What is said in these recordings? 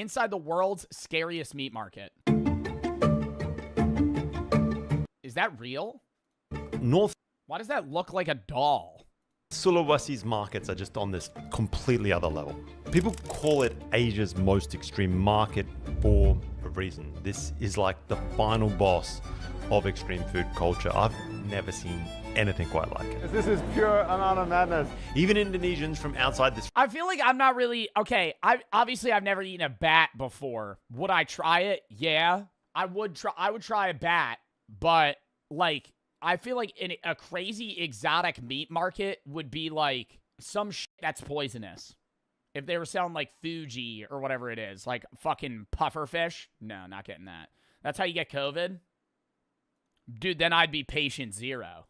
Inside the world's scariest meat market. Is that real? North Why does that look like a doll? Sulawesi's markets are just on this completely other level. People call it Asia's most extreme market for a reason. This is like the final boss of extreme food culture. I've never seen anything quite like it. This is pure and utter madness. Even Indonesians from outside this I feel like I'm not really okay. I've never eaten a bat before. Would I try it? Yeah, I would try a bat, but like I feel like in a crazy exotic meat market would be like some shit that's poisonous. If they were selling like Fuji or whatever it is, like fucking puffer fish, no, not getting that. That's how you get COVID, dude. Then I'd be patient zero.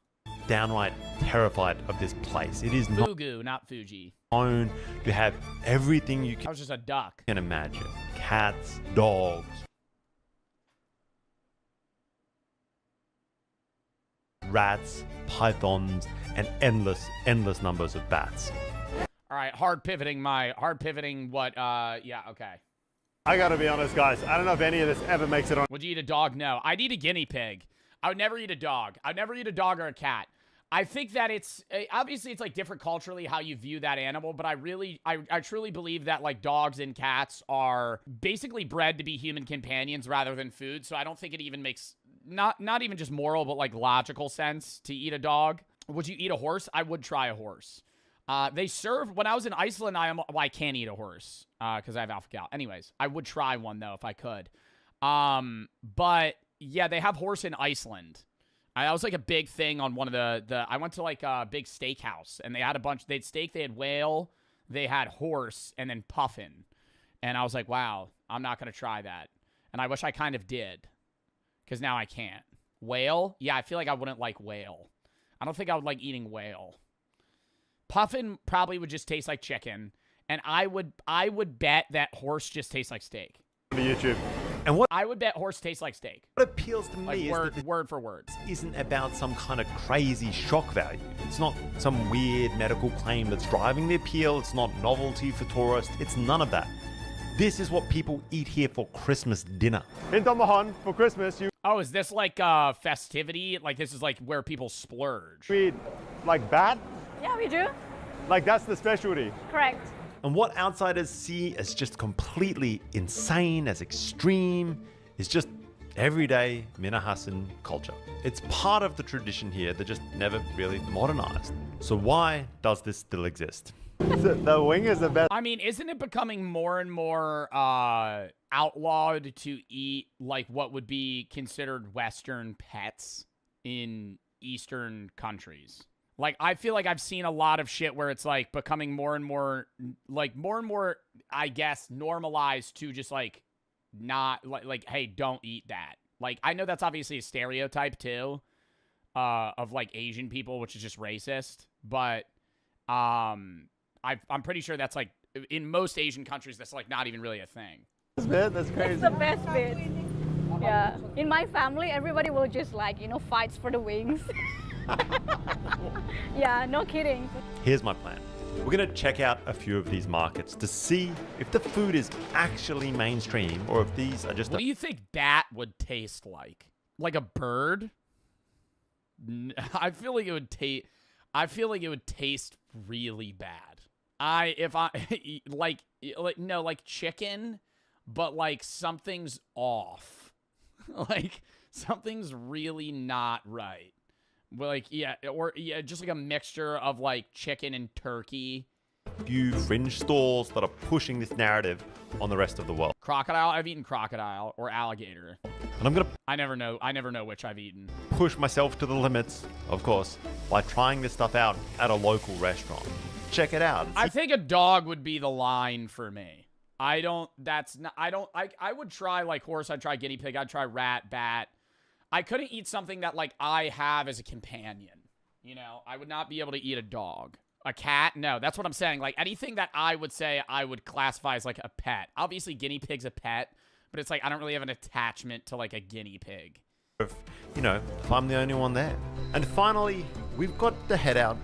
downright terrified of this place. It is not Fugu, not Fuji. known to have everything you That was just a duck. can imagine. Cats, dogs, rats, pythons, and endless numbers of bats. All right, hard pivoting what, yeah, okay. I gotta be honest, guys. I don't know if any of this ever makes it on. Would you eat a dog? No. I'd eat a guinea pig. I would never eat a dog. I'd never eat a dog or a cat. I think that it's, obviously it's like different culturally how you view that animal, but I truly believe that like dogs and cats are basically bred to be human companions rather than food, so I don't think it even makes, not even just moral, but like logical sense to eat a dog. Would you eat a horse? I would try a horse. They serve, when I was in Iceland, I can't eat a horse, because I have alpha-gal. Anyways, I would try one, though, if I could. But, yeah, they have horse in Iceland. That was, like, a big thing on one of I went to, like, a big steakhouse, and they had a bunch, they had steak, they had whale, they had horse, and then puffin. And I was like, wow, I'm not going to try that. And I wish I kind of did, because now I can't. Whale? Yeah, I feel like I wouldn't like whale. I don't think I would like eating whale. Puffin probably would just taste like chicken, and I would bet that horse just tastes like steak. YouTube. And what I would bet horse tastes like steak. appeals to Like me is that word for word. this isn't about some kind of crazy shock value. It's not some weird medical claim that's driving the appeal. It's not novelty for tourists. It's none of that. This is what people eat here for Christmas dinner. In Tomahan, for Christmas, you Oh, is this like festivity? Like this is like where people splurge. eat like bat. Yeah, we do. Like that's the specialty. Correct. And what outsiders see as just completely insane, as extreme, is just everyday Minahasan culture. It's part of the tradition here that just never really modernized. So why does this still exist? The wing is the best. I mean, isn't it becoming more and more outlawed to eat like what would be considered Western pets in Eastern countries? Like, I feel like I've seen a lot of shit where it's like becoming more and more, I guess, normalized to just like not like, hey, don't eat that. Like, I know that's obviously a stereotype too, of like Asian people, which is just racist. But I'm pretty sure that's like in most Asian countries, that's like not even really a thing. That's crazy. It's the best bit. Yeah. In my family, everybody will just like, fights for the wings. Yeah, no kidding. Here's my plan. We're gonna check out a few of these markets to see if the food is actually mainstream or if these are just What do you think bat would taste like? Like a bird? I feel like it would taste. I feel like it would taste really bad. Like chicken, but like something's off. Like something's really not right. Like, yeah, just like a mixture of like chicken and turkey. few fringe stalls that are pushing this narrative on the rest of the world. Crocodile? I've eaten crocodile or alligator. And I'm gonna I never know which I've eaten. push myself to the limits, of course, by trying this stuff out at a local restaurant. Check it out. I think a dog would be the line for me. I would try like horse, I'd try guinea pig, I'd try rat, bat. I couldn't eat something that like I have as a companion. I would not be able to eat a dog. A cat? No, that's what I'm saying. Like anything that I would say I would classify as like a pet. Obviously guinea pig's a pet, but it's like I don't really have an attachment to like a guinea pig. if I'm the only one there. And finally, we've got to head out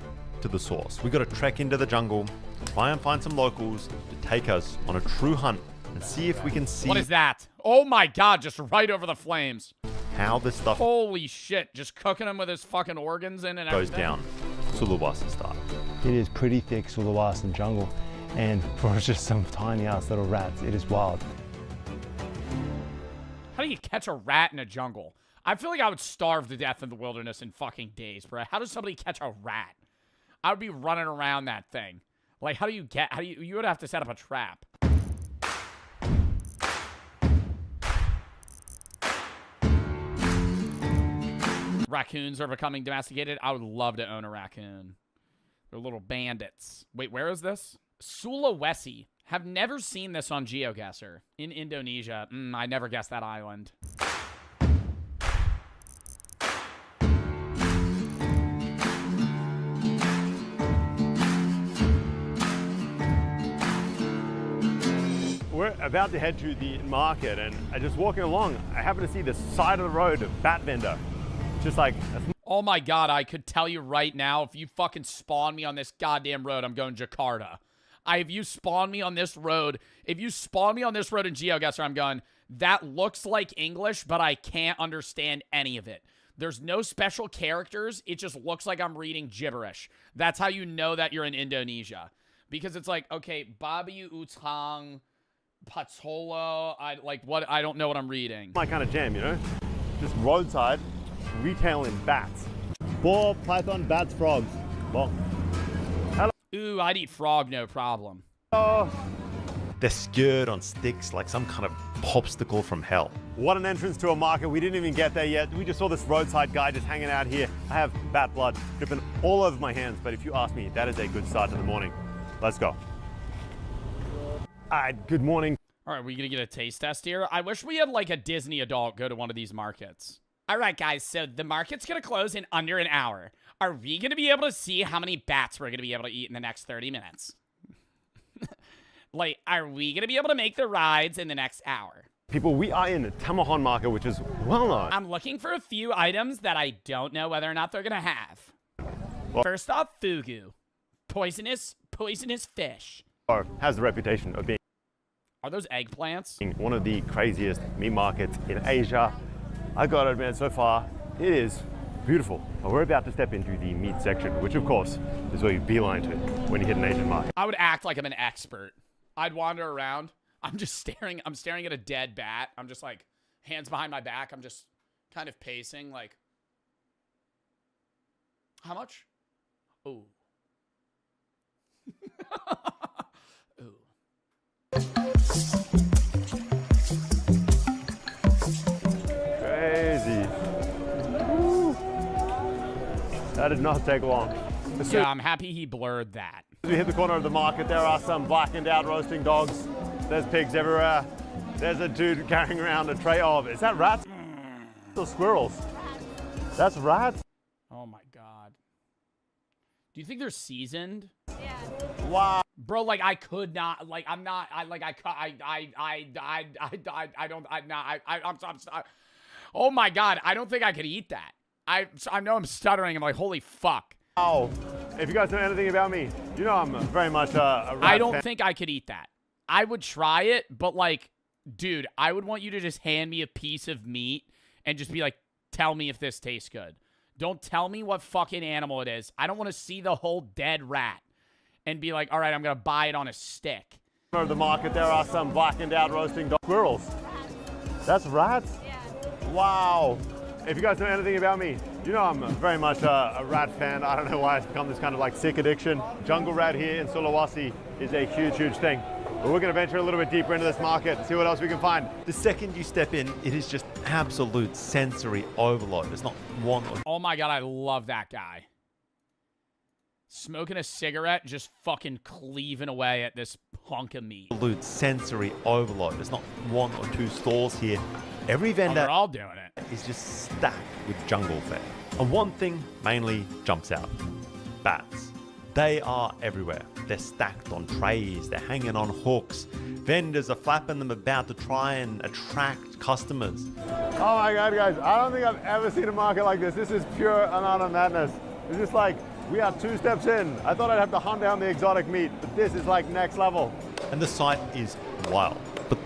to the source. We've got to trek into the jungle, try and find some locals to take us on a true hunt and see if we can see What is that? Oh my god, just right over the flames. how this stuff Holy shit, just cooking him with his fucking organs in and goes everything. down Sulawesi style. It is pretty thick Sulawesi jungle, and for just some tiny ass little rats, it is wild. How do you catch a rat in a jungle? I feel like I would starve to death in the wilderness in fucking days, bro. How does somebody catch a rat? I would be running around that thing. Like, you would have to set up a trap. Raccoons are becoming domesticated. I would love to own a raccoon. They're little bandits. Wait, where is this? Sulawesi. Have never seen this on GeoGuessr. In Indonesia. I never guessed that island. We're about to head to the market, and just walking along, I happen to see the side of the road a bat vendor. Just like a Oh my god, I could tell you right now, if you fucking spawn me on this goddamn road, I'm going Jakarta. If you spawn me on this road, in GeoGuessr, I'm going, that looks like English, but I can't understand any of it. There's no special characters. It just looks like I'm reading gibberish. That's how you know that you're in Indonesia. Because it's like, okay, Babi Utang, Patolo, I don't know what I'm reading. my kind of jam, you know? Just roadside, retailing bats. Boar, python, bats, frogs. Well, Ooh, I'd eat frog, no problem. They're skewered on sticks like some kind of popsicle from hell. what an entrance to a market. We didn't even get there yet. We just saw this roadside guy just hanging out here. I have bat blood dripping all over my hands, but if you ask me, that is a good start to the morning. Let's go. Good morning. All right, we gonna get a taste test here? I wish we had like a Disney adult go to one of these markets. All right, guys, so the market's gonna close in under an hour. Are we gonna be able to see how many bats we're gonna be able to eat in the next 30 minutes? Like, are we gonna be able to make the rides in the next hour? People, we are in Tamahon Market, which is well known. I'm looking for a few items that I don't know whether or not they're gonna have. First off, fugu. Poisonous fish. Has the reputation of being Are those eggplants? one of the craziest meat markets in Asia. I gotta admit, so far, it is beautiful. But we're about to step into the meat section, which of course is where you beeline to when you hit an Asian market. I would act like I'm an expert. I'd wander around. I'm staring at a dead bat. I'm just like, hands behind my back. I'm just kind of pacing like, how much? Ooh. Ooh. Crazy. Woo. That did not take long. As soon Yeah, I'm happy he blurred that. as we hit the corner of the market, there are some blackened out roasting dogs. There's pigs everywhere. There's a dude carrying around a tray of, is that rats or squirrels? That's rats? Oh my god. Do you think they're seasoned? Wow. Bro, like I could not, like I'm not, oh my god, I don't think I could eat that. I know I'm stuttering. I'm like, holy fuck. Wow. If you guys know anything about me, you know I'm very much a rat I don't fan. think I could eat that. I would try it, but like, dude, I would want you to just hand me a piece of meat and just be like, tell me if this tastes good. Don't tell me what fucking animal it is. I don't want to see the whole dead rat and be like, all right, I'm going to buy it on a stick. Of the market, there are some blackened out roasting dog squirrels. That's rats? Wow. If you guys know anything about me, you know I'm very much a rat fan. I don't know why it's become this kind of like sick addiction. Jungle rat here in Sulawesi is a huge, huge thing. But we're going to venture a little bit deeper into this market and see what else we can find. The second you step in, it is just absolute sensory overload. There's not one or Oh my god, I love that guy. Smoking a cigarette, just fucking cleaving away at this hunk of meat. absolute sensory overload. There's not one or two stalls here. Every Oh, vendor they're all doing it. is just stacked with jungle fare. And one thing mainly jumps out. Bats. They are everywhere. They're stacked on trays, they're hanging on hooks. Vendors are flapping them about to try and attract customers. Oh my God, guys, I don't think I've ever seen a market like this. This is pure amount of madness. It's just like, we are 2 steps in. I thought I'd have to hunt down the exotic meat, but this is like next level. And the sight is wild. But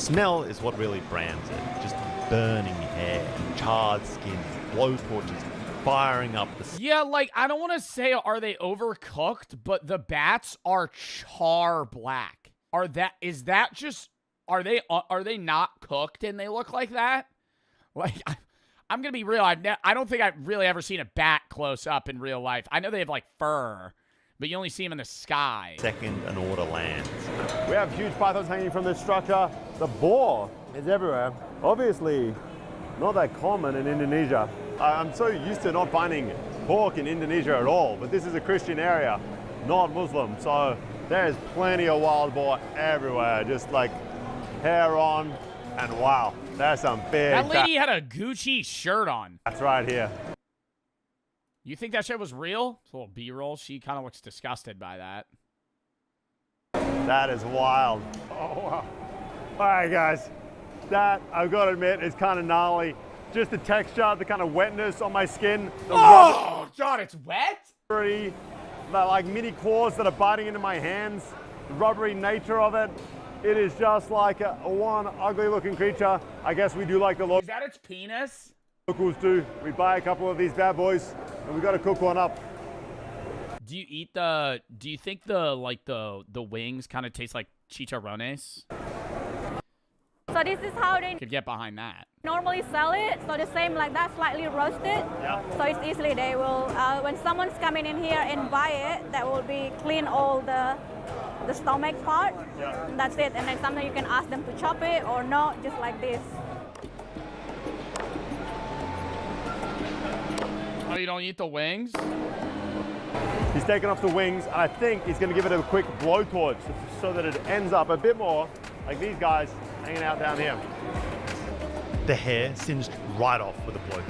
smell is what really brands it. Just burning hair, charred skin, blowtorches, firing up the... Yeah, like, I don't want to say are they overcooked, but the bats are char black. Is that just... Are they not cooked and they look like that? Like, I'm gonna be real. I don't think I've really ever seen a bat close up in real life. I know they have like fur, but you only see them in the sky. Second and order lands. We have huge pythons hanging from this structure. The boar is everywhere. Obviously, not that common in Indonesia. I'm so used to not finding pork in Indonesia at all, but this is a Christian area, not Muslim. So there's plenty of wild boar everywhere, just like hair on, and wow, there's some big... That lady had a Gucci shirt on. That's right here. You think that shit was real? It's a little B-roll. She kind of looks disgusted by that. That is wild. Oh, wow. All right, guys. That, I've got to admit, is kind of gnarly. Just the texture, the kind of wetness on my skin. Oh, God, it's wet? The like mini claws that are biting into my hands. The rubbery nature of it. It is just like a one ugly looking creature. I guess we do like the Is that its penis? locals do. We buy a couple of these bad boys and we got to cook one up. Do you think the wings kind of taste like chicharrones? So this is how they Could get behind that. normally sell it. So the same like that, slightly roasted. Yeah. So it's easily they will, when someone's coming in here and buy it, that will be clean all the stomach part. Yeah. And that's it. And then sometimes you can ask them to chop it or not, just like this. Oh, you don't eat the wings? He's taken off the wings. I think he's going to give it a quick blowtorch so that it ends up a bit more like these guys hanging out down here. The hair singed right off with a blowtorch.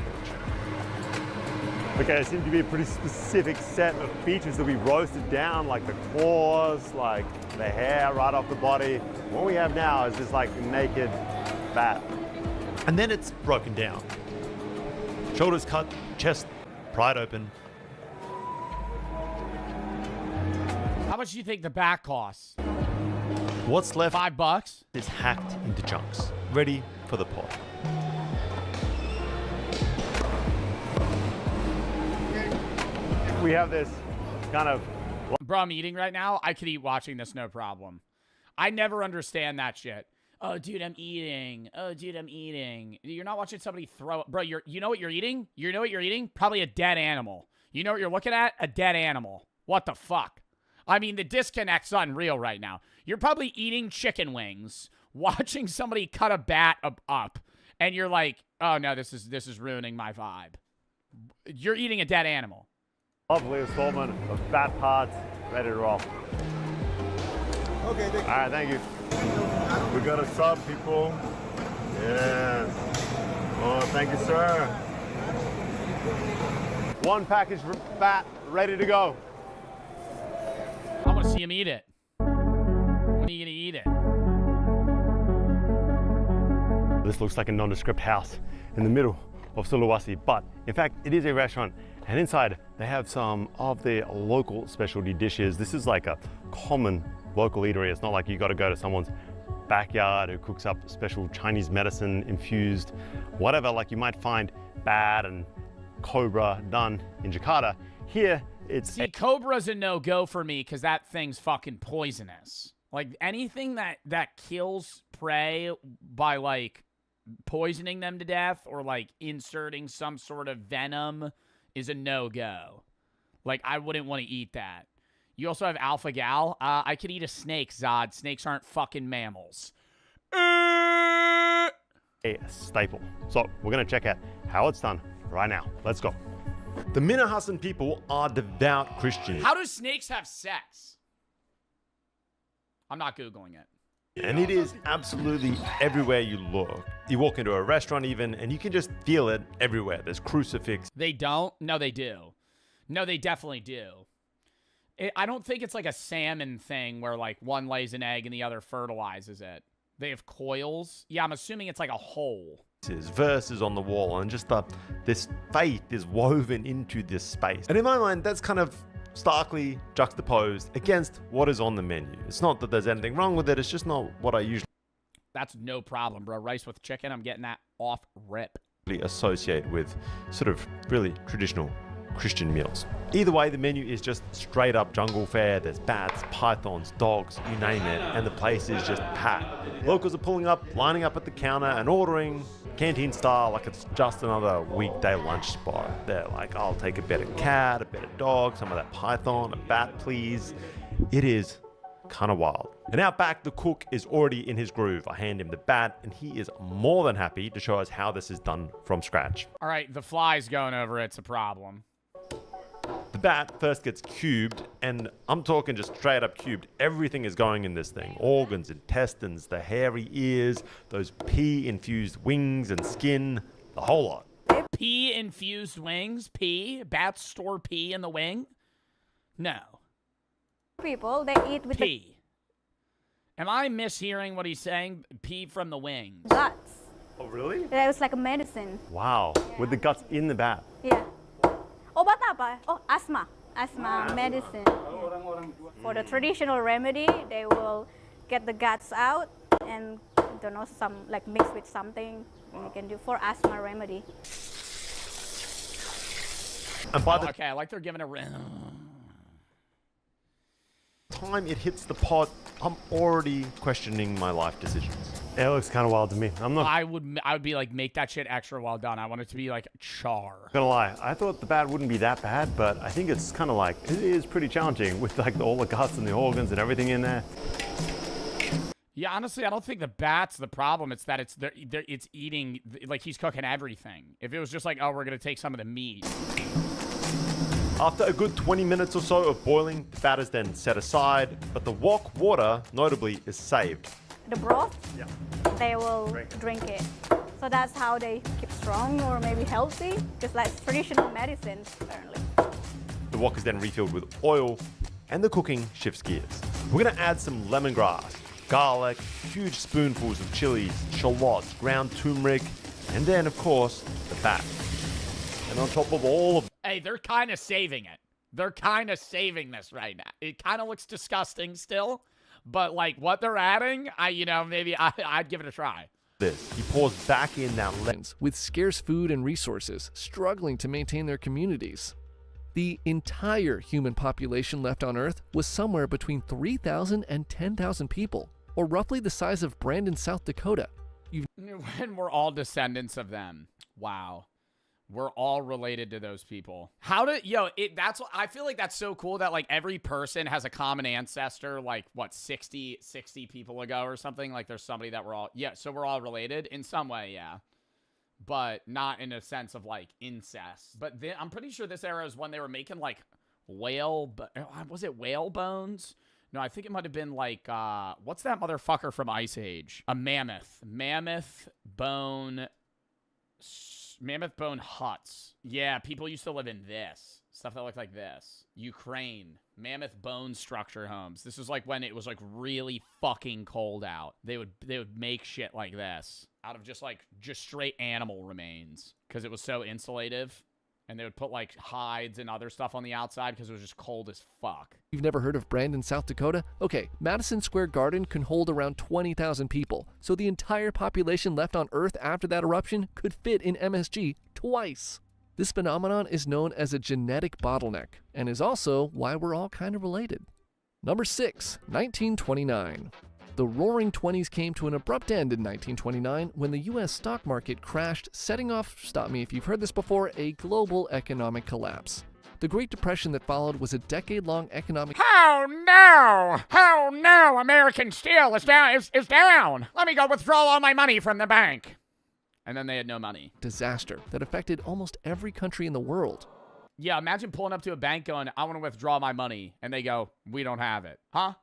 Okay, there seems to be a pretty specific set of features that we roasted down, like the claws, like the hair right off the body. What we have now is this like naked bat. And then it's broken down. Shoulders cut, chest pried open. How much do you think the back costs? What's left $5? is hacked into chunks, ready for the pot. We have this kind of... Bro, I'm eating right now. I could eat watching this, no problem. I never understand that shit. Oh, dude, I'm eating. Oh, dude, I'm eating. You're not watching somebody throw... Bro, you know what you're eating? You know what you're eating? Probably a dead animal. You know what you're looking at? A dead animal. What the fuck? I mean, the disconnect's unreal right now. You're probably eating chicken wings, watching somebody cut a bat up, and you're like, oh, no, this is ruining my vibe. You're eating a dead animal. Lovely assortment of bat parts ready to roll. Okay, thank you. All right, thank you. We got a sub, people. Yes. Oh, thank you, sir. One package bat ready to go. I want to see him eat it. When are you going to eat it? This looks like a nondescript house in the middle of Sulawesi, but in fact, it is a restaurant. And inside, they have some of their local specialty dishes. This is like a common local eatery. It's not like you got to go to someone's backyard who cooks up special Chinese medicine infused, whatever, like you might find bat and cobra done in Jakarta. Here, it's... See, cobra's a no-go for me because that thing's fucking poisonous. Like, anything that kills prey by, like, poisoning them to death or, like, inserting some sort of venom is a no-go. Like, I wouldn't want to eat that. You also have alpha gal. I could eat a snake, Zod. Snakes aren't fucking mammals. a staple. So we're gonna check out how it's done right now. Let's go. The Minahasan people are devout Christians. How do snakes have sex? I'm not Googling it. And it is absolutely everywhere you look. You walk into a restaurant even, and you can just feel it everywhere. There's crucifix. They don't? No, they do. No, they definitely do. I don't think it's like a salmon thing where like one lays an egg and the other fertilizes it. They have coils. Yeah, I'm assuming it's like a hole. Verses on the wall, and just this faith is woven into this space. And in my mind, that's kind of starkly juxtaposed against what is on the menu. It's not that there's anything wrong with it, it's just not what I usually... That's no problem, bro. Rice with chicken, I'm getting that off rip. Associate with sort of really traditional Christian meals. Either way, the menu is just straight up jungle fare. There's bats, pythons, dogs, you name it, and the place is just packed. Locals are pulling up, lining up at the counter and ordering canteen style like it's just another weekday lunch spot. They're like, I'll take a better cat, a better dog, some of that python, a bat please. It is kind of wild. And out back, the cook is already in his groove. I hand him the bat, and he is more than happy to show us how this is done from scratch. All right, the fly's going over. It's a problem. The bat first gets cubed, and I'm talking just straight up cubed. Everything is going in this thing. Organs, intestines, the hairy ears, those pea-infused wings and skin, the whole lot. Pea-infused wings? Pea? Bats store pea in the wing? No. People, they eat with Pea. Am I mishearing what he's saying? Pea from the wings. the guts. Oh, really? Yeah, it's like a medicine. Wow. With the guts in the bat. Yeah. Obat apa? Oh, asthma. Asthma medicine. For the traditional remedy, they will get the guts out and don't know, some like mix with something, and you can do for asthma remedy. And by the Okay, I like they're giving a time it hits the pot, I'm already questioning my life decisions. It looks kind of wild to me. I'm not I would be like, make that shit extra well done. I want it to be like char. gonna lie. I thought the bat wouldn't be that bad, but I think it's kind of like, it is pretty challenging with like all the guts and the organs and everything in there. Yeah, honestly, I don't think the bat's the problem. It's that it's eating, like he's cooking everything. If it was just like, oh, we're gonna take some of the meat. After a good 20 minutes or so of boiling, the bat is then set aside, but the wok water, notably, is saved. The broth, Yeah. they will drink it. So that's how they keep strong or maybe healthy, just like traditional medicines, apparently. The wok is then refilled with oil, and the cooking shifts gears. We're gonna add some lemongrass, garlic, huge spoonfuls of chilies, shallots, ground turmeric, and then, of course, the bat. And on top of all of Hey, they're kind of saving it. They're kind of saving this right now. It kind of looks disgusting still, but like what they're adding, I'd give it a try. this, he pours back in that with scarce food and resources, struggling to maintain their communities. The entire human population left on Earth was somewhere between 3,000 and 10,000 people, or roughly the size of Brandon, South Dakota. And we're all descendants of them. Wow. We're all related to those people. I feel like that's so cool that like every person has a common ancestor, like what, 60 people ago or something. Like there's somebody that so we're all related in some way. Yeah. But not in a sense of like incest. But I'm pretty sure this era is when they were making like was it whale bones? No, I think it might have been like, what's that motherfucker from Ice Age? A mammoth. Mammoth bone huts. Yeah, people used to live in this. Stuff that looked like this. Ukraine. Mammoth bone structure homes. This was like when it was like really fucking cold out. They would make shit like this out of just straight animal remains because it was so insulative. And they would put like hides and other stuff on the outside because it was just cold as fuck. You've never heard of Brandon, South Dakota? Okay, Madison Square Garden can hold around 20,000 people, so the entire population left on Earth after that eruption could fit in MSG twice. This phenomenon is known as a genetic bottleneck, and is also why we're all kind of related. Number 6, 1929. The Roaring Twenties came to an abrupt end in 1929 when the U.S. stock market crashed, setting off, stop me if you've heard this before, a global economic collapse. The Great Depression that followed was a decade-long economic Oh no! American steel is down! Let me go withdraw all my money from the bank. And then they had no money. disaster that affected almost every country in the world. Yeah, imagine pulling up to a bank going, I want to withdraw my money. And they go, we don't have it. Huh?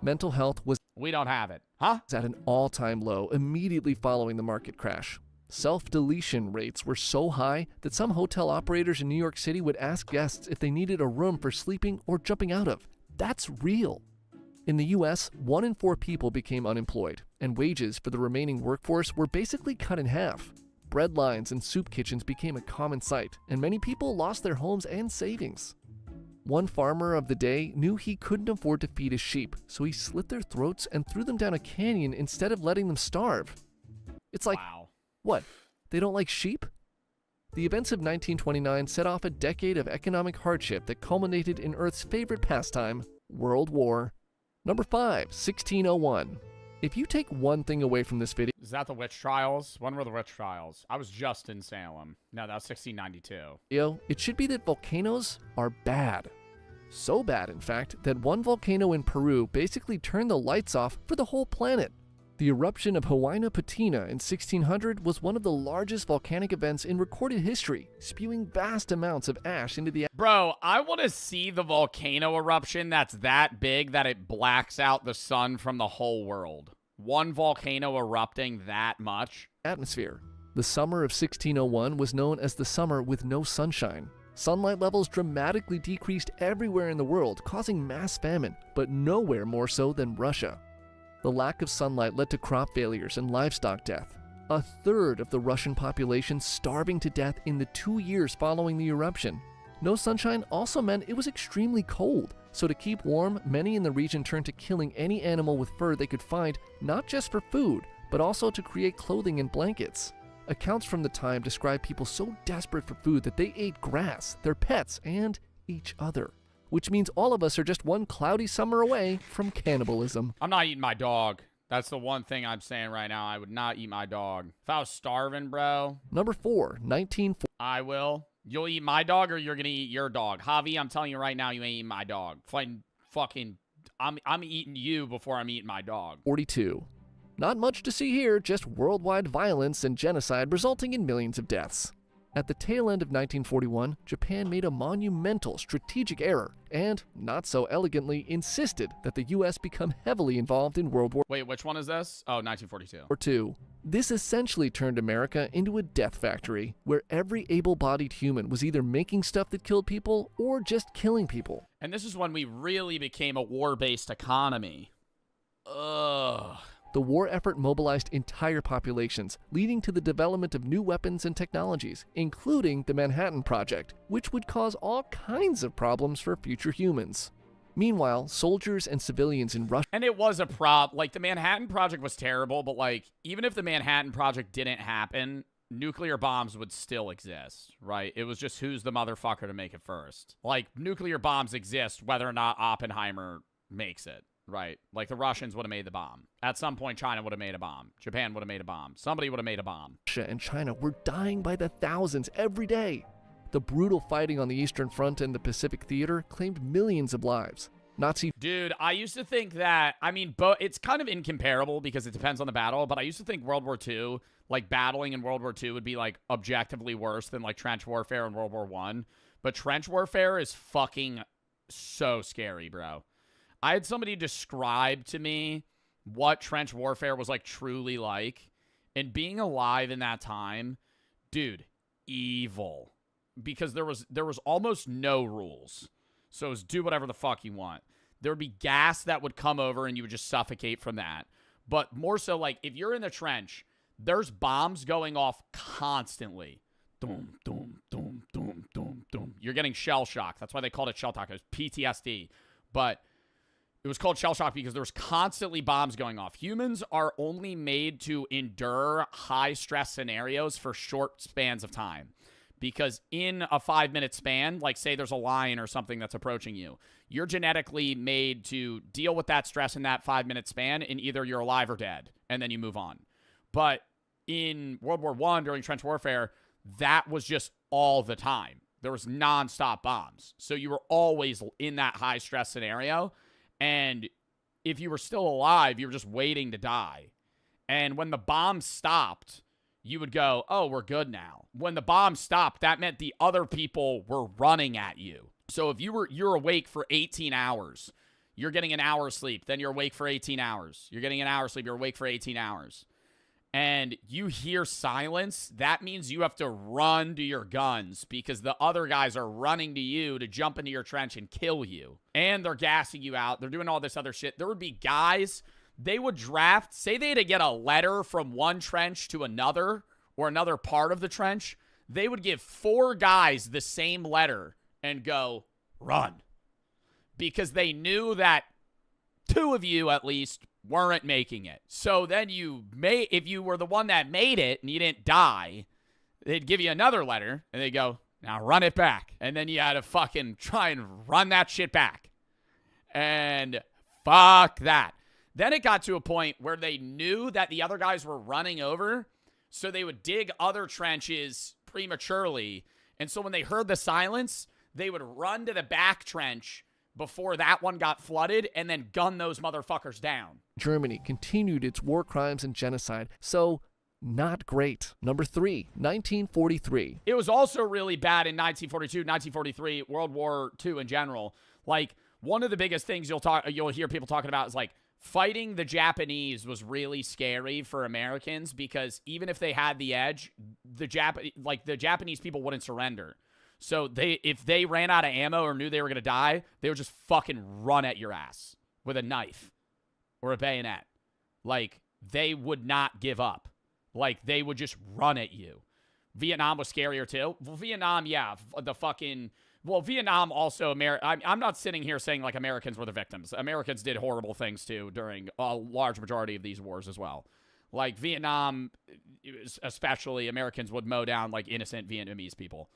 Mental health was We don't have it. Huh? at an all-time low immediately following the market crash. Self-deletion rates were so high that some hotel operators in New York City would ask guests if they needed a room for sleeping or jumping out of. That's real. In the US, 1 in 4 people became unemployed, and wages for the remaining workforce were basically cut in half. Bread lines and soup kitchens became a common sight, and many people lost their homes and savings. One farmer of the day knew he couldn't afford to feed his sheep, so he slit their throats and threw them down a canyon instead of letting them starve. It's like, Wow. what? They don't like sheep? The events of 1929 set off a decade of economic hardship that culminated in Earth's favorite pastime, World War. Number 5, 1601. If you take one thing away from this video, Is that the witch trials? When were the witch trials? I was just in Salem. No, that was 1692. it should be that volcanoes are bad. So bad, in fact, that one volcano in Peru basically turned the lights off for the whole planet. The eruption of Huayna Patina in 1600 was one of the largest volcanic events in recorded history, spewing vast amounts of ash into the Bro, I want to see the volcano eruption that's that big that it blacks out the sun from the whole world. One volcano erupting that much. atmosphere. The summer of 1601 was known as the summer with no sunshine. Sunlight levels dramatically decreased everywhere in the world, causing mass famine, but nowhere more so than Russia. The lack of sunlight led to crop failures and livestock death. A third of the Russian population starving to death in the 2 years following the eruption. No sunshine also meant it was extremely cold, so to keep warm, many in the region turned to killing any animal with fur they could find, not just for food, but also to create clothing and blankets. Accounts from the time describe people so desperate for food that they ate grass, their pets, and each other. Which means all of us are just one cloudy summer away from cannibalism. I'm not eating my dog. That's the one thing I'm saying right now. I would not eat my dog. If I was starving, bro. Number 4, 1940. I will. You'll eat my dog or you're going to eat your dog. Javi, I'm telling you right now, you ain't eating my dog. I'm eating you before I'm eating my dog. 42. Not much to see here, just worldwide violence and genocide resulting in millions of deaths. At the tail end of 1941, Japan made a monumental strategic error and, not so elegantly, insisted that the US become heavily involved in World War Wait, which one is this? Oh, 1942. II. This essentially turned America into a death factory, where every able-bodied human was either making stuff that killed people or just killing people. And this is when we really became a war-based economy. Ugh. The war effort mobilized entire populations, leading to the development of new weapons and technologies, including the Manhattan Project, which would cause all kinds of problems for future humans. Meanwhile, soldiers and civilians in Russia And it was a like, the Manhattan Project was terrible, but, like, even if the Manhattan Project didn't happen, nuclear bombs would still exist, right? It was just who's the motherfucker to make it first. Like, nuclear bombs exist whether or not Oppenheimer makes it. Right. Like the Russians would have made the bomb. At some point, China would have made a bomb. Japan would have made a bomb. Somebody would have made a bomb. and China were dying by the thousands every day. The brutal fighting on the Eastern Front and the Pacific Theater claimed millions of lives. Nazi Dude, I used to think that, I mean, it's kind of incomparable because it depends on the battle, but I used to think World War II, like battling in World War II would be like objectively worse than like trench warfare in World War I. But trench warfare is fucking so scary, bro. I had somebody describe to me what trench warfare was like truly like, and being alive in that time, dude, evil. Because there was almost no rules. So it was do whatever the fuck you want. There would be gas that would come over and you would just suffocate from that. But more so, like, if you're in the trench, there's bombs going off constantly. Doom, doom, doom, doom, doom, doom. You're getting shell shock. That's why they called it shell shock. It was PTSD. But it was called shell shock because there was constantly bombs going off. Humans are only made to endure high-stress scenarios for short spans of time. Because in a 5-minute span, like say there's a lion or something that's approaching you, you're genetically made to deal with that stress in that 5-minute span, and either you're alive or dead, and then you move on. But in World War I, during trench warfare, that was just all the time. There was nonstop bombs. So you were always in that high-stress scenario, and if you were still alive, you were just waiting to die. And when the bomb stopped, you would go, oh, we're good now. When the bomb stopped, that meant the other people were running at you. So if you're awake for 18 hours, you're getting an hour of sleep, then you're awake for 18 hours. You're getting an hour of sleep, you're awake for 18 hours. And you hear silence, that means you have to run to your guns because the other guys are running to you to jump into your trench and kill you. And they're gassing you out. They're doing all this other shit. There would be guys, they would draft, say they had to get a letter from one trench to another or another part of the trench. They would give 4 guys the same letter and go, run, because they knew that 2 of you at least weren't making it. So then if you were the one that made it and you didn't die, they'd give you another letter and they'd go, now run it back. And then you had to fucking try and run that shit back. And fuck that. Then it got to a point where they knew that the other guys were running over, so they would dig other trenches prematurely. And so when they heard the silence, they would run to the back trench before that one got flooded and then gun those motherfuckers down. Germany continued its war crimes and genocide, so not great. Number 3, 1943. It was also really bad in 1942, 1943, World War II in general. Like, one of the biggest things you'll hear people talking about is like, fighting the Japanese was really scary for Americans because even if they had the edge, the Japanese people wouldn't surrender. So if they ran out of ammo or knew they were going to die, they would just fucking run at your ass with a knife or a bayonet. Like, they would not give up. Like, they would just run at you. Vietnam was scarier too. Well, Vietnam, yeah, Vietnam also, I'm not sitting here saying, like, Americans were the victims. Americans did horrible things, too, during a large majority of these wars as well. Like, Vietnam, especially, Americans would mow down, like, innocent Vietnamese people.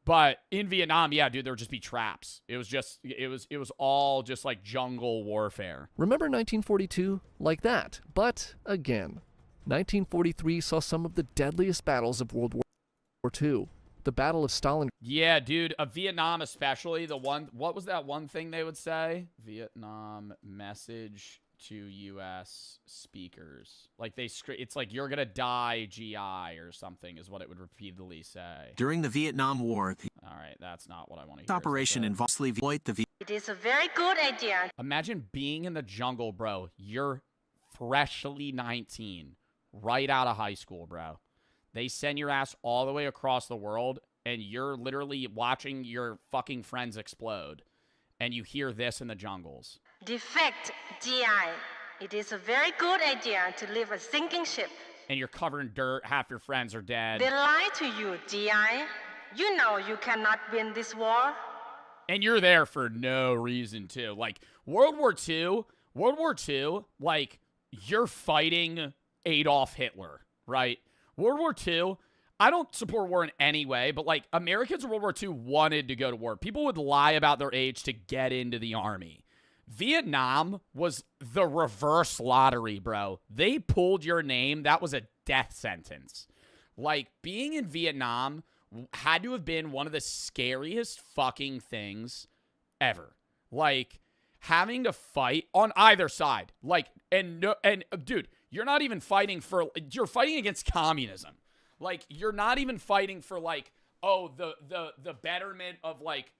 But in Vietnam, yeah, dude, there would just be traps. It was all just, like, jungle warfare. Remember 1942? Like that. But, again, 1943 saw some of the deadliest battles of World War II. The Battle of Stalingrad. Yeah, dude, Vietnam especially, what was that one thing they would say? Vietnam message to U.S. speakers. Like, it's like, you're gonna die, GI, or something, is what it would repeatedly say. During the Vietnam War, all right, that's not what I want to the hear. operation involves exploit the It is a very good idea. Imagine being in the jungle, bro. You're freshly 19, right out of high school, bro. They send your ass all the way across the world, and you're literally watching your fucking friends explode. And you hear this in the jungles. Defect, GI. It is a very good idea to leave a sinking ship. And you're covered in dirt. Half your friends are dead. They lie to you, GI. You know you cannot win this war. And you're there for no reason, too. Like, World War II, like, you're fighting Adolf Hitler, right? World War II, I don't support war in any way, but, like, Americans in World War II wanted to go to war. People would lie about their age to get into the army. Vietnam was the reverse lottery, bro. They pulled your name. That was a death sentence. Like, being in Vietnam had to have been one of the scariest fucking things ever. Like, having to fight on either side. Like, and dude, you're not even fighting for, you're fighting against communism. Like, you're not even fighting for, like, oh, the betterment of, like,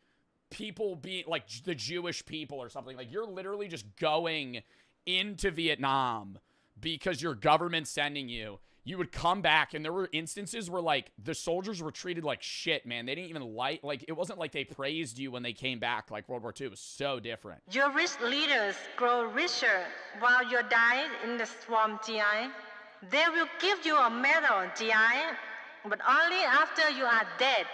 people being, like, the Jewish people or something. Like, you're literally just going into Vietnam because your government's sending you. You would come back, and there were instances where, like, the soldiers were treated like shit, man. They didn't even like, it wasn't like they praised you when they came back, like World War II. It was so different. Your rich leaders grow richer while you die in the swamp, GI. They will give you a medal, GI, but only after you are dead.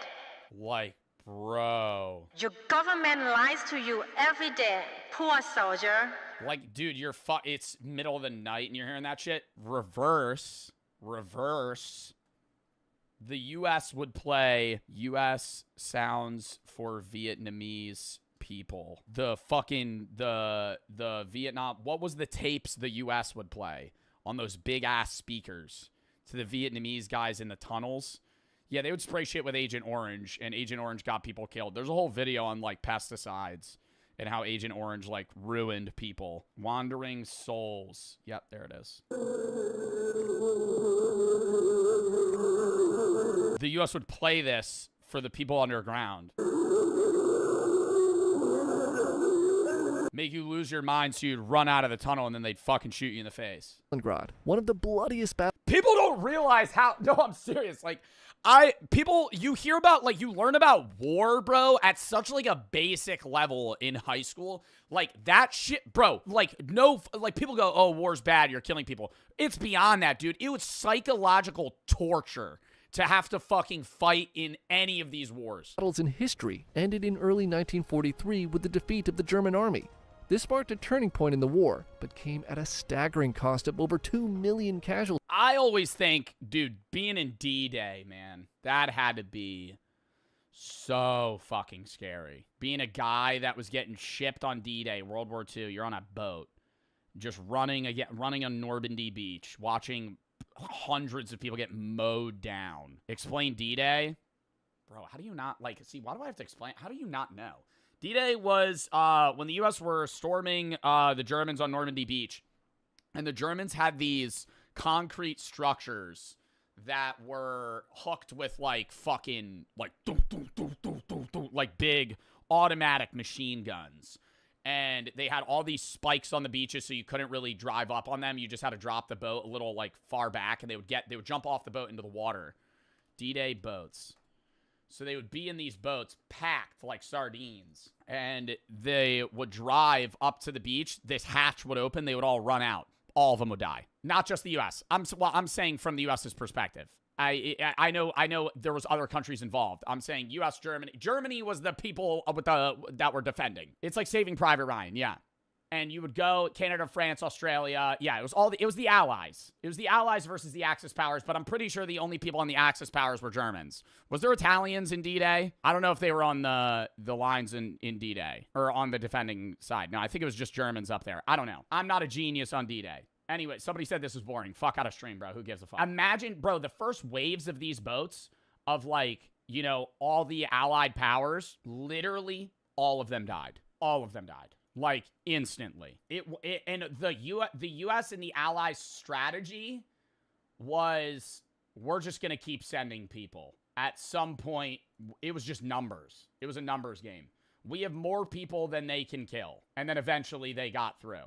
Like, bro. Your government lies to you every day, poor soldier. Like, dude, it's middle of the night and you're hearing that shit. Reverse. The U.S. would play U.S. sounds for Vietnamese people. The Vietnam, what was the tapes the U.S. would play on those big-ass speakers to the Vietnamese guys in the tunnels? Yeah, they would spray shit with Agent Orange, and Agent Orange got people killed. There's a whole video on, like, pesticides and how Agent Orange, like, ruined people. Wandering Souls. Yep, there it is. The U.S. would play this for the people underground. Make you lose your mind so you'd run out of the tunnel and then they'd fucking shoot you in the face. Stalingrad, one of the bloodiest battles. People don't realize how, no, I'm serious. Like, you hear about, like, you learn about war, bro, at such, like, a basic level in high school. Like, that shit, bro, like, no, like, people go, oh, war's bad, you're killing people. It's beyond that, dude. It was psychological torture to have to fucking fight in any of these wars. Battles in history ended in early 1943 with the defeat of the German army. This marked a turning point in the war, but came at a staggering cost of over 2 million casualties. I always think, dude, being in D-Day, man, that had to be so fucking scary. Being a guy that was getting shipped on D-Day, World War II, you're on a boat, just running on Normandy Beach, watching hundreds of people get mowed down. Explain D-Day? Bro, how do you not, like, see, why do I have to explain? How do you not know? D-Day was when the U.S. were storming the Germans on Normandy Beach, and the Germans had these concrete structures that were hooked with, like, fucking, like, like big automatic machine guns. And they had all these spikes on the beaches, so you couldn't really drive up on them. You just had to drop the boat a little, like, far back, and they would jump off the boat into the water. D-Day boats. So they would be in these boats packed like sardines, and they would drive up to the beach. This hatch would open. They would all run out. All of them would die. Not just the U.S. I'm saying from the U.S.'s perspective. I know there was other countries involved. I'm saying U.S., Germany. Germany was the people that were defending. It's like Saving Private Ryan, yeah. And you would go Canada, France, Australia. Yeah, it was the Allies. It was the Allies versus the Axis powers, but I'm pretty sure the only people on the Axis powers were Germans. Was there Italians in D-Day? I don't know if they were on the lines in D-Day or on the defending side. No, I think it was just Germans up there. I don't know. I'm not a genius on D-Day. Anyway, somebody said this was boring. Fuck out of stream, bro. Who gives a fuck? Imagine, bro, the first waves of these boats of, like, you know, all the Allied powers, literally all of them died. All of them died. Like, instantly. And the U.S. and the Allies' strategy was, we're just going to keep sending people. At some point, it was just numbers. It was a numbers game. We have more people than they can kill. And then eventually they got through.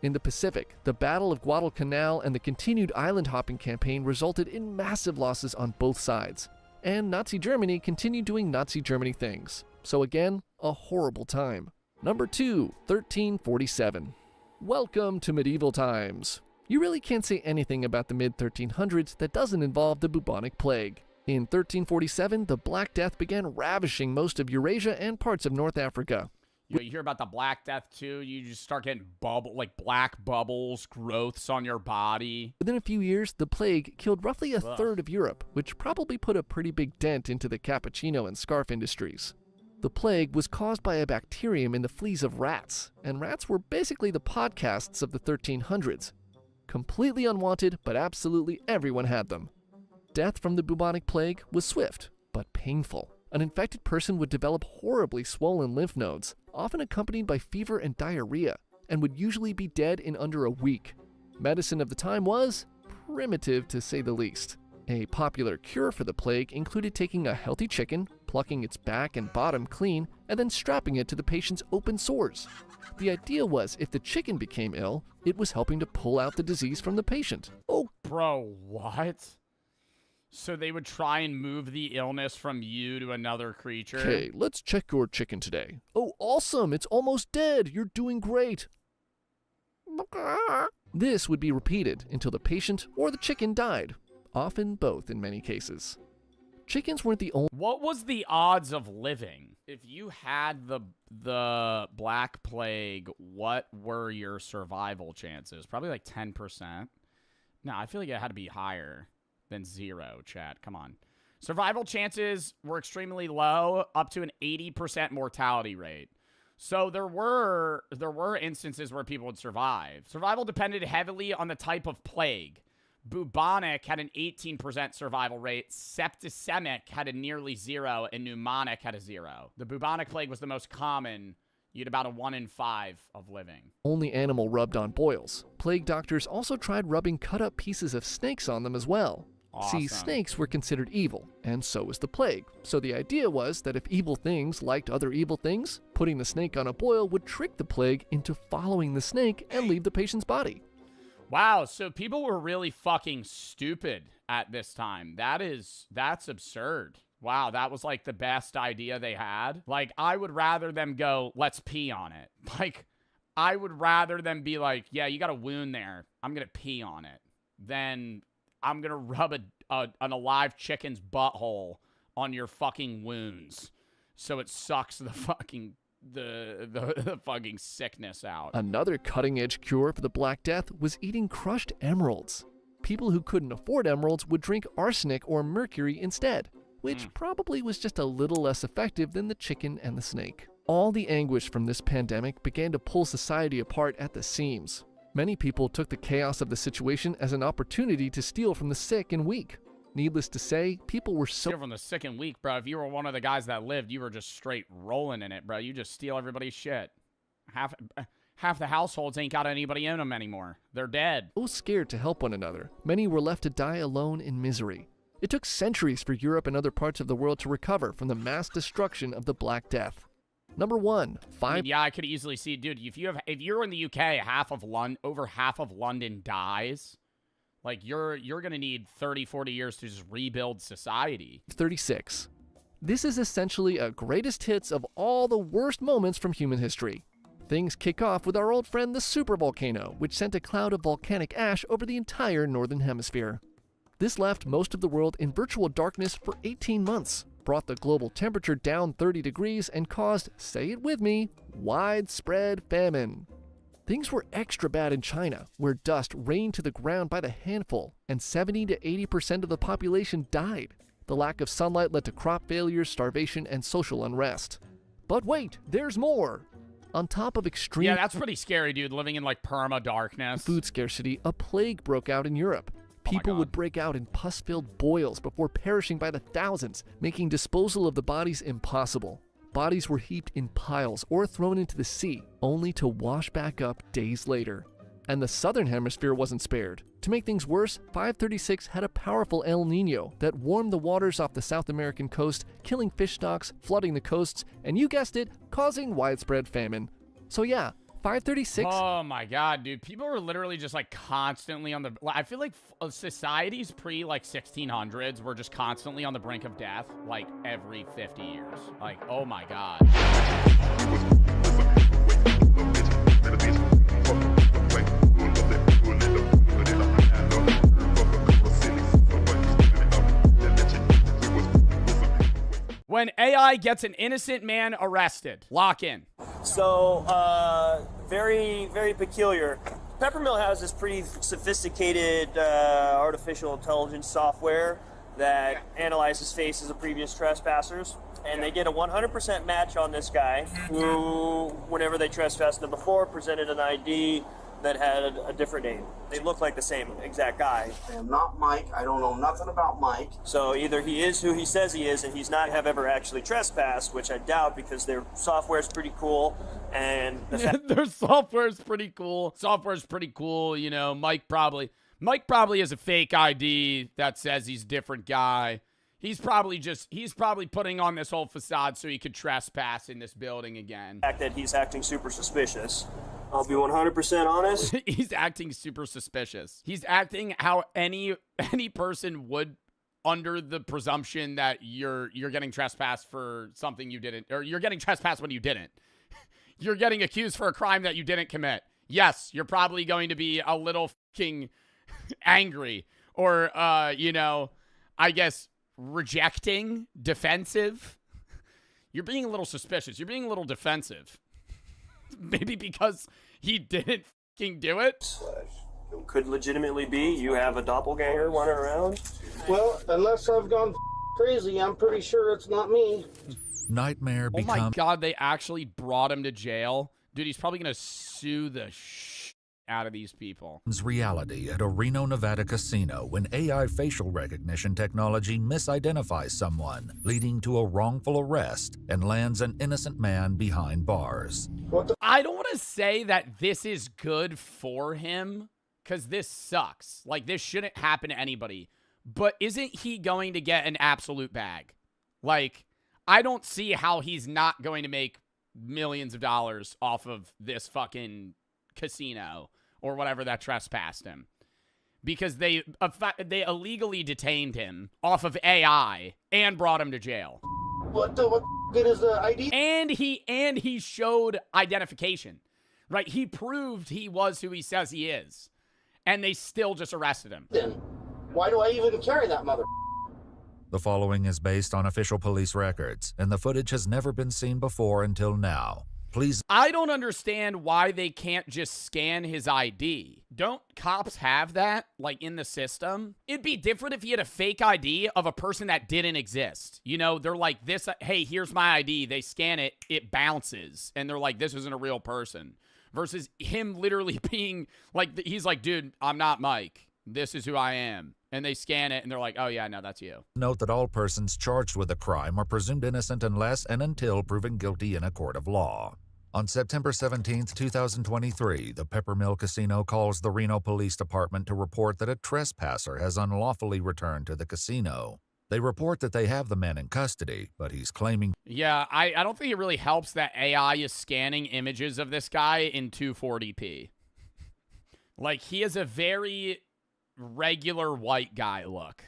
In the Pacific, the Battle of Guadalcanal and the continued island hopping campaign resulted in massive losses on both sides. And Nazi Germany continued doing Nazi Germany things. So again, a horrible time. Number 2, 1347. Welcome to medieval times. You really can't say anything about the mid-1300s that doesn't involve the bubonic plague. In 1347, the Black Death began ravishing most of Eurasia and parts of North Africa. You hear about the Black Death, too? You just start getting black bubbles, growths on your body. Within a few years, the plague killed roughly a third of Europe, which probably put a pretty big dent into the cappuccino and scarf industries. The plague was caused by a bacterium in the fleas of rats, and rats were basically the podcasts of the 1300s. Completely unwanted, but absolutely everyone had them. Death from the bubonic plague was swift, but painful. An infected person would develop horribly swollen lymph nodes, often accompanied by fever and diarrhea, and would usually be dead in under a week. Medicine of the time was primitive, to say the least. A popular cure for the plague included taking a healthy chicken, plucking its back and bottom clean, and then strapping it to the patient's open sores. The idea was if the chicken became ill, it was helping to pull out the disease from the patient. Oh, bro, what? So they would try and move the illness from you to another creature? Okay, let's check your chicken today. Oh, awesome! It's almost dead! You're doing great! This would be repeated until the patient or the chicken died. Often both in many cases. Chickens weren't the only... What was the odds of living? If you had the Black Plague, what were your survival chances? Probably like 10%. No, I feel like it had to be higher than 0, chat. Come on. Survival chances were extremely low, up to an 80% mortality rate. So there were instances where people would survive. Survival depended heavily on the type of plague. Bubonic had an 18% survival rate, septicemic had a nearly 0, and pneumonic had a 0. The bubonic plague was the most common. You had about a 1 in 5 of living. Only animal rubbed on boils. Plague doctors also tried rubbing cut-up pieces of snakes on them as well. Awesome. See, snakes were considered evil, and so was the plague. So the idea was that if evil things liked other evil things, putting the snake on a boil would trick the plague into following the snake and leave the patient's body. Wow, so people were really fucking stupid at this time. That's absurd. Wow, that was like the best idea they had. Like, I would rather them go, let's pee on it. Like, I would rather them be like, yeah, you got a wound there. I'm going to pee on it. Than I'm gonna rub an alive chicken's butthole on your fucking wounds, so it sucks the fucking the fucking sickness out. Another cutting-edge cure for the Black Death was eating crushed emeralds. People who couldn't afford emeralds would drink arsenic or mercury instead, which probably was just a little less effective than the chicken and the snake. All the anguish from this pandemic began to pull society apart at the seams. Many people took the chaos of the situation as an opportunity to steal from the sick and weak. Needless to say, people were so... Steal from the sick and weak, bro. If you were one of the guys that lived, you were just straight rolling in it, bro. You just steal everybody's shit. Half the households ain't got anybody in them anymore. They're dead. So scared to help one another, many were left to die alone in misery. It took centuries for Europe and other parts of the world to recover from the mass destruction of the Black Death. Number 1, Yeah, I could easily see, dude. If you're in the UK, over half of London dies. Like you're gonna need 30, 40 years to just rebuild society. 36. This is essentially a greatest hits of all the worst moments from human history. Things kick off with our old friend the supervolcano, which sent a cloud of volcanic ash over the entire northern hemisphere. This left most of the world in virtual darkness for 18 months, brought the global temperature down 30 degrees, and caused, say it with me, widespread famine. Things were extra bad in China, where dust rained to the ground by the handful, and 70 to 80% of the population died. The lack of sunlight led to crop failures, starvation, and social unrest. But wait, there's more! On top of extreme... Yeah, that's pretty scary, dude, living in, like, perma-darkness. ...food scarcity, a plague broke out in Europe. People would break out in pus-filled boils before perishing by the thousands, making disposal of the bodies impossible. Bodies were heaped in piles or thrown into the sea, only to wash back up days later. And the southern hemisphere wasn't spared. To make things worse, 536 had a powerful El Nino that warmed the waters off the South American coast, killing fish stocks, flooding the coasts, and you guessed it, causing widespread famine. So yeah, 536... Oh my god, dude. People were literally just, like, constantly on the... I feel like societies pre, like, 1600s were just constantly on the brink of death, like, every 50 years. Like, oh my god. When AI gets an innocent man arrested, lock in. So, very, very peculiar. Peppermill has this pretty sophisticated artificial intelligence software that analyzes faces of previous trespassers, and they get a 100% match on this guy who, whenever they trespassed him before, presented an ID that had a different name. They look like the same exact guy. I am not Mike. I don't know nothing about Mike. So either he is who he says he is and he's not have ever actually trespassed, which I doubt because their software is pretty cool. And their software is pretty cool. Software's pretty cool, you know. Mike probably has a fake ID that says he's a different guy. He's probably putting on this whole facade so he could trespass in this building again. The fact that he's acting super suspicious. I'll be 100% honest. He's acting super suspicious. He's acting how any person would, under the presumption that you're getting trespassed for something you didn't, or you're getting trespassed when you didn't. You're getting accused for a crime that you didn't commit. Yes, you're probably going to be a little fucking angry or, you know, I guess rejecting, defensive. You're being a little suspicious. You're being a little defensive. Maybe because he didn't fucking do it. Could legitimately be you have a doppelganger running around. Well, unless I've gone crazy, I'm pretty sure it's not me. Nightmare Oh my god, they actually brought him to jail. Dude, he's probably gonna sue the out of these people. Reality at a Reno, Nevada casino when AI facial recognition technology misidentifies someone, leading to a wrongful arrest and lands an innocent man behind bars. I don't want to say that this is good for him, because this sucks. Like, this shouldn't happen to anybody. But isn't he going to get an absolute bag? Like, I don't see how he's not going to make millions of dollars off of this fucking casino or whatever that trespassed him, because they illegally detained him off of AI and brought him to jail. What good is the ID? And he showed identification, right? He proved he was who he says he is, and they still just arrested him. Then Why do I even carry that mother? The following is based on official police records, and the footage has never been seen before until now. Please. I don't understand why they can't just scan his ID. Don't cops have that, like, in the system? It'd be different if he had a fake ID of a person that didn't exist. You know, they're like, this, hey, here's my ID. They scan it, it bounces. And they're like, this isn't a real person. Versus him literally being, like, he's like, dude, I'm not Mike. This is who I am. And they scan it, and they're like, oh, yeah, no, that's you. Note that all persons charged with a crime are presumed innocent unless and until proven guilty in a court of law. On September 17, 2023, the Peppermill Casino calls the Reno Police Department to report that a trespasser has unlawfully returned to the casino. They report that they have the man in custody, but he's claiming... Yeah, I don't think it really helps that AI is scanning images of this guy in 240p. Like, he has a very regular white guy look.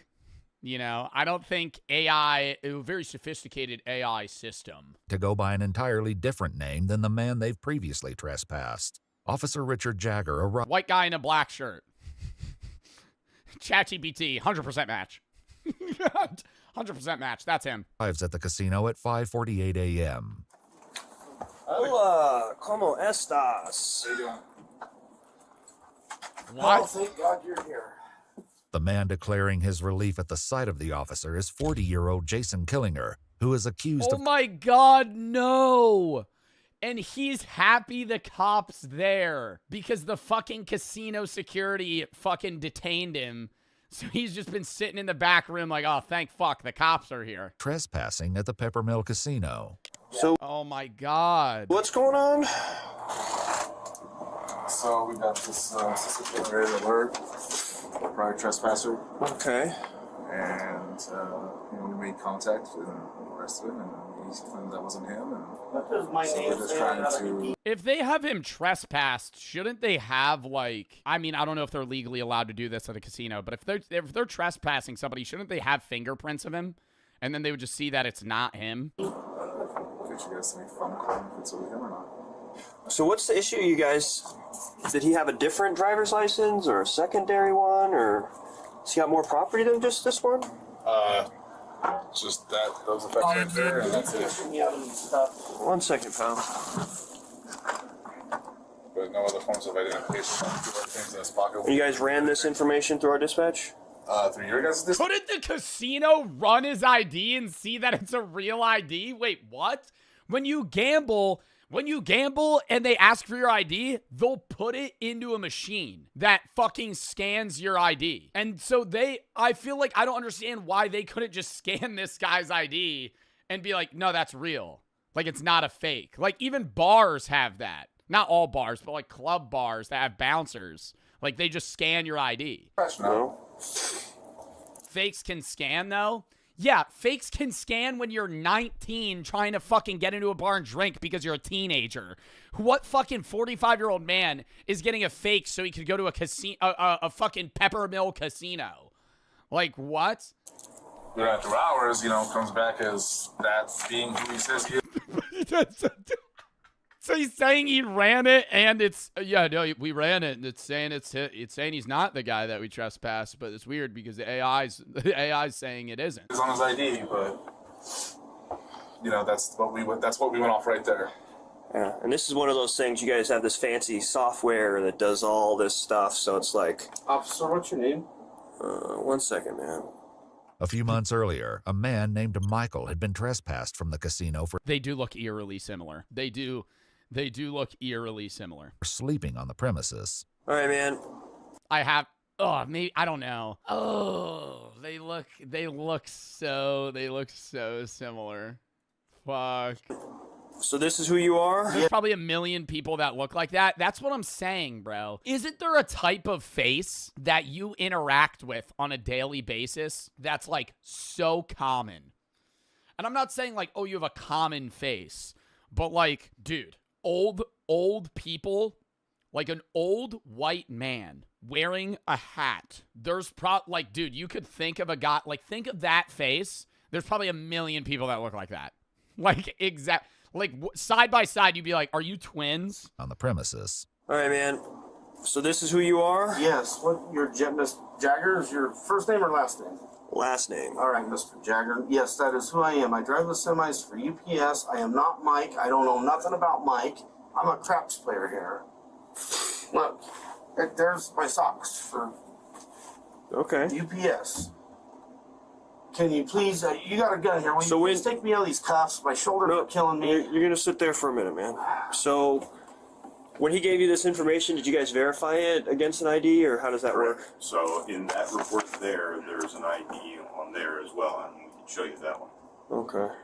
You know, I don't think AI, a very sophisticated AI system, to go by an entirely different name than the man they've previously trespassed. Officer Richard Jagger arrived... White guy in a black shirt. ChatGPT, 100% match. 100% match, that's him. Arrives at the casino at 5:48 a.m. Hola, ¿cómo estás? What? Oh, thank God you're here. The man declaring his relief at the sight of the officer is 40-year-old Jason Killinger, who is accused of... Oh my God, no! And he's happy the cop's there because the fucking casino security fucking detained him. So he's just been sitting in the back room like, oh, thank fuck, the cops are here. Trespassing at the Peppermill Casino. So, oh my God. What's going on? So we got this red alert, prior trespasser. Okay. And we made contact and arrested him, and he claimed that wasn't him. And so we're just trying to... If they have him trespassed, shouldn't they have, like, I mean, I don't know if they're legally allowed to do this at a casino, but if they're trespassing somebody, shouldn't they have fingerprints of him? And then they would just see that it's not him? Could you guys make phone call if it's with him or not? So what's the issue, you guys? Did he have a different driver's license or a secondary one, or has he got more property than just this one? Just that, those effects right there, and that's it. 1 second, pal. But no other forms of identification. Things in his pocket. You guys ran this information through our dispatch? Through your guys' dispatch? Couldn't the casino run his ID and see that it's a real ID? Wait, what? When you gamble and they ask for your ID, they'll put it into a machine that fucking scans your ID. And so I feel like I don't understand why they couldn't just scan this guy's ID and be like, no, that's real. Like, it's not a fake. Like, even bars have that. Not all bars, but like club bars that have bouncers. Like, they just scan your ID. No. Fakes can scan, though? Yeah, fakes can scan when you're 19 trying to fucking get into a bar and drink because you're a teenager. What fucking 45-year-old man is getting a fake so he could go to a casino, a fucking Peppermill casino? Like, what? But after hours, comes back as that being who he says he is. So he's saying he ran it, and it's we ran it, and it's saying he's not the guy that we trespassed, but it's weird because the AI's saying it isn't. It's on his ID, but that's what we went off right there. Yeah, and this is one of those things. You guys have this fancy software that does all this stuff, so it's like. Officer, what's your name? 1 second, man. A few months earlier, a man named Michael had been trespassed from the casino for... They do look eerily similar. They do look eerily similar. ...sleeping on the premises. All right, man. Maybe, I don't know. Oh, they look so similar. Fuck. So this is who you are? There's probably a million people that look like that. That's what I'm saying, bro. Isn't there a type of face that you interact with on a daily basis that's, like, so common? And I'm not saying, like, oh, you have a common face. But, like, dude, old people, like an old white man wearing a hat. There's like, dude, you could think of a guy, like, think of that face. There's probably a million people that look like that. Like, like, side by side, you'd be like, are you twins? On the premises. All right, man. So this is who you are? Yes. What, Miss Jagger, is your first name or last name? Last name. All right, Mr. Jagger. Yes, that is who I am. I drive the semis for UPS. I am not Mike. I don't know nothing about Mike. I'm a craps player here. Look, there's my socks for UPS. Can you please, you got a gun here. Will you please take me out of these cuffs? My shoulders are killing me. You're going to sit there for a minute, man. So when he gave you this information, did you guys verify it against an ID, or how does that work? So in that report there's an ID on there as well, and we can show you that one. Okay.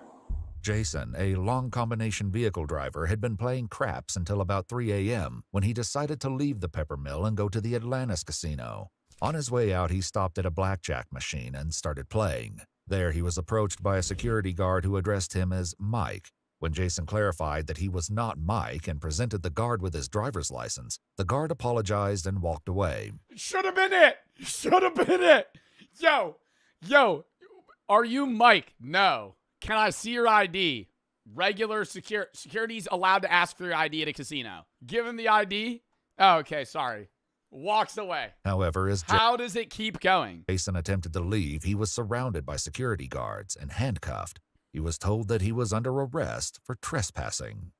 Jason, a long combination vehicle driver, had been playing craps until about 3 a.m. when he decided to leave the Peppermill and go to the Atlantis casino. On his way out, he stopped at a blackjack machine and started playing. There, he was approached by a security guard who addressed him as Mike. When Jason clarified that he was not Mike and presented the guard with his driver's license, the guard apologized and walked away. Should have been it. Should have been it. Yo, are you Mike? No. Can I see your ID? Regular security's allowed to ask for your ID at a casino. Give him the ID. Oh, okay, sorry. Walks away. However, how does it keep going? Jason attempted to leave, he was surrounded by security guards and handcuffed. He was told that he was under arrest for trespassing.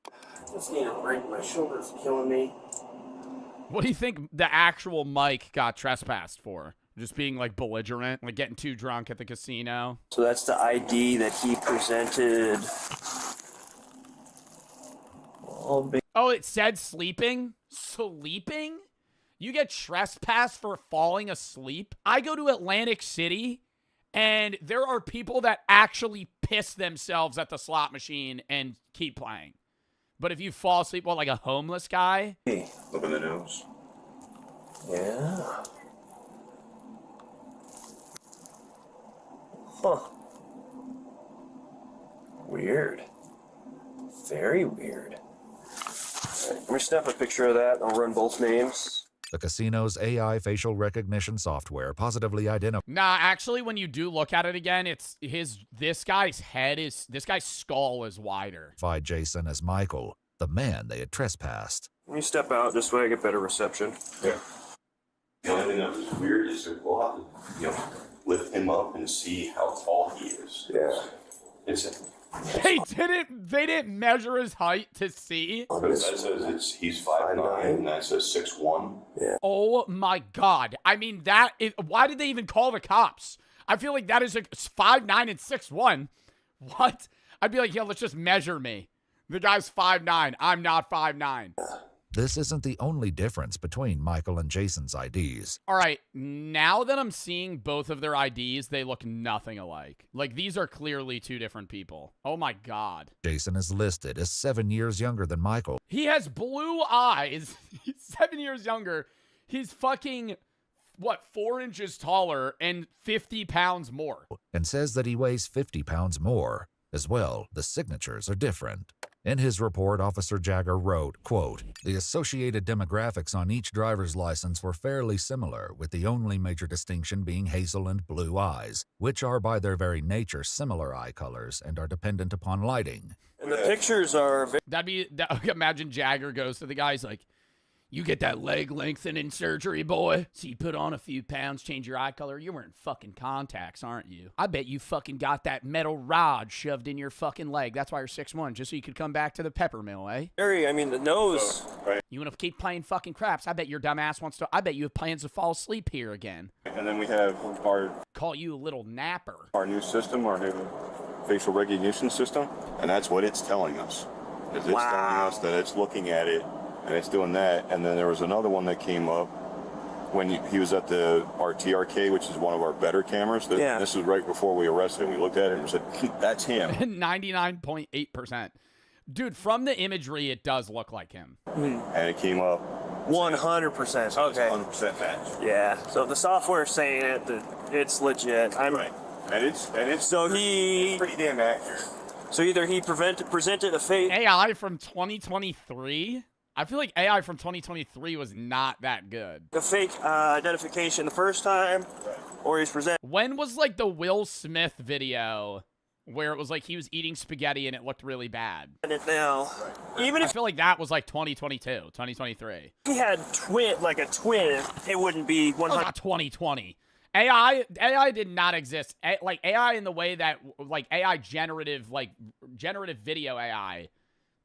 Just need a break. My shoulder's killing me. What do you think the actual Mike got trespassed for? Just being like belligerent, like getting too drunk at the casino? So that's the ID that he presented. Oh, it said sleeping? Sleeping? You get trespassed for falling asleep? I go to Atlantic City, and there are people that actually piss themselves at the slot machine and keep playing. But if you fall asleep, what, like a homeless guy? Hey, look in the nose. Yeah. Huh. Weird. Very weird. All right, let me snap a picture of that. I'll run both names. The casino's AI facial recognition software positively identified. Nah, actually, when you do look at it again, it's this guy's skull is wider. Jason as Michael, the man they had trespassed. Let me step out this way, I get better reception. Yeah. The only thing that was weird is that we'll have to, lift him up and see how tall he is. Yeah. They didn't measure his height to see. That says he's 5'9", and that says 6'1". Yeah. Oh my God. I mean, why did they even call the cops? I feel like that is 5'9" and 6'1". What? I'd be like, yo, let's just measure me. The guy's 5'9". I'm not 5'9". This isn't the only difference between Michael and Jason's IDs. All right, now that I'm seeing both of their IDs, they look nothing alike. Like, these are clearly two different people. Oh my God. Jason is listed as 7 years younger than Michael. He has blue eyes. He's 7 years younger. He's fucking, 4 inches taller and 50 pounds more. And says that he weighs 50 pounds more. As well, the signatures are different. In his report, Officer Jagger wrote, quote, "The associated demographics on each driver's license were fairly similar, with the only major distinction being hazel and blue eyes, which are by their very nature similar eye colors and are dependent upon lighting." And the pictures are... Imagine Jagger goes to the guy, he's like, you get that leg lengthening surgery, boy? So you put on a few pounds, change your eye color. You're wearing fucking contacts, aren't you? I bet you fucking got that metal rod shoved in your fucking leg. That's why you're 6'1", just so you could come back to the Peppermill, eh? The nose. You want to keep playing fucking craps? I bet your dumb ass wants to... I bet you have plans to fall asleep here again. And then we have our... Call you a little napper. Our new system, our new facial recognition system. And that's what it's telling us. It's telling us that it's looking at it, and it's doing that. And then there was another one that came up when he was at our TRK, which is one of our better cameras. This was right before we arrested him. We looked at it and said, that's him. 99.8%. Dude, from the imagery, it does look like him. And it came up 100%. Okay. 100% match. Yeah. So if the software's saying it, that it's legit. Right. And it's so it's pretty damn accurate. So either he presented a fake AI from 2023. I feel like AI from 2023 was not that good. A fake identification the first time, or he's presented. When was like the Will Smith video where it was like he was eating spaghetti and it looked really bad. And it now, even I if feel like that was like 2022, 2023. he had like a twin, it wouldn't be 100. Not 2020. AI did not exist. Like AI in the way that like AI generative video AI,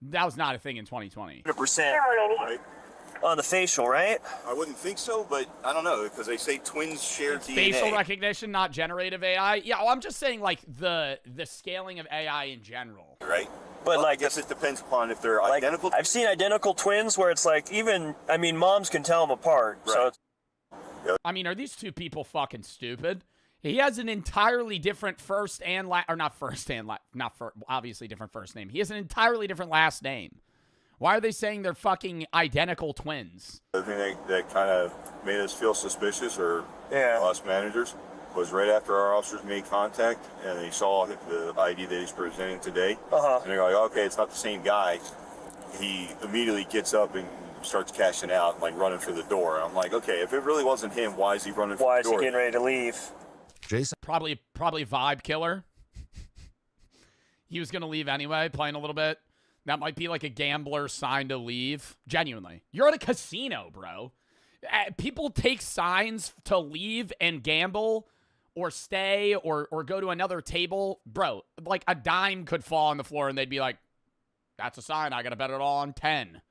that was not a thing in 2020. 100% on the facial, right? I wouldn't think so, but I don't know, because they say twins share DNA. Facial recognition, not generative AI. Yeah, well, I'm just saying like the scaling of AI in general. Right? But well, like, I guess it depends upon if they're like, identical. I've seen identical twins where it's like moms can tell them apart. Right. So it's, I mean, are these two people fucking stupid? He has an entirely different first and last, or not first and last, obviously different first name. He has an entirely different last name. Why are they saying they're fucking identical twins? The thing that kind of made us feel suspicious, or us managers, was right after our officers made contact and they saw the ID that he's presenting today. And they're like, okay, it's not the same guy. He immediately gets up and starts cashing out, like running for the door. I'm like, okay, if it really wasn't him, why is he running for the door? why is he getting ready to leave? Jason. Probably vibe killer. He was gonna leave anyway, playing a little bit. That might be like a gambler sign to leave. Genuinely. You're at a casino, bro. People take signs to leave and gamble or stay or go to another table. Bro, like a dime could fall on the floor and they'd be like, that's a sign. I got to bet it all on 10.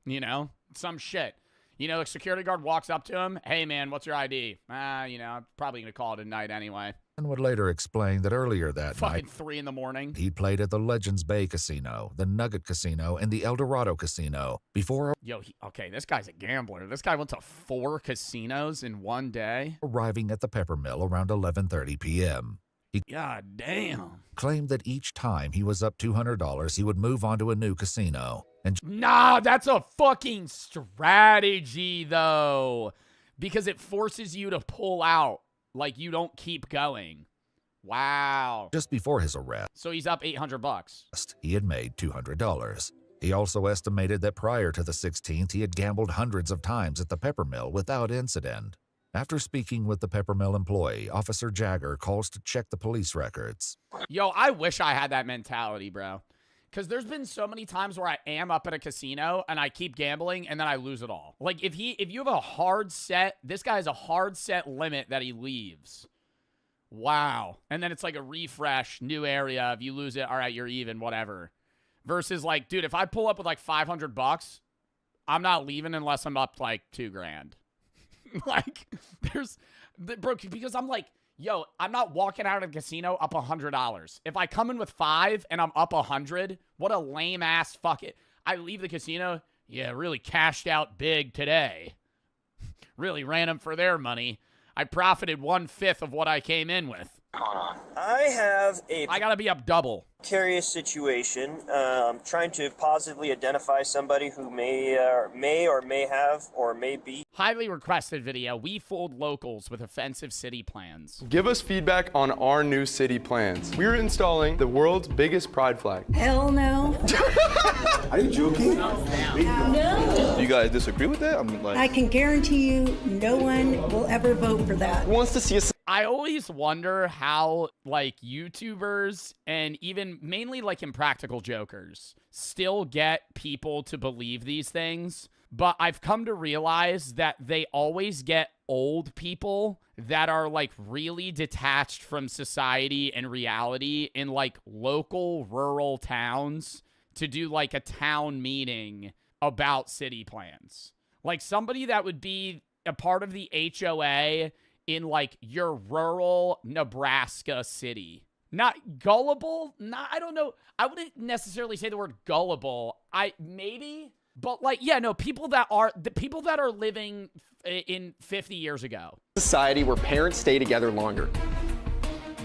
You know? Some shit. You know, the security guard walks up to him. Hey, man, what's your ID? I'm probably going to call it a night anyway. And would later explain that earlier that Fucking night, 3 in the morning. he played at the Legends Bay Casino, the Nugget Casino, and the El Dorado Casino before Okay, this guy's a gambler. This guy went to 4 casinos in one day. arriving at the Peppermill around 11:30 p.m. He God damn. claimed that each time he was up $200, he would move on to a new casino. And Nah, that's a fucking strategy, though. Because it forces you to pull out. Like, you don't keep going. Wow. just before his arrest, So he's up $800. he had made $200. He also estimated that prior to the 16th, he had gambled hundreds of times at the Peppermill without incident. After speaking with the Peppermill employee, Officer Jagger calls to check the police records. Yo, I wish I had that mentality, bro. Because there's been so many times where I am up at a casino and I keep gambling and then I lose it all. Like, if you have a hard set, this guy has a hard set limit that he leaves. Wow. And then it's like a refresh, new area. If you lose it, all right, you're even, whatever. Versus like, dude, if I pull up with like $500, I'm not leaving unless I'm up like $2,000. Like, bro, because I'm like, yo, I'm not walking out of the casino up $100. If I come in with 5 and I'm up 100, what a lame ass fuck it. I leave the casino, yeah, really cashed out big today. Really ran them for their money. I profited 1/5 of what I came in with. I gotta be up double. Curious situation. Trying to positively identify somebody who may or may have or may be. Highly requested video. We fooled locals with offensive city plans. Give us feedback on our new city plans. We're installing the world's biggest pride flag. Hell no. Are you joking? No. Do you guys disagree with that? I can guarantee you no one will ever vote for that. Who wants to see us? I always wonder how, like, YouTubers and even mainly, like, Impractical Jokers still get people to believe these things. But I've come to realize that they always get old people that are, like, really detached from society and reality in, like, local rural towns to do, like, a town meeting about city plans. Like, somebody that would be a part of the HOA in, like, your rural Nebraska city. Not gullible? I don't know. I wouldn't necessarily say the word gullible. But, like, yeah, no, people that are living in 50 years ago. Society where parents stay together longer.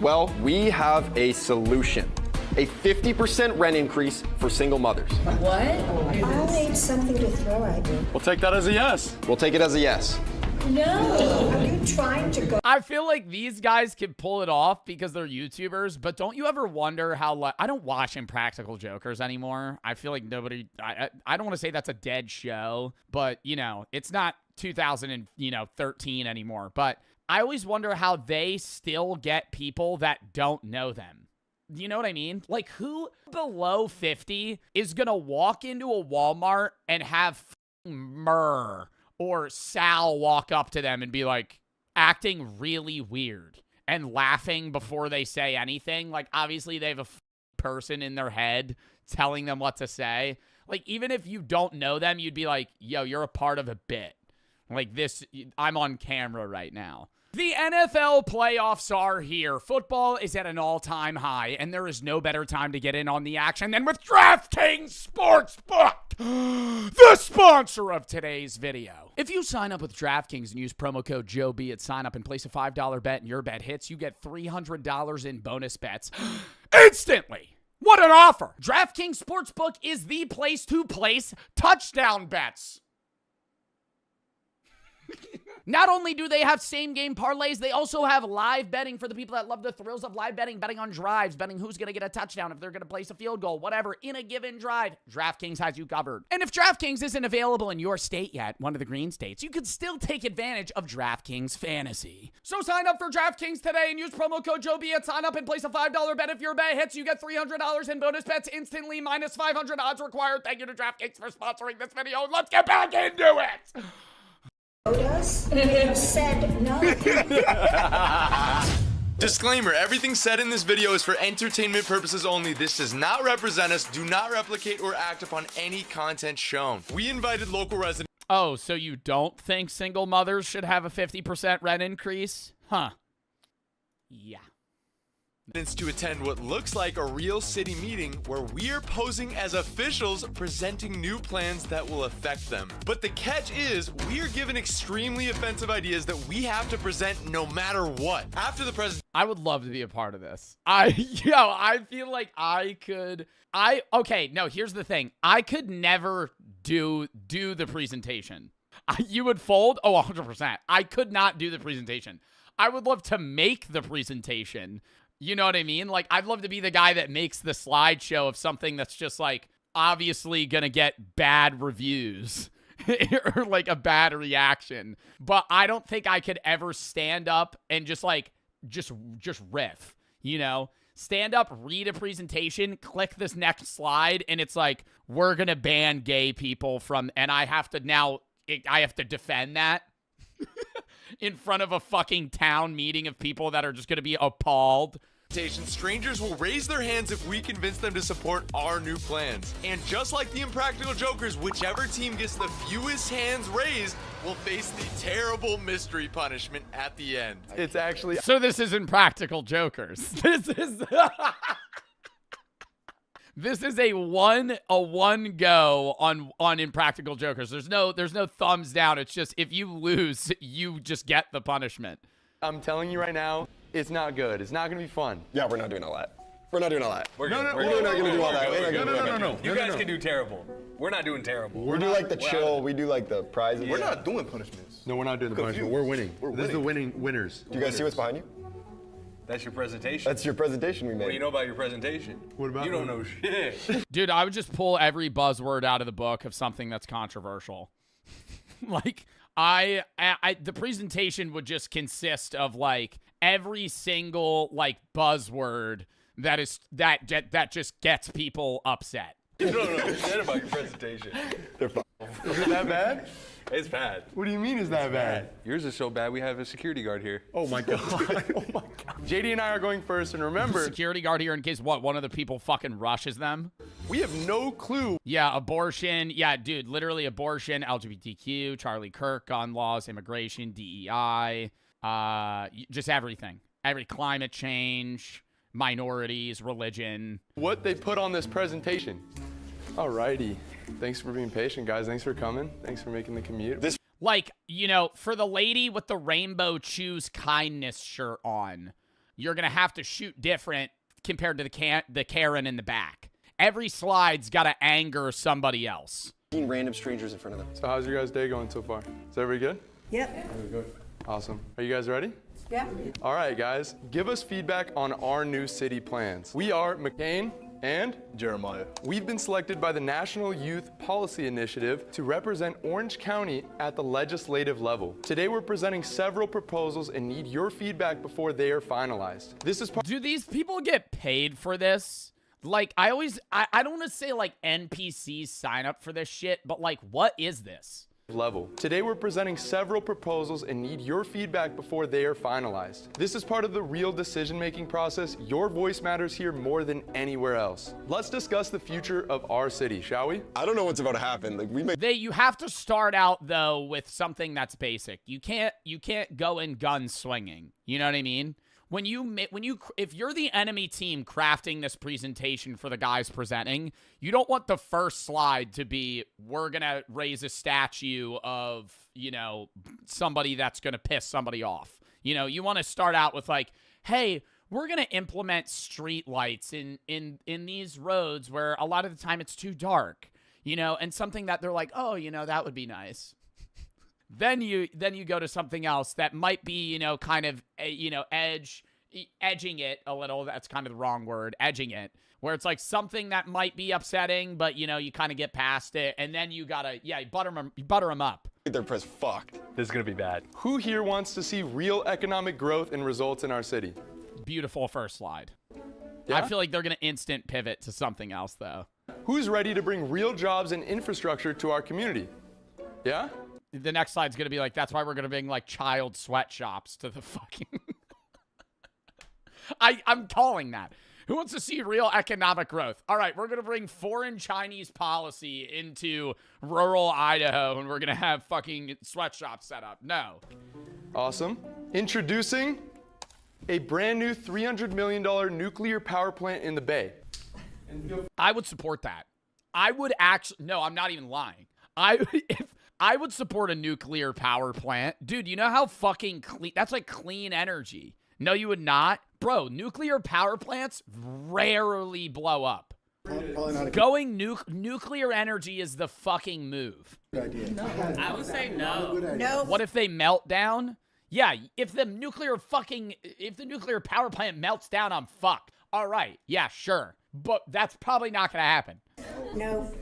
Well, we have a solution. A 50% rent increase for single mothers. What? I'll need something to throw at you. We'll take that as a yes. We'll take it as a yes. No. Are you trying to go? I feel like these guys can pull it off because they're YouTubers, but don't you ever wonder how, like, I don't watch Impractical Jokers anymore. I feel like nobody, I don't want to say that's a dead show, but, you know, it's not 2013 anymore. But I always wonder how they still get people that don't know them. You know what I mean? Like, who below 50 is gonna walk into a Walmart and have Murr or Sal walk up to them and be like acting really weird and laughing before they say anything? Like, obviously they have a person in their head telling them what to say. Like, even if you don't know them, you'd be like, yo, you're a part of a bit. Like, this, I'm on camera right now. The NFL playoffs are here. Football is at an all-time high, and there is no better time to get in on the action than with DraftKings Sportsbook, the sponsor of today's video. If you sign up with DraftKings and use promo code JOEB at sign-up and place a $5 bet and your bet hits, you get $300 in bonus bets instantly. What an offer! DraftKings Sportsbook is the place to place touchdown bets. Not only do they have same-game parlays, they also have live betting for the people that love the thrills of live betting, betting on drives, betting who's going to get a touchdown, if they're going to place a field goal, whatever, in a given drive. DraftKings has you covered. And if DraftKings isn't available in your state yet, one of the green states, you could still take advantage of DraftKings Fantasy. So sign up for DraftKings today and use promo code JOEB at sign up and place a $5 bet. If your bet hits, you get $300 in bonus bets instantly, minus 500 odds required. Thank you to DraftKings for sponsoring this video. Let's get back into it! Said no. Disclaimer, everything said in this video is for entertainment purposes only. This does not represent us. Do not replicate or act upon any content shown. We invited local residents. Oh, so you don't think single mothers should have a 50% rent increase? Huh. Yeah. To attend what looks like a real city meeting where we are posing as officials presenting new plans that will affect them. But the catch is we are given extremely offensive ideas that we have to present no matter what. After the president, I would love to be a part of this. I feel like okay, no, here's the thing. I could never do the presentation. You would fold? Oh, 100%. I could not do the presentation. I would love to make the presentation. You know what I mean? Like, I'd love to be the guy that makes the slideshow of something that's just, like, obviously gonna get bad reviews or, like, a bad reaction. But I don't think I could ever stand up and just riff, you know? Stand up, read a presentation, click this next slide, and it's like, we're gonna ban gay people from, and I have to defend that. In front of a fucking town meeting of people that are just going to be appalled. Strangers will raise their hands if we convince them to support our new plans. And just like the Impractical Jokers, whichever team gets the fewest hands raised will face the terrible mystery punishment at the end. It's actually... So this is Impractical Jokers. This is... This is a one go on Impractical Jokers. There's no thumbs down. It's just if you lose, you just get the punishment. I'm telling you right now, it's not good. It's not gonna be fun. Yeah, we're not doing all that. We're not doing all that. We're not gonna do all that. No. You guys can do terrible. We're not doing terrible. We do like the chill. We do like the prizes. We're not doing punishments. No, we're not doing the punishment. We're winning. This is the winners. Do you guys see what's behind you? That's your presentation. That's your presentation we made. What do you know about your presentation? What about you? Don't know shit. Dude, I would just pull every buzzword out of the book of something that's controversial. Like, the presentation would just consist of, like, every single, like, buzzword that just gets people upset. You don't know shit about your presentation. They're fine. Is it that bad? It's bad. What do you mean is that bad? Yours is so bad we have a security guard here. Oh my god. Oh my god. JD and I are going first, and remember... Security guard here in case one of the people fucking rushes them. We have no clue. Yeah, abortion. Yeah, dude, literally abortion, LGBTQ, Charlie Kirk, gun laws, immigration, DEI, just everything. Climate change, minorities, religion. What they put on this presentation. Alrighty. Thanks for being patient, guys. Thanks for coming. Thanks for making the commute. Like, you know, for the lady with the rainbow choose kindness shirt on, you're going to have to shoot different compared to the Karen in the back. Every slide's got to anger somebody else. Random strangers in front of them. So how's your guys' day going so far? Is everybody good? Yep. Awesome. Are you guys ready? Yeah. All right, guys. Give us feedback on our new city plans. We are McCain, And Jeremiah. we've been selected by the National Youth Policy Initiative to represent Orange County at the legislative level. Today we're presenting several proposals and need your feedback before they are finalized. This is part— Do these people get paid for this? Like, I don't want to say like NPCs sign up for this shit, but like, what is this? level. Today we're presenting several proposals and need your feedback before they are finalized. This is part of the real decision-making process. Your voice matters here more than anywhere else. Let's discuss the future of our city, shall we? I don't know what's about to happen. Like you have to start out though with something that's basic. You can't go in gun swinging. You know what I mean? If you're the enemy team crafting this presentation for the guys presenting, you don't want the first slide to be, we're gonna raise a statue of, somebody that's gonna piss somebody off. You want to start out with like, hey, we're gonna implement street lights in these roads where a lot of the time it's too dark, and something that they're like, oh, that would be nice. Then you go to something else that might be, kind of, edging it a little. That's kind of the wrong word, edging it, where it's like something that might be upsetting, but, you kind of get past it. And then you gotta, butter them up. their press fucked. This is gonna be bad. Who here wants to see real economic growth and results in our city? Beautiful first slide. Yeah? I feel like they're gonna instant pivot to something else though. Who's ready to bring real jobs and infrastructure to our community? Yeah? The next slide's gonna be like, that's why we're gonna bring like child sweatshops to the fucking I'm calling that. Who wants to see real economic growth? All right, we're gonna bring foreign Chinese policy into rural Idaho and we're gonna have fucking sweatshops set up. No. Awesome. Introducing a brand new $300 million nuclear power plant in the Bay. I would support that. I would actually, no, I'm not even lying. If I would support a nuclear power plant. Dude, you know how fucking clean, that's like clean energy. No, you would not. Bro, nuclear power plants rarely blow up. Going nuclear energy is the fucking move. No. I would say no. No. What if they melt down? Yeah, if the nuclear power plant melts down, I'm fucked. All right, yeah, sure. But that's probably not gonna happen. No,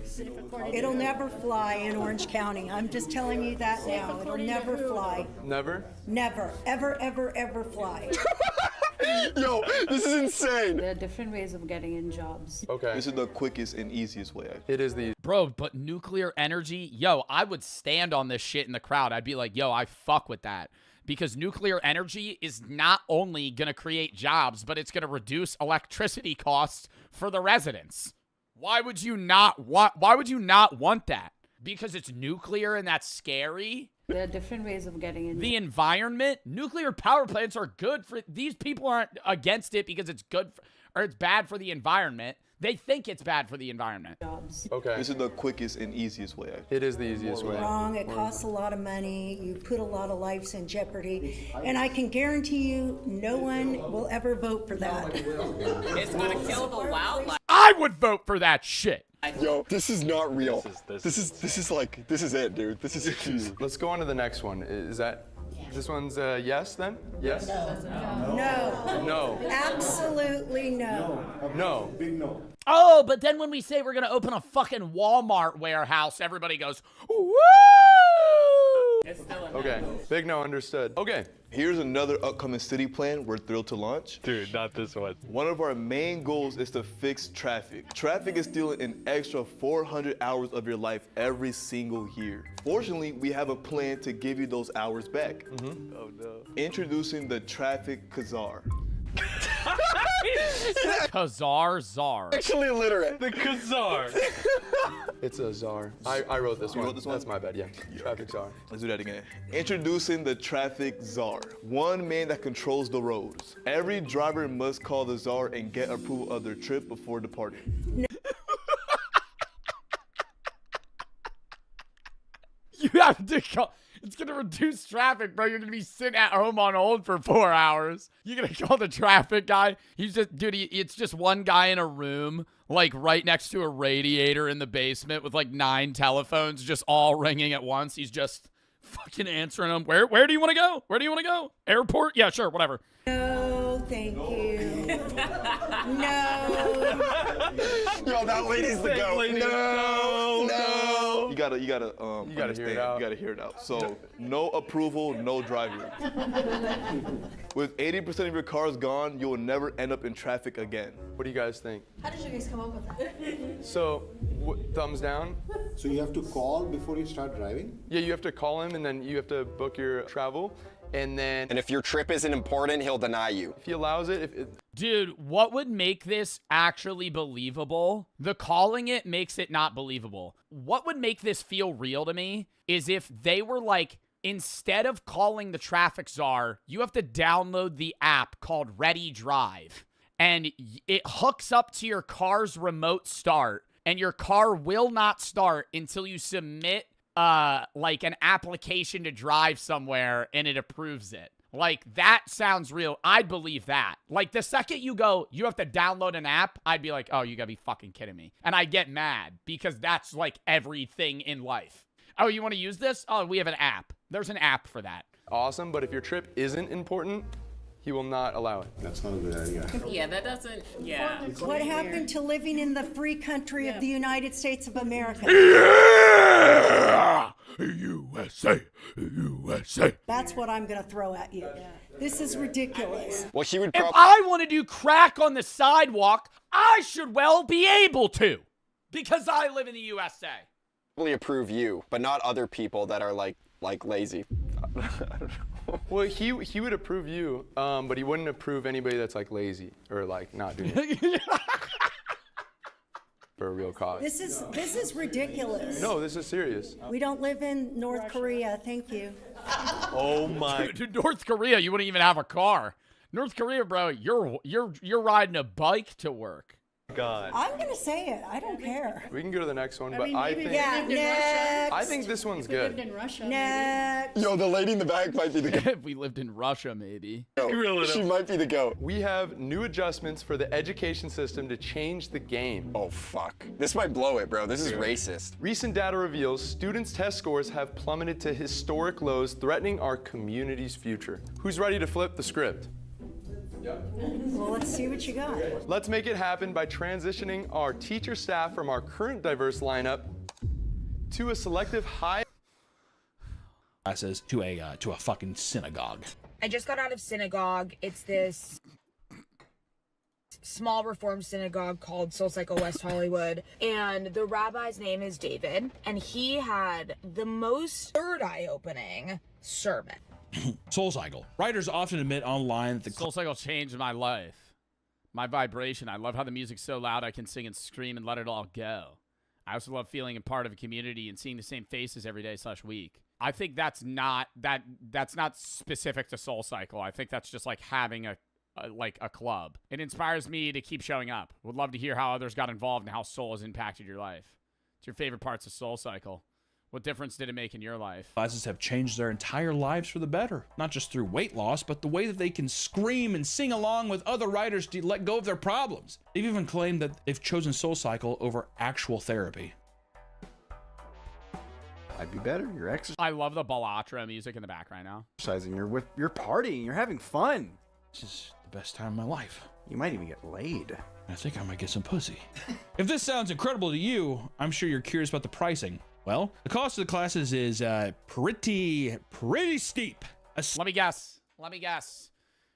it'll never fly in Orange County. I'm just telling you that now. It'll never fly. Never? Never, ever, ever, ever fly. Yo, this is insane. There are different ways of getting in jobs. Okay. This is the quickest and easiest way. It is the... Bro, but nuclear energy, yo, I would stand on this shit in the crowd. I'd be like, yo, I fuck with that. Because nuclear energy is not only going to create jobs, but it's going to reduce electricity costs for the residents. Why would you not want that? Because it's nuclear and that's scary? There are different ways of getting in. The environment, nuclear power plants are good for, these people aren't against it because it's good for, or it's bad for the environment. They think it's bad for the environment. Jobs. Okay. This is the quickest and easiest way. It is the easiest way. Wrong. It costs a lot of money. You put a lot of lives in jeopardy. And I can guarantee you no one will ever vote for that. It's going to kill the wildlife. I would vote for that shit. Yo, this is not real. This is it, dude. This is huge. Let's go on to the next one. Is that... This one's yes then? Yes? No. No. Absolutely no. No. Big no. Oh, but then when we say we're going to open a fucking Walmart warehouse, everybody goes, woo! It's still a no. Okay. Big no, understood. Okay. Here's another upcoming city plan we're thrilled to launch. Dude, not this one. One of our main goals is to fix traffic. Traffic is stealing an extra 400 hours of your life every single year. Fortunately, we have a plan to give you those hours back. Oh no. Introducing the Traffic Kazar. Kazar Czar. Actually illiterate. The Kazar. It's a czar. I wrote this one. wrote this one? That's my bad, yeah. Traffic czar. Let's do that again. Introducing the Traffic Czar. One man that controls the roads. Every driver must call the czar and get approval of their trip before departing. You have to call. It's going to reduce traffic, bro. You're going to be sitting at home on hold for 4 hours. You're going to call the traffic guy. He's just, dude, it's just one guy in a room, like right next to a radiator in the basement with like 9 telephones just all ringing at once. He's just fucking answering them. Where do you want to go? Where do you want to go? Airport? Yeah, sure, whatever. No, thank you. No. Yo, that lady's the goat. No. You gotta hear it understand. out. You gotta hear it out. So, no approval, no driving. With 80% of your cars gone, you will never end up in traffic again. What do you guys think? How did you guys come up with that? So, thumbs down? So you have to call before you start driving? Yeah, you have to call him and then you have to book your travel. And if your trip isn't important, he'll deny you. If he allows it, Dude, what would make this actually believable? The calling it makes it not believable. What would make this feel real to me is if they were like, instead of calling the traffic czar, you have to download the app called Ready Drive. And it hooks up to your car's remote start. And your car will not start until you submit like an application to drive somewhere and it approves it. Like, that sounds real. I'd believe that. Like, the second you go, you have to download an app, I'd be like, oh, you gotta be fucking kidding me. And I get mad because that's like everything in life. Oh, you want to use this? Oh, we have an app. There's an app for that. Awesome, but if your trip isn't important, he will not allow it. That's not a good idea. Yeah, that doesn't, yeah. What happened to living in the free country of the United States of America? Yeah! USA, USA. That's what I'm going to throw at you. This is ridiculous. Well, she would If I want to do crack on the sidewalk, I should well be able to. Because I live in the USA. probably approve you, but not other people that are like lazy. Well, he would approve you, but he wouldn't approve anybody that's like lazy or like not doing it for a real cause. This is ridiculous. No, this is serious. We don't live in North Korea. Thank you. Oh my! Dude, North Korea, you wouldn't even have a car. North Korea, bro, you're riding a bike to work. God. I'm gonna say it. I don't care. We can go to the next one, but mean, I maybe think next. I think this one's good. In Russia. Next. Yo, the lady in the back might be the goat. If we lived in Russia, maybe. No, she might be the goat. We have new adjustments for the education system to change the game. Oh, fuck. This might blow it, bro. This is racist. Recent data reveals students' test scores have plummeted to historic lows, threatening our community's future. Who's ready to flip the script? Well, let's see what you got. Let's make it happen by transitioning our teacher staff from our current diverse lineup to a selective high classes to a fucking synagogue. I just got out of synagogue. It's this small reformed synagogue called Soul Cycle West Hollywood, and the rabbi's name is David, and he had the most third eye-opening sermon. Soul Cycle. Writers often admit online that the Soul Cycle changed my life. My vibration. I love how the music's so loud I can sing and scream and let it all go. I also love feeling a part of a community and seeing the same faces every day / week. I think that's not specific to Soul Cycle. I think that's just like having a club. It inspires me to keep showing up. Would love to hear how others got involved and how soul has impacted your life. What's your favorite parts of Soul Cycle? What difference did it make in your life? classes have changed their entire lives for the better. Not just through weight loss, but the way that they can scream and sing along with other writers to let go of their problems. They've even claimed that they've chosen Soul Cycle over actual therapy. I'd be better. You're exercising. I love the Balatra music in the back right now. You're partying. You're having fun. This is the best time of my life. You might even get laid. I think I might get some pussy. If this sounds incredible to you, I'm sure you're curious about the pricing. Well, the cost of the classes is pretty steep. Let me guess.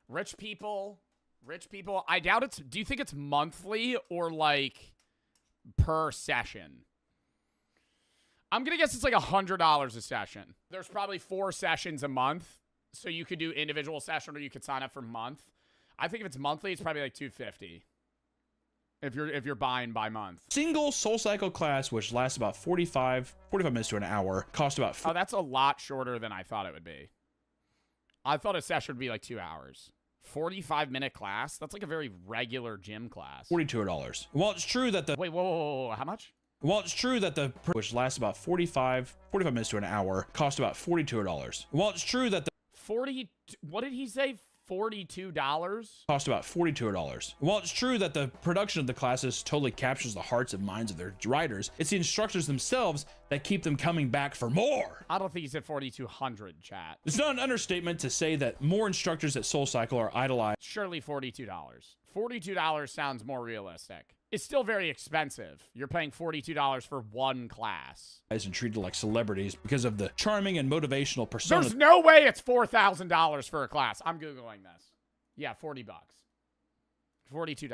Rich people. I doubt it's. Do you think it's monthly or like per session? I'm gonna guess it's like $100 a session. There's probably 4 sessions a month, so you could do individual session or you could sign up for month. I think if it's monthly, it's probably like $250. If you're buying by month. Single Soul Cycle class, which lasts about 45 minutes to an hour, costs about... Oh, that's a lot shorter than I thought it would be. I thought a session would be like 2 hours. 45-minute class? That's like a very regular gym class. $42. Well, it's true that the... Wait, whoa, how much? Well, it's true that the... which lasts about 45 minutes to an hour, costs about $42. Well, it's true that the... 40... What did he say? $42? Cost about $42. While it's true that the production of the classes totally captures the hearts and minds of their riders, it's the instructors themselves that keep them coming back for more. I don't think he said 4,200, chat. It's not an understatement to say that more instructors at SoulCycle are idolized. Surely $42. $42 sounds more realistic. It's still very expensive. You're paying $42 for one class. And treated like celebrities because of the charming and motivational persona. There's no way it's $4,000 for a class. I'm Googling this. Yeah, 40 bucks. $42.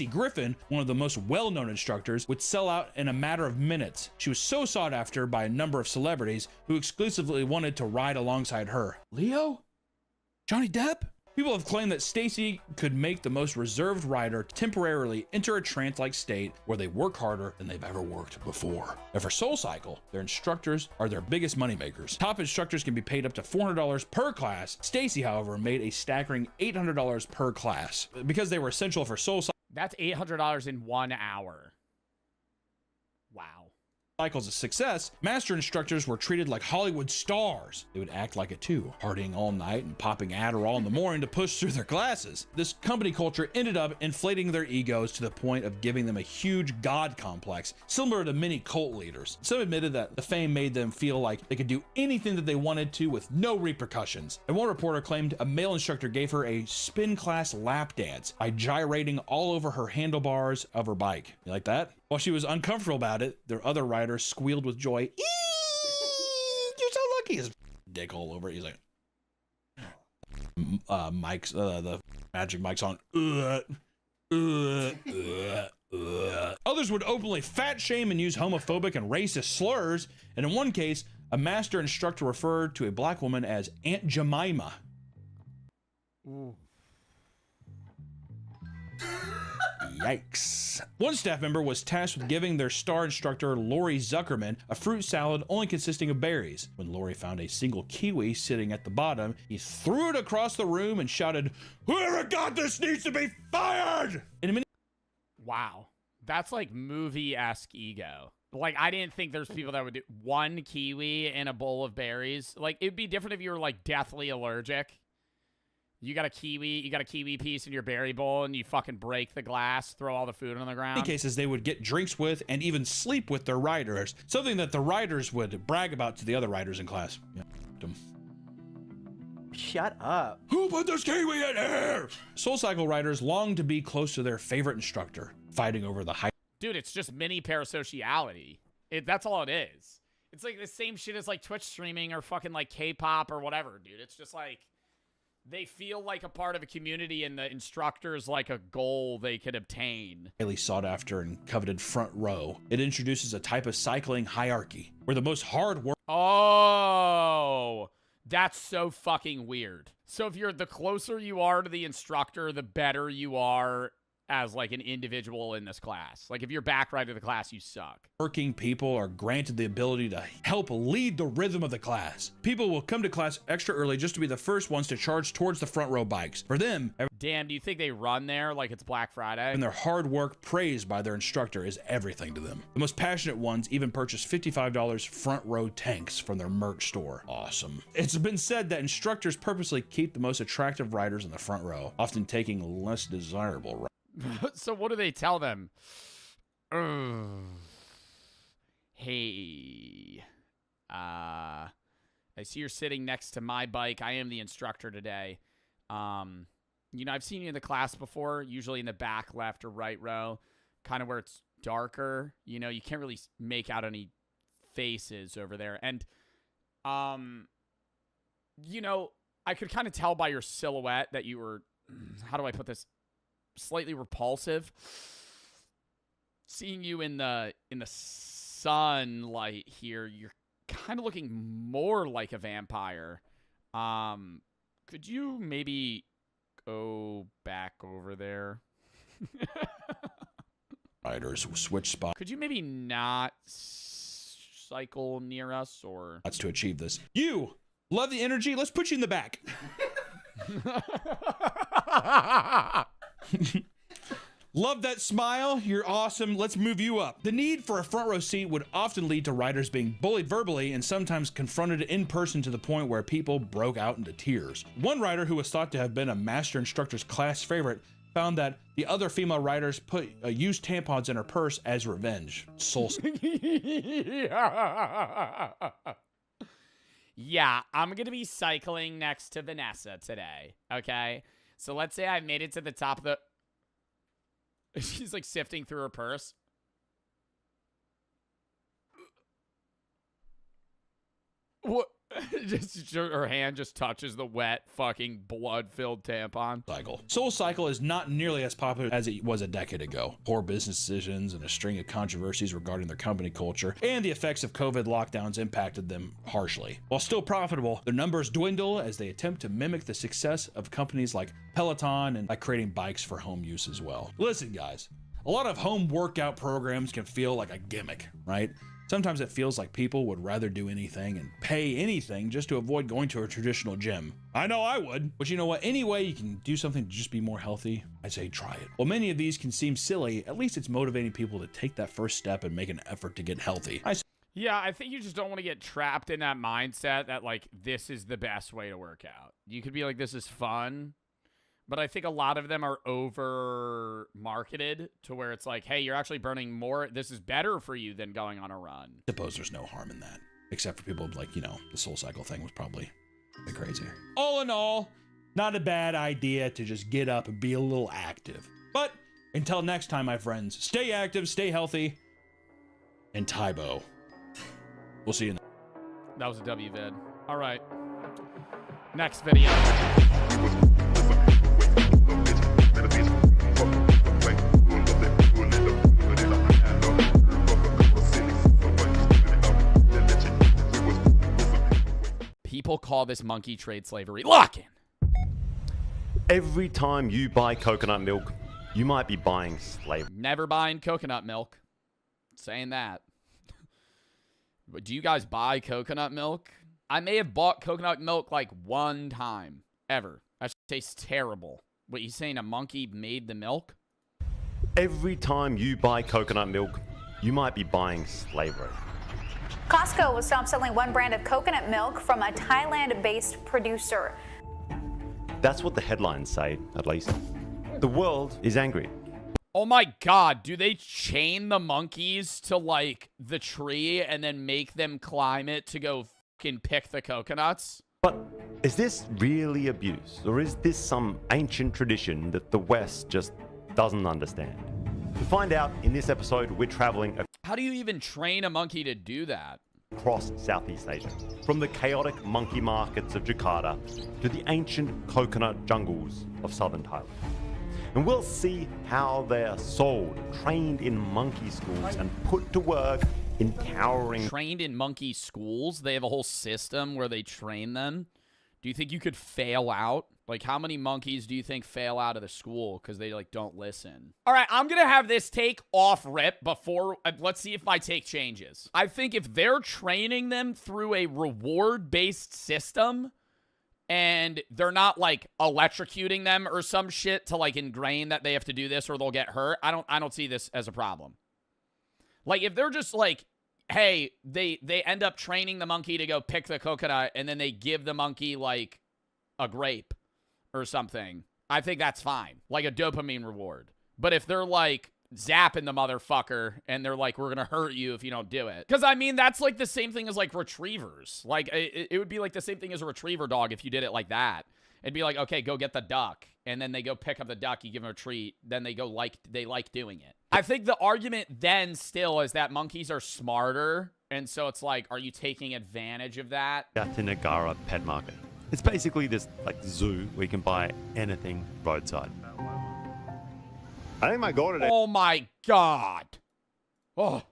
Griffin, one of the most well-known instructors, would sell out in a matter of minutes. She was so sought after by a number of celebrities who exclusively wanted to ride alongside her. Leo? Johnny Depp? People have claimed that Stacy could make the most reserved rider temporarily enter a trance-like state where they work harder than they've ever worked before. And for SoulCycle, their instructors are their biggest moneymakers. Top instructors can be paid up to $400 per class. Stacy, however, made a staggering $800 per class. Because they were essential for SoulCycle. That's $800 in 1 hour. Wow. Cycle's a success, master instructors were treated like Hollywood stars. They would act like it too, partying all night and popping Adderall in the morning to push through their classes. This company culture ended up inflating their egos to the point of giving them a huge god complex, similar to many cult leaders. Some admitted that the fame made them feel like they could do anything that they wanted to with no repercussions. And one reporter claimed a male instructor gave her a spin class lap dance by gyrating all over her handlebars of her bike. You like that? While she was uncomfortable about it, their other riders squealed with joy. Eee, you're so lucky. His dick all over it. He's like, Mike's, the magic mic's on. Others would openly fat shame and use homophobic and racist slurs. And in one case, a master instructor referred to a black woman as Aunt Jemima. Ooh. Yikes. One staff member was tasked with giving their star instructor, Lori Zuckerman, a fruit salad only consisting of berries. When Lori found a single kiwi sitting at the bottom, he threw it across the room and shouted, "Whoever got this needs to be fired!" Wow. That's like movie-esque ego. Like, I didn't think there's people that would do one kiwi in a bowl of berries. Like, it'd be different if you were, like, deathly allergic. You got a kiwi piece in your berry bowl, and you fucking break the glass, throw all the food on the ground. In many cases, they would get drinks with and even sleep with their riders, something that the riders would brag about to the other riders in class. Yeah. Shut up. Who put this kiwi in here? SoulCycle riders long to be close to their favorite instructor, fighting over the height. Dude, it's just mini parasociality. That's all it is. It's like the same shit as like Twitch streaming or fucking like K-pop or whatever, dude. It's just like they feel like a part of a community and the instructor's like a goal they could obtain. Highly sought after and coveted front row. It introduces a type of cycling hierarchy where the most hard work. Oh, that's so fucking weird. So if you're the closer you are to the instructor, the better you are as like an individual in this class. Like if you're back right to the class, you suck. Working people are granted the ability to help lead the rhythm of the class. People will come to class extra early just to be the first ones to charge towards the front row bikes. For them, damn, do you think they run there like it's Black Friday? And their hard work praised by their instructor is everything to them. The most passionate ones even purchase $55 front row tanks from their merch store. Awesome. It's been said that instructors purposely keep the most attractive riders in the front row, often taking less desirable riders. So what do they tell them? Hey, I see you're sitting next to my bike. I am the instructor today. You know, I've seen you in the class before, usually in the back left or right row, kind of where it's darker. You know, you can't really make out any faces over there. And, you know, I could kind of tell by your silhouette that you were, how do I put this? Slightly repulsive. Seeing you in the sunlight here, you're kind of looking more like a vampire. Could you maybe go back over there? Riders will switch spots. Could you maybe not cycle near us, or that's to achieve this? You love the energy. Let's put you in the back. Love that smile. You're awesome. Let's move you up. The need for a front row seat would often lead to riders being bullied verbally and sometimes confronted in person to the point where people broke out into tears. One rider who was thought to have been a master instructor's class favorite found that the other female riders put used tampons in her purse as revenge. Soul. Yeah, I'm going to be cycling next to Vanessa today, okay? So let's say I've made it to the top of the... She's like sifting through her purse. What? Just her hand just touches the wet fucking blood-filled tampon. Cycle. Soul Cycle is not nearly as popular as it was a decade ago. Poor business decisions and a string of controversies regarding their company culture and the effects of COVID lockdowns impacted them harshly. While still profitable, their numbers dwindle as they attempt to mimic the success of companies like Peloton and by creating bikes for home use as well. Listen, guys, a lot of home workout programs can feel like a gimmick, right? Sometimes it feels like people would rather do anything and pay anything just to avoid going to a traditional gym. I know I would. But you know what? Any way you can do something to just be more healthy, I say try it. While many of these can seem silly, at least it's motivating people to take that first step and make an effort to get healthy. Yeah, I think you just don't want to get trapped in that mindset that, like, this is the best way to work out. You could be like, this is fun. But I think a lot of them are over-marketed to where it's like, hey, you're actually burning more. This is better for you than going on a run. I suppose there's no harm in that. Except for people like, you know, the Soul Cycle thing was probably a bit crazy. All in all, not a bad idea to just get up and be a little active. But until next time, my friends, stay active, stay healthy, and Tybo. We'll see you. That was a W-vid. All right. Next video. People call this monkey trade slavery. Lock in. Every time you buy coconut milk, you might be buying slavery. Never buying coconut milk. Saying that. But do you guys buy coconut milk? I may have bought coconut milk like one time. Ever. That tastes terrible. What, you saying a monkey made the milk? Every time you buy coconut milk, you might be buying slavery. Costco will stop selling one brand of coconut milk from a Thailand-based producer. That's what the headlines say, at least. The world is angry. Oh my god, do they chain the monkeys to, like, the tree and then make them climb it to go fucking pick the coconuts? But is this really abuse? Or is this some ancient tradition that the West just doesn't understand? To find out, in this episode, we're traveling How do you even train a monkey to do that? Across Southeast Asia. From the chaotic monkey markets of Jakarta to the ancient coconut jungles of southern Thailand. And we'll see how they're sold, trained in monkey schools, and put to work in towering... Trained in monkey schools? They have a whole system where they train them? Do you think you could fail out? Like, how many monkeys do you think fail out of the school because they, like, don't listen? All right, I'm going to have this take off rip before... let's see if my take changes. I think if they're training them through a reward-based system and they're not, like, electrocuting them or some shit to, like, ingrain that they have to do this or they'll get hurt, I don't see this as a problem. Like, if they're just, like... Hey, they end up training the monkey to go pick the coconut and then they give the monkey, like, a grape or something. I think that's fine. Like a dopamine reward. But if they're, like, zapping the motherfucker and they're like, we're going to hurt you if you don't do it. Because, I mean, that's, like, the same thing as, like, retrievers. Like, it would be, like, the same thing as a retriever dog if you did it like that. It'd be like, okay, go get the duck. And then they go pick up the duck, you give them a treat. Then they go they like doing it. I think the argument then still is that monkeys are smarter. And so it's like, are you taking advantage of that? Jatinegara Pet Market. It's basically this, like, zoo where you can buy anything roadside. I think my goal today... Oh my god. Oh.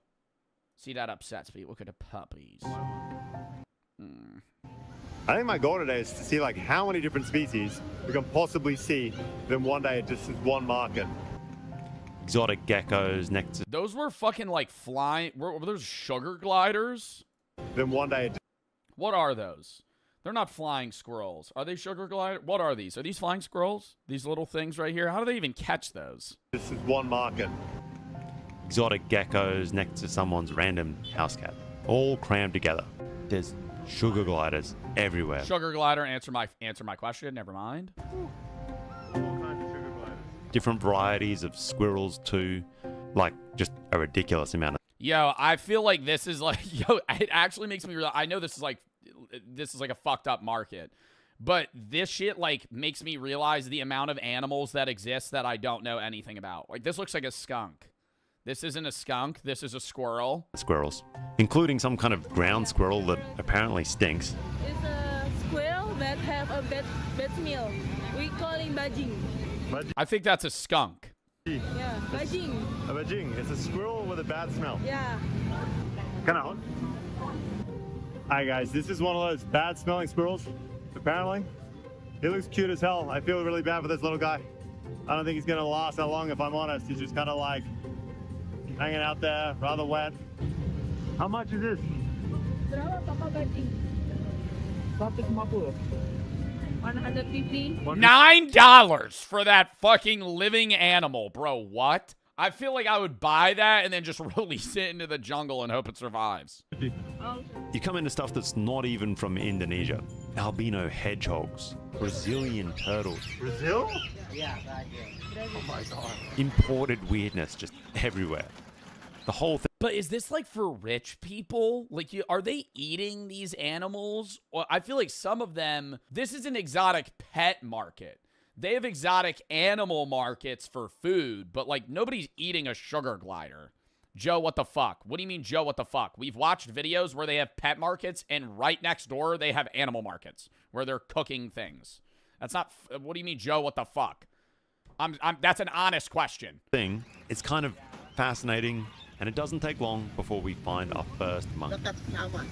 See, that upsets me. Look at the puppies. I think my goal today is to see, like, how many different species we can possibly see then one day just as one market. Exotic geckos, nectar. Those were fucking, like, flying... Were those sugar gliders? Then one day... What are those? They're not flying squirrels. Are they sugar glider? What are these? Are these flying squirrels? These little things right here? How do they even catch those? This is one market. Exotic geckos next to someone's random house cat, all crammed together. There's sugar gliders everywhere. Sugar glider, answer my question. Never mind. Different varieties of squirrels too, like just a ridiculous amount of. Yo, I feel like this is like, yo, it actually makes me realize, I know this is like a fucked up market, but this shit like makes me realize the amount of animals that exist that I don't know anything about. Like this looks like a skunk. This isn't a skunk. This is a squirrel. Squirrels, including some kind of ground squirrel that apparently stinks. It's a squirrel that have a bad smell. We call it bajing. I think that's a skunk. Yeah, bajing. A bajing. It's a squirrel with a bad smell. Yeah. Kind of. Hi guys, this is one of those bad smelling squirrels. Apparently, he looks cute as hell. I feel really bad for this little guy. I don't think he's gonna last that long if I'm honest. He's just kind of like hanging out there, rather wet. How much is this? $9 for that fucking living animal, bro. What? I feel like I would buy that and then just release it into the jungle and hope it survives. You come into stuff that's not even from Indonesia. Albino hedgehogs, Brazilian turtles. Brazil? Yeah. Oh my god. Imported weirdness just everywhere. The whole thing. But is this like for rich people? Like, are they eating these animals? Well, I feel like some of them, this is an exotic pet market. They have exotic animal markets for food, but like nobody's eating a sugar glider. Joe, what the fuck? What do you mean, Joe, what the fuck? We've watched videos where they have pet markets and right next door they have animal markets where they're cooking things. That's not, what do you mean, Joe, what the fuck? That's an honest question. It's kind of fascinating, and it doesn't take long before we find our first monkey.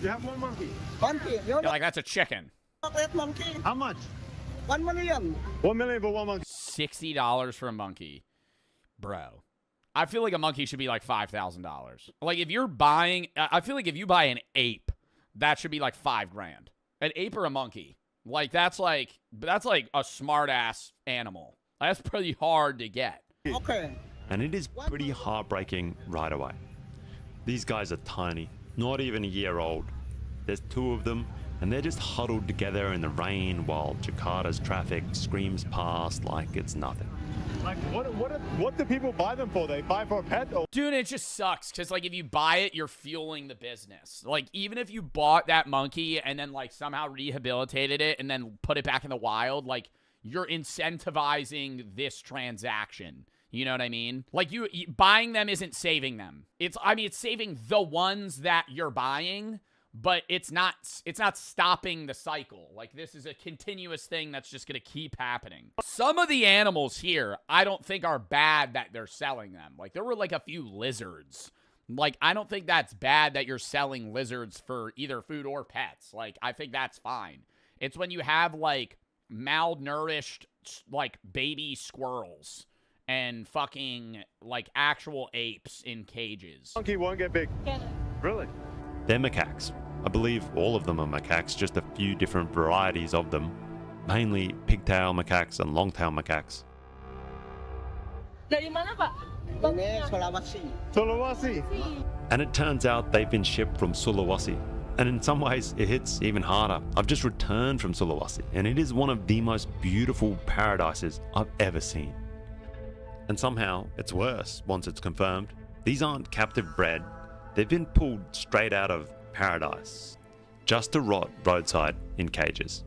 You have one monkey. Yeah, like that's a chicken. How much? 1 million. 1 million for one monkey. $60 for a monkey. Bro. I feel like a monkey should be like $5,000. Like if you're buying, I feel like if you buy an ape, that should be like $5,000. An ape or a monkey. Like that's like a smart ass animal. That's pretty hard to get. Okay. And it is pretty heartbreaking right away. These guys are tiny, not even a year old. There's 2 of them, and they're just huddled together in the rain while Jakarta's traffic screams past like it's nothing. Like, what do people buy them for? They buy for a pet? Or Dude, it just sucks because, like, if you buy it, you're fueling the business. Like, even if you bought that monkey and then, like, somehow rehabilitated it and then put it back in the wild, like, you're incentivizing this transaction. You know what I mean? Like, you buying them isn't saving them. It's saving the ones that you're buying, but it's not stopping the cycle. Like, this is a continuous thing that's just going to keep happening. Some of the animals here, I don't think are bad that they're selling them. Like, there were, like, a few lizards. Like, I don't think that's bad that you're selling lizards for either food or pets. Like, I think that's fine. It's when you have, like, malnourished, like, baby squirrels and fucking, like, actual apes in cages. monkey won't get big. Really? They're macaques. I believe all of them are macaques, just a few different varieties of them. Mainly pigtail macaques and longtail macaques. Dari mana, Pak? Ini Sulawesi. Sulawesi. And it turns out they've been shipped from Sulawesi. And in some ways, it hits even harder. I've just returned from Sulawesi, and it is one of the most beautiful paradises I've ever seen. And somehow, it's worse once it's confirmed. These aren't captive bred. They've been pulled straight out of paradise, just to rot roadside in cages.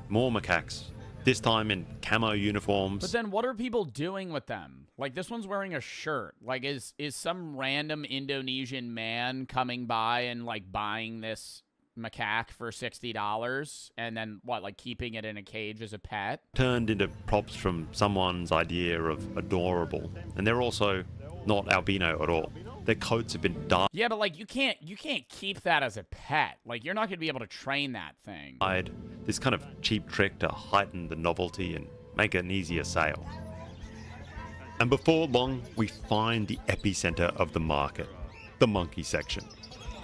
More macaques, this time in camo uniforms. But then what are people doing with them? Like, this one's wearing a shirt. Like, is some random Indonesian man coming by and, like, buying this macaque for $60 and then, what, like, keeping it in a cage as a pet? Turned into props from someone's idea of adorable. And they're also not albino at all. Their coats have been dyed. Yeah, but like you can't keep that as a pet. Like you're not going to be able to train that thing. This kind of cheap trick to heighten the novelty and make it an easier sale. And before long, we find the epicenter of the market, the monkey section.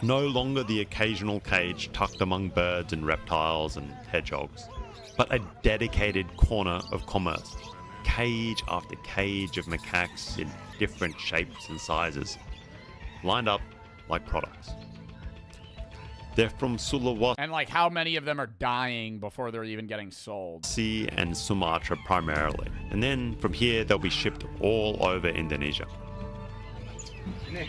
No longer the occasional cage tucked among birds and reptiles and hedgehogs, but a dedicated corner of commerce. Cage after cage of macaques in different shapes and sizes, lined up like products. They're from Sulawesi And like how many of them are dying before they're even getting sold? and Sumatra primarily. And then from here, they'll be shipped all over Indonesia.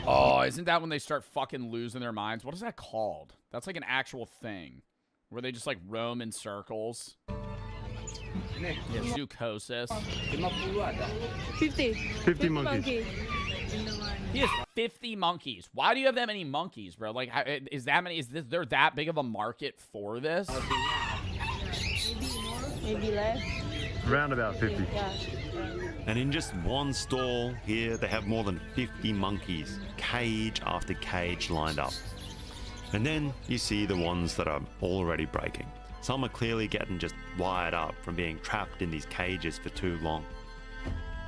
Oh, isn't that when they start fucking losing their minds? What is that called? That's like an actual thing. Where they just like roam in circles. Zoocosis. 50 monkeys. He has 50 monkeys. Why do you have that many monkeys, bro? Like, is there that big of a market for this? Maybe less. Around about 50. Yeah. And in just one stall here, they have more than 50 monkeys, cage after cage lined up. And then you see the ones that are already breaking. Some are clearly getting just wired up from being trapped in these cages for too long.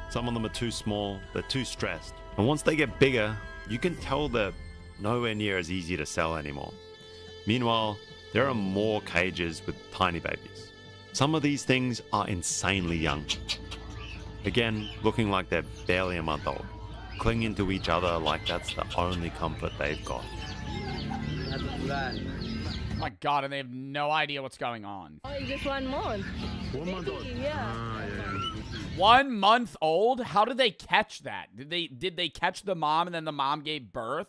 Some of them are too small, they're too stressed. And once they get bigger, you can tell they're nowhere near as easy to sell anymore. Meanwhile, there are more cages with tiny babies. Some of these things are insanely young. Again, looking like they're barely a month old, clinging to each other like that's the only comfort they've got. My God, and they have no idea what's going on. Oh, it's just 1 month. 1 month old. Yeah. 1 month old? How did they catch that? Did they catch the mom and then the mom gave birth?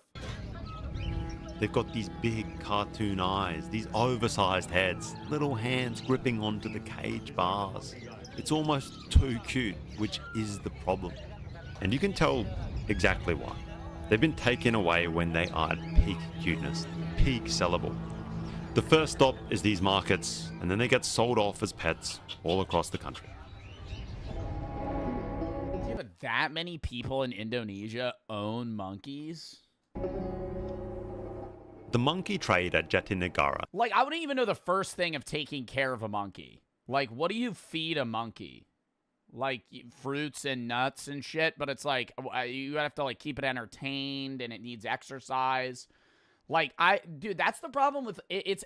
They've got these big cartoon eyes, these oversized heads, little hands gripping onto the cage bars. It's almost too cute, which is the problem. And you can tell exactly why. They've been taken away when they are at peak cuteness, peak sellable. The first stop is these markets, and then they get sold off as pets all across the country. Yeah, but that many people in Indonesia own monkeys? The monkey trade at Jatinegara. Like, I wouldn't even know the first thing of taking care of a monkey. Like, what do you feed a monkey? Like, fruits and nuts and shit, but it's like, you have to, like, keep it entertained, and it needs exercise. Like, dude, that's the problem with it.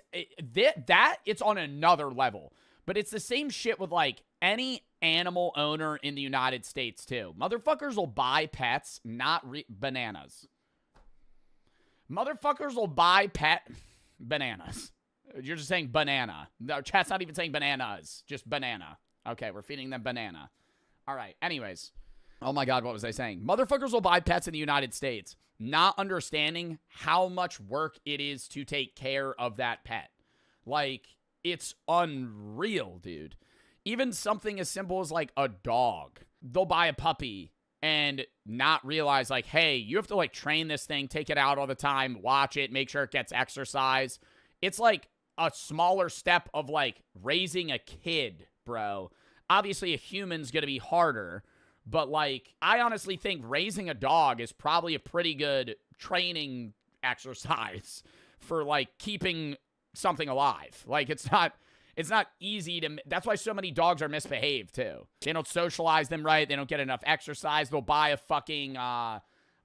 It's on another level. But it's the same shit with, like, any animal owner in the United States, too. Motherfuckers will buy pets, not bananas. Motherfuckers will buy bananas. You're just saying banana. No, chat's not even saying bananas. Just banana. Okay, we're feeding them banana. All right, anyways. Oh my God, what was I saying? Motherfuckers will buy pets in the United States, not understanding how much work it is to take care of that pet. Like, it's unreal, dude. Even something as simple as, like, a dog. They'll buy a puppy and not realize, like, hey, you have to, like, train this thing, take it out all the time, watch it, make sure it gets exercise. It's, like, a smaller step of, like, raising a kid, bro. Obviously, a human's gonna be harder, but, like, I honestly think raising a dog is probably a pretty good training exercise for, like, keeping something alive. Like, it's not easy to... That's why so many dogs are misbehaved, too. They don't socialize them right. They don't get enough exercise. They'll buy a fucking...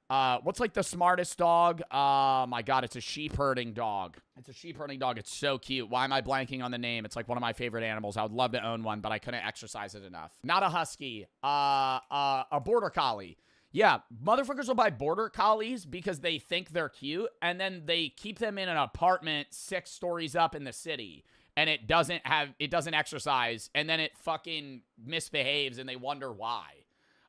what's, like, the smartest dog? My God, it's a sheep-herding dog. It's a sheep-herding dog. It's so cute. Why am I blanking on the name? It's, like, one of my favorite animals. I would love to own one, but I couldn't exercise it enough. Not a husky. A border collie. Yeah, motherfuckers will buy border collies because they think they're cute, and then they keep them in an apartment 6 stories up in the city. And it doesn't exercise, and then it fucking misbehaves, and they wonder why.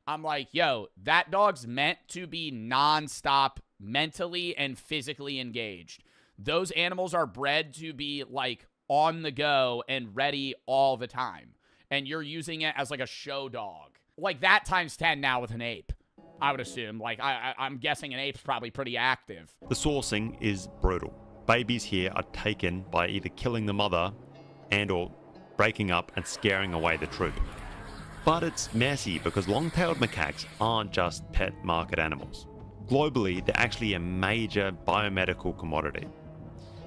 I'm like, yo, that dog's meant to be nonstop mentally and physically engaged. Those animals are bred to be, like, on the go and ready all the time. And you're using it as, like, a show dog. Like, that times 10 now with an ape, I would assume. Like, I'm guessing an ape's probably pretty active. The sourcing is brutal. Babies here are taken by either killing the mother and or breaking up and scaring away the troop. But it's messy because long-tailed macaques aren't just pet market animals. Globally, they're actually a major biomedical commodity.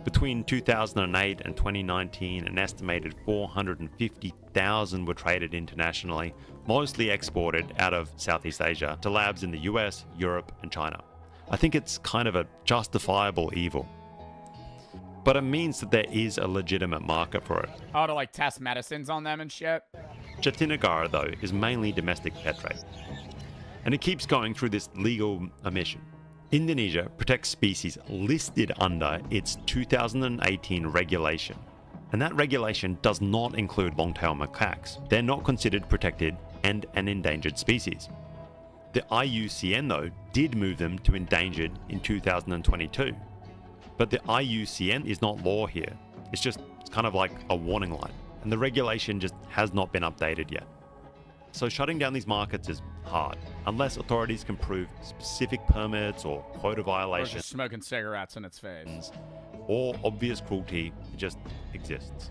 Between 2008 and 2019, an estimated 450,000 were traded internationally, mostly exported out of Southeast Asia to labs in the US, Europe, and China. I think it's kind of a justifiable evil. but it means that there is a legitimate market for it. Oh, to like test medicines on them and shit? Jatinegara, though, is mainly domestic pet trade. And it keeps going through this legal omission. Indonesia protects species listed under its 2018 regulation. And that regulation does not include long-tailed macaques. They're not considered protected and an endangered species. The IUCN, though, did move them to endangered in 2022. But the IUCN is not law here. It's kind of like a warning light. And the regulation just has not been updated yet. So shutting down these markets is hard, unless authorities can prove specific permits or quota Or violations. just smoking cigarettes in its face. Or obvious cruelty just exists.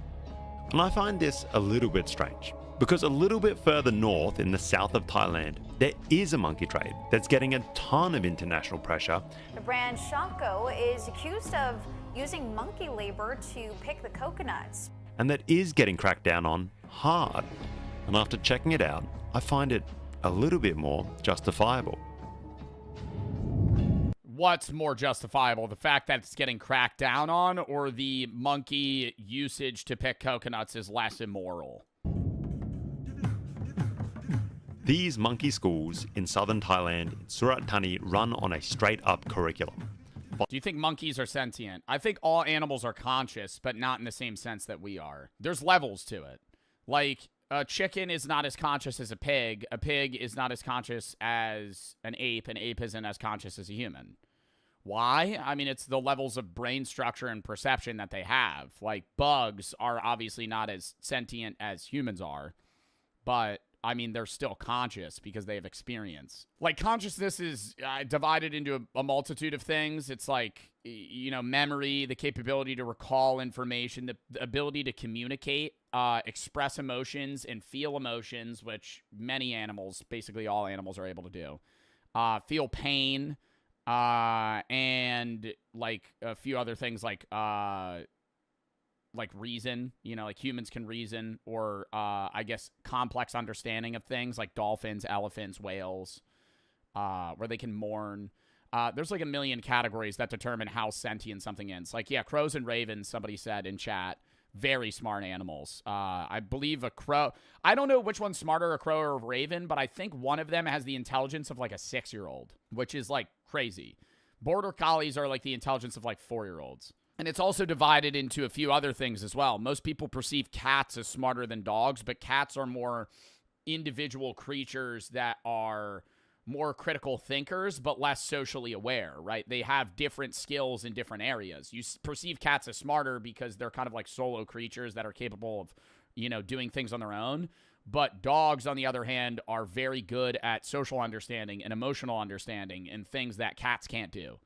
And I find this a little bit strange, because a little bit further north in the south of Thailand, there is a monkey trade that's getting a ton of international pressure. The brand Shako is accused of using monkey labor to pick the coconuts. And that is getting cracked down on hard. And after checking it out, I find it a little bit more justifiable. What's more justifiable? The fact that it's getting cracked down on, or the monkey usage to pick coconuts is less immoral? These monkey schools in southern Thailand, in Surat Thani, run on a straight-up curriculum. Do you think monkeys are sentient? I think all animals are conscious, but not in the same sense that we are. There's levels to it. Like, a chicken is not as conscious as a pig is not as conscious as an ape isn't as conscious as a human. Why? I mean, it's the levels of brain structure and perception that they have. Like, bugs are obviously not as sentient as humans are, but I mean, they're still conscious because they have experience. Like, consciousness is divided into a multitude of things. It's like, you know, memory, the capability to recall information, the ability to communicate, express emotions and feel emotions, which many animals, basically all animals, are able to do. Feel pain, and like a few other things like reason, you know, like humans can reason, or I guess complex understanding of things like dolphins, elephants, whales, where they can mourn. There's like a million categories that determine how sentient something is. Like, yeah, crows and ravens, somebody said in chat, very smart animals. I believe a crow, I don't know which one's smarter, a crow or a raven, but I think one of them has the intelligence of like a 6-year-old, which is like crazy. Border collies are like the intelligence of like 4-year-olds. And it's also divided into a few other things as well. Most people perceive cats as smarter than dogs, but cats are more individual creatures that are more critical thinkers, but less socially aware, right? They have different skills in different areas. You perceive cats as smarter because they're kind of like solo creatures that are capable of, you know, doing things on their own. But dogs, on the other hand, are very good at social understanding and emotional understanding and things that cats can't do.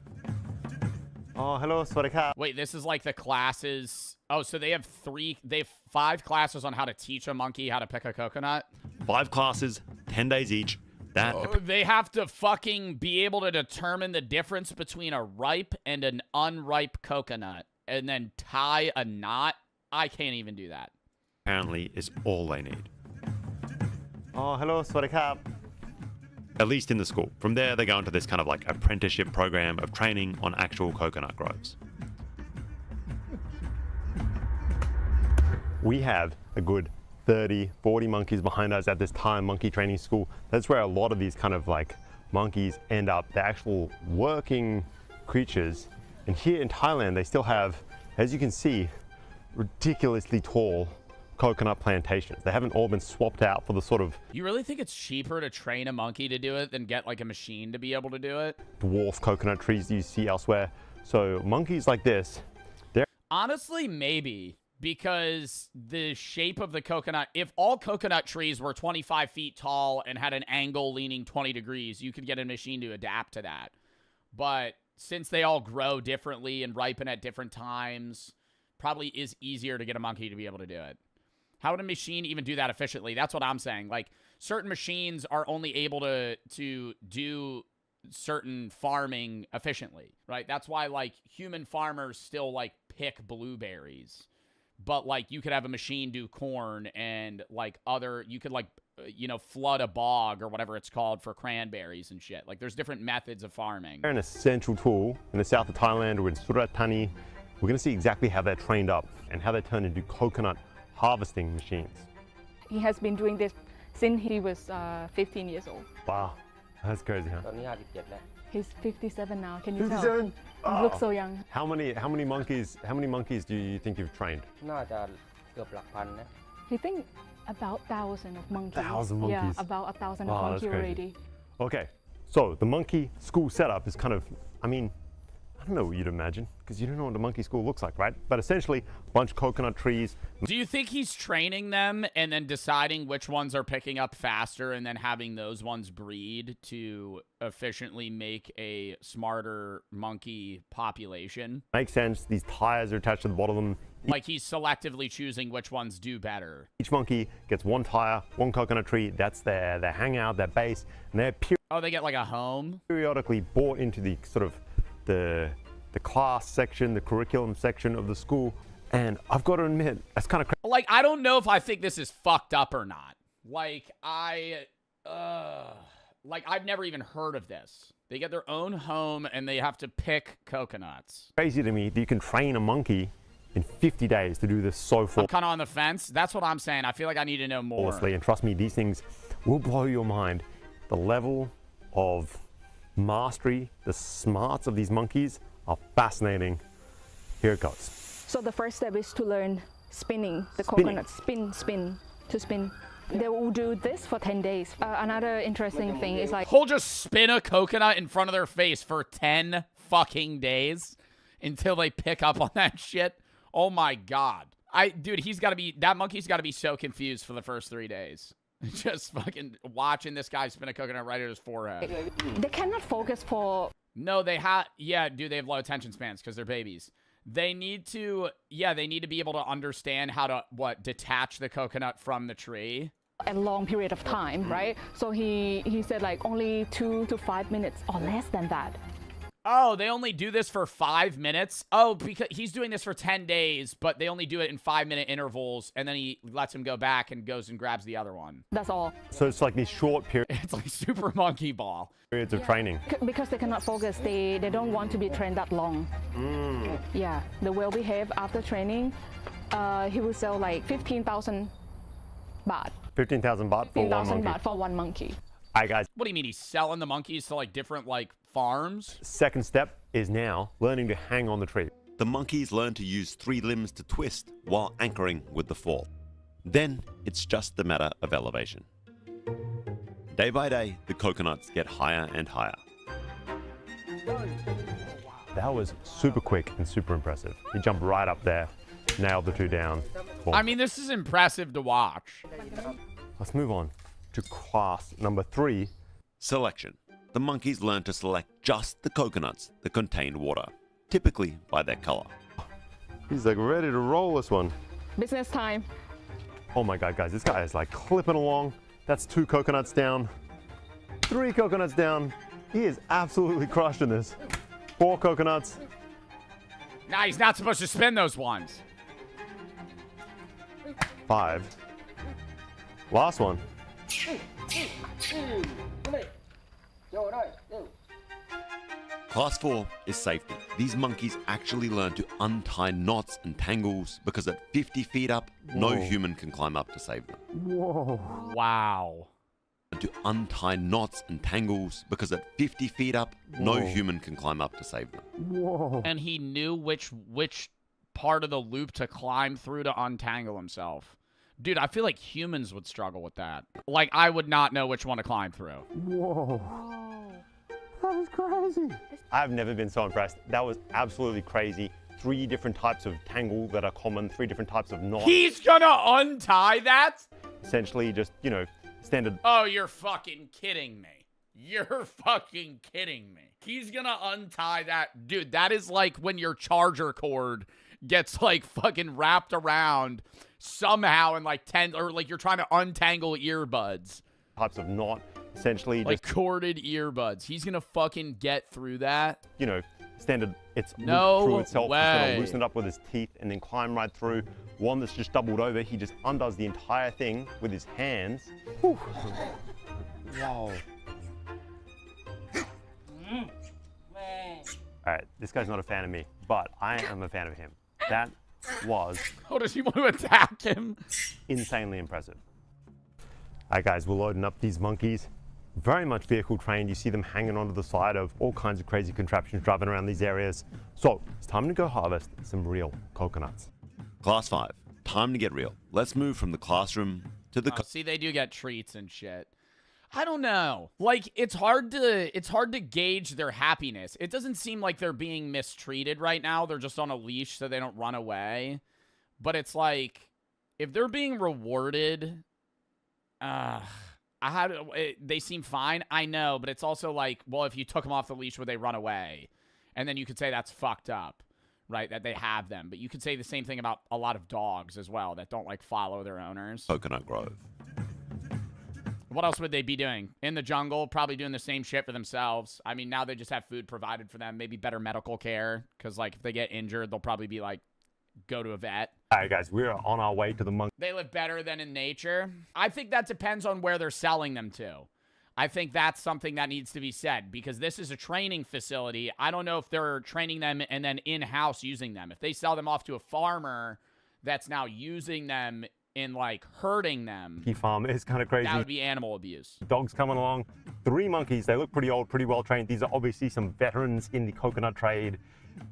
Oh, hello, Swadika. Wait, this is like the classes. Oh, so they have 5 classes on how to teach a monkey how to pick a coconut? 5 classes, 10 days each. They have to fucking be able to determine the difference between a ripe and an unripe coconut and then tie a knot. I can't even do that. Apparently is all they need. Oh, hello, Swadika. At least in the school. From there, they go into this kind of like apprenticeship program of training on actual coconut groves. We have a good 30, 40 monkeys behind us at this Thai monkey training school. That's where a lot of these kind of like monkeys end up. They're actual working creatures. And here in Thailand, they still have, as you can see, ridiculously tall coconut plantations. They haven't all been swapped out for the sort of You really think it's cheaper to train a monkey to do it than get like a machine to be able to do it? dwarf coconut trees you see elsewhere. So monkeys like this, they're Honestly, maybe. Because the shape of the coconut, if all coconut trees were 25 feet tall and had an angle leaning 20 degrees, you could get a machine to adapt to that. But since they all grow differently and ripen at different times, probably is easier to get a monkey to be able to do it. How would a machine even do that efficiently? That's what I'm saying. Like, certain machines are only able to do certain farming efficiently, right? That's why, like, human farmers still, like, pick blueberries. But, like, you could have a machine do corn and, like, you could, like, you know, flood a bog or whatever it's called for cranberries and shit. Like, there's different methods of farming. an essential tool in the south of Thailand or in Surat Thani. We're going to see exactly how they're trained up and how they turn into coconut harvesting machines. He has been doing this since he was 15 years old. Wow, that's crazy, huh? He's 57 now. Can you 57? tell? He looks so young. How many monkeys do you think you've trained? He think about 1,000 of monkeys. 1,000 monkeys? Yeah, about 1,000 Wow, of that's monkeys crazy. already. Okay, so the monkey school setup is kind of, I mean, I don't know what you'd imagine, because you don't know what a monkey school looks like, right? But essentially, a bunch of coconut trees. Do you think he's training them and then deciding which ones are picking up faster and then having those ones breed to efficiently make a smarter monkey population? Makes sense. These tires are attached to the bottom of them. Like he's selectively choosing which ones do better. Each monkey gets one tire, one coconut tree. That's their hangout, their base. And they're Oh, they get like a home? Periodically brought into the sort of the class section, the curriculum section of the school. And I've got to admit, that's kind of crazy. Like, I don't know if I think this is fucked up or not. Like, I've never even heard of this. They get their own home and they have to pick coconuts. Crazy to me that you can train a monkey in 50 days to do this so full. I'm kind of on the fence. That's what I'm saying. I feel like I need to know more. Honestly, and trust me, these things will blow your mind. The level of mastery, the smarts of these monkeys are fascinating. Here it goes. So the first step is to learn spinning the coconut. Spin. They will do this for 10 days. Another interesting thing is like... He'll just spin a coconut in front of their face for 10 fucking days until they pick up on that shit. Oh my God. Dude, that monkey's got to be so confused for the first 3 days. Just fucking watching this guy spin a coconut right at his forehead. They cannot focus for... No, they have... Yeah, dude, they have low attention spans because they're babies. They need to... Yeah, they need to be able to understand how to, detach the coconut from the tree. A long period of time, right? So he said like only 2 to 5 minutes or less than that. Oh, they only do this for 5 minutes? Oh, because he's doing this for 10 days, but they only do it in 5-minute intervals, and then he lets him go back and goes and grabs the other one. That's all. So it's like these short periods. It's like Super Monkey Ball. Periods of training. Because they cannot focus, they don't want to be trained that long. Yeah, they will behave after training. He will sell like 15,000 baht. 15,000 baht for one monkey. 15,000 baht for one monkey. All right, guys. What do you mean he's selling the monkeys to like different farms? Second step is now learning to hang on the tree. The monkeys learn to use 3 limbs to twist while anchoring with the 4th. Then it's just a matter of elevation. Day by day, the coconuts get higher and higher. That was super quick and super impressive. He jumped right up there, nailed the 2 down. Boom. I mean, this is impressive to watch. Let's move on to class number 3. Selection. The monkeys learn to select just the coconuts that contain water, typically by their color. He's like ready to roll this one. Business time. Oh my God, guys, this guy is like clipping along. That's 2 coconuts down, 3 coconuts down. He is absolutely crushing this. 4 coconuts. Nah, he's not supposed to spin those ones. 5. Last one. Class 4 is safety. These monkeys actually learn to untie knots and tangles because at 50 feet up, no Whoa. human can climb up to save them. Whoa. Wow. To untie knots and tangles because at 50 feet up, no Whoa. human can climb up to save them. Whoa. And he knew which part of the loop to climb through to untangle himself. Dude, I feel like humans would struggle with that. Like, I would not know which one to climb through. Whoa. That is crazy. I've never been so impressed. That was absolutely crazy. 3 different types of tangle that are common, 3 different types of knots. He's gonna untie that? Essentially just, standard. Oh, you're fucking kidding me. You're fucking kidding me. He's gonna untie that. Dude, that is like when your charger cord gets like fucking wrapped around somehow in like 10, or like you're trying to untangle earbuds. Types of knot, essentially like just corded earbuds. He's gonna fucking get through that. Standard, it's No looped through itself. way. He's gonna loosen it up with his teeth and then climb right through. One that's just doubled over, he just undoes the entire thing with his hands. Whew. Wow. All right, this guy's not a fan of me, but I am a fan of him. That was... Oh, does he want to attack him? Insanely impressive. All right, guys, we're loading up these monkeys. Very much vehicle trained. You see them hanging onto the side of all kinds of crazy contraptions driving around these areas. So it's time to go harvest some real coconuts. Class 5, time to get real. Let's move from the classroom to the... See, they do get treats and shit. I don't know. Like, it's hard to gauge their happiness. It doesn't seem like they're being mistreated right now. They're just on a leash so they don't run away. But it's like, if they're being rewarded, they seem fine. I know, but it's also like, well, if you took them off the leash, would they run away? And then you could say that's fucked up, right? That they have them. But you could say the same thing about a lot of dogs as well that don't, like, follow their owners. Coconut Grove. What else would they be doing? In the jungle, probably doing the same shit for themselves. I mean, now they just have food provided for them. Maybe better medical care. Because, like, if they get injured, they'll probably be like, go to a vet. All right, guys, we're on our way to the monkey. They live better than in nature. I think that depends on where they're selling them to. I think that's something that needs to be said. Because this is a training facility. I don't know if they're training them and then in-house using them. If they sell them off to a farmer that's now using them in, like, hurting them, Monkey farm is kind of crazy. that would be animal abuse. Dogs coming along. 3 monkeys. They look pretty old, pretty well trained. These are obviously some veterans in the coconut trade.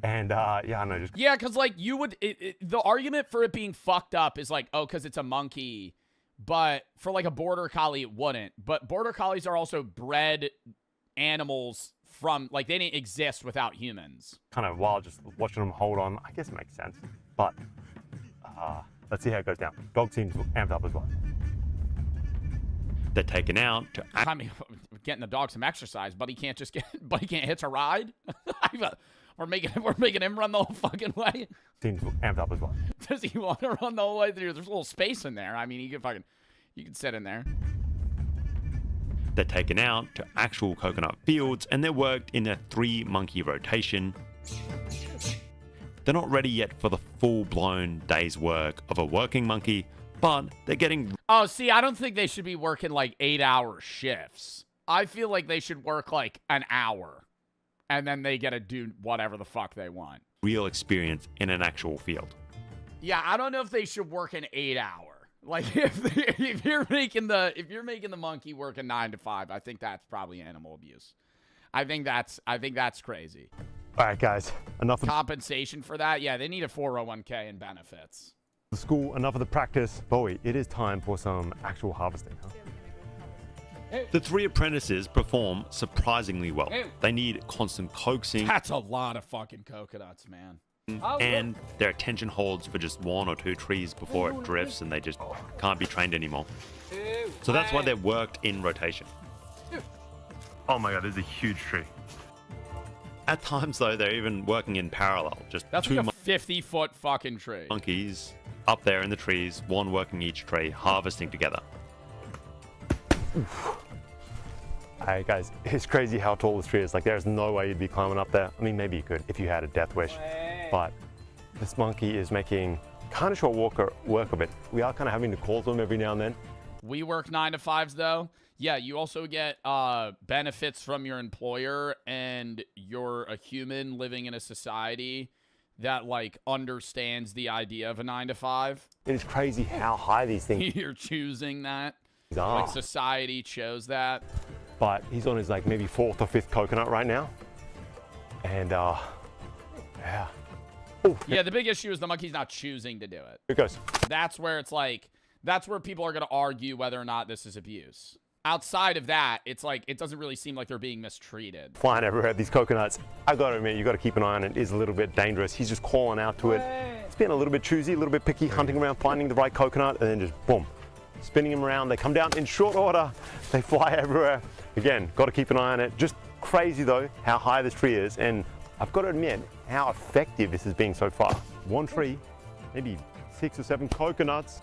And yeah, I know. Yeah, because, like, you would... the argument for it being fucked up is, like, oh, because it's a monkey. But for, like, a border collie, it wouldn't. But border collies are also bred animals from... Like, they didn't exist without humans. Kind of wild just watching them hold on. I guess it makes sense. But let's see how it goes down. Dog seems amped up as well. They're taken out to... I mean, getting the dog some exercise. Buddy can't just get... Buddy can't hitch a ride? We're making him run the whole fucking way. Seems amped up as well. Does he want to run the whole way through? There's a little space in there. I mean, you can sit in there. They're taken out to actual coconut fields and they're worked in a 3-monkey rotation. They're not ready yet for the full-blown day's work of a working monkey, but they're getting... Oh, see, I don't think they should be working like 8-hour shifts. I feel like they should work like an hour. And then they get to do whatever the fuck they want. real experience in an actual field. Yeah, I don't know if they should work an 8-hour. Like if you're making the monkey work a 9 to 5, I think that's probably animal abuse. I think that's crazy. All right, guys, enough of compensation for that. Yeah, they need a 401k and benefits. the school, enough of the practice. Bowie, it is time for some actual harvesting, huh? The 3 apprentices perform surprisingly well. They need constant coaxing. That's a lot of fucking coconuts, man. And their attention holds for just 1 or 2 trees before it drifts and they just can't be trained anymore. So that's why they're worked in rotation. Oh my god, there's a huge tree. At times, though, they're even working in parallel. Just that's 2 like a 50-foot fucking tree. monkeys up there in the trees, one working each tree, harvesting together. Alright guys, it's crazy how tall this tree is. Like there's no way you'd be climbing up there. I mean, maybe you could if you had a death wish. But this monkey is making kind of short work of it. We are kind of having to call to him every now and then. We work 9 to 5s though. Yeah, you also get benefits from your employer, and you're a human living in a society that like understands the idea of a 9 to 5. It is crazy how high these things You're choosing that. are. Like society chose that. But he's on his like maybe 4th or 5th coconut right now. And yeah. Ooh, Yeah, the big issue is the monkey's not choosing to do it. Here it goes. That's where it's like, that's where people are going to argue whether or not this is abuse. Outside of that, it's like, it doesn't really seem like they're being mistreated. Flying everywhere, these coconuts. I gotta admit, you gotta keep an eye on it. It is a little bit dangerous. He's just calling out to it. It's being a little bit choosy, a little bit picky, hunting around, finding the right coconut, and then just boom, spinning them around. They come down in short order. They fly everywhere. Again, gotta keep an eye on it. Just crazy though, how high this tree is. And I've got to admit how effective this has been so far. 1 tree, maybe 6 or 7 coconuts.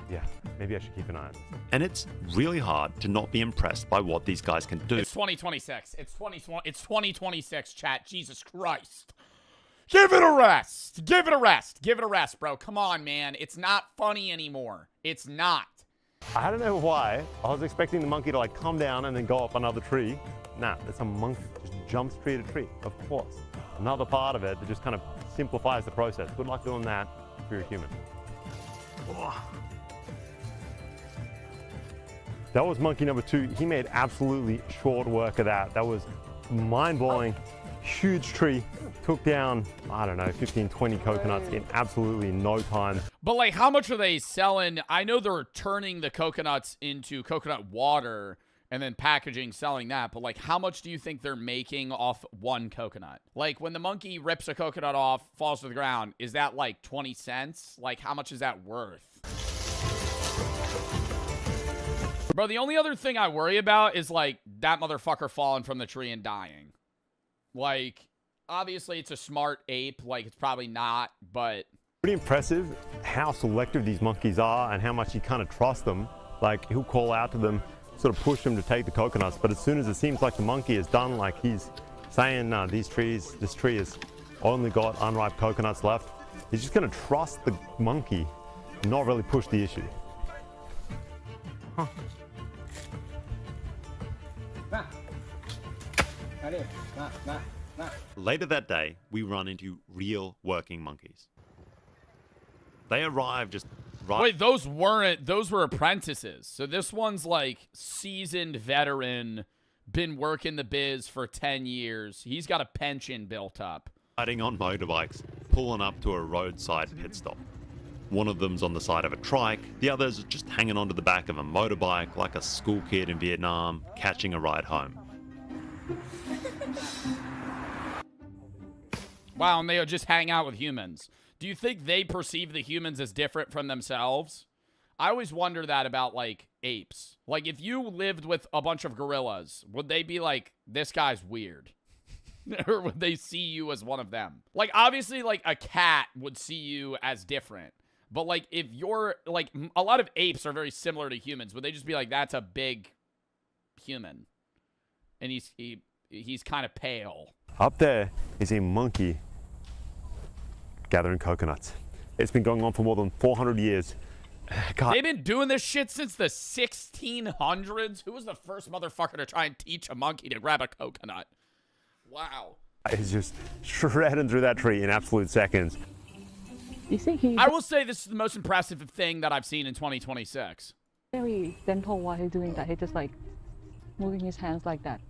Yeah, maybe I should keep an eye on this. And it's really hard to not be impressed by what these guys can do. It's 2026. It's 2026, chat. Jesus Christ. Give it a rest. Give it a rest. Give it a rest, bro. Come on, man. It's not funny anymore. It's not. I don't know why. I was expecting the monkey to like come down and then go up another tree. Nah, it's a monkey just jumps tree to tree, of course. Another part of it that just kind of simplifies the process. Good luck doing that if you're a human. That was monkey number 2. He made absolutely short work of that. That was mind-blowing. Huge tree. Took down, I don't know, 15, 20 coconuts in absolutely no time. But like, how much are they selling? I know they're turning the coconuts into coconut water and then packaging, selling that. But like, how much do you think they're making off one coconut? Like, when the monkey rips a coconut off, falls to the ground, is that like 20 cents? Like, how much is that worth? Bro, the only other thing I worry about is, like, that motherfucker falling from the tree and dying. Like, obviously, it's a smart ape. Like, it's probably not, but... Pretty impressive how selective these monkeys are and how much you kind of trust them. Like, he'll call out to them, sort of push them to take the coconuts, but as soon as it seems like the monkey is done, like he's saying, no, this tree has only got unripe coconuts left, he's just going to trust the monkey and not really push the issue. Huh. Later that day, we run into real working monkeys. They arrive just right... Wait, those were apprentices. So this one's like seasoned veteran, been working the biz for 10 years. He's got a pension built up. Riding on motorbikes, pulling up to a roadside pit stop. One of them's on the side of a trike, the other's just hanging onto the back of a motorbike like a school kid in Vietnam, catching a ride home. Wow, and they just hang out with humans. Do you think they perceive the humans as different from themselves? I always wonder that about, like, apes. Like, if you lived with a bunch of gorillas, would they be like, this guy's weird? Or would they see you as one of them? Like, obviously, like, a cat would see you as different. But, like, if you're, like, a lot of apes are very similar to humans. Would they just be like, that's a big human? And he's kind of pale. Up there is a monkey gathering coconuts. It's been going on for more than 400 years. God. They've been doing this shit since the 1600s? Who was the first motherfucker to try and teach a monkey to grab a coconut? Wow. It's just shredding through that tree in absolute seconds. You think he... I will say this is the most impressive thing that I've seen in 2026. Very gentle while he's doing that. He's just like moving his hands like that.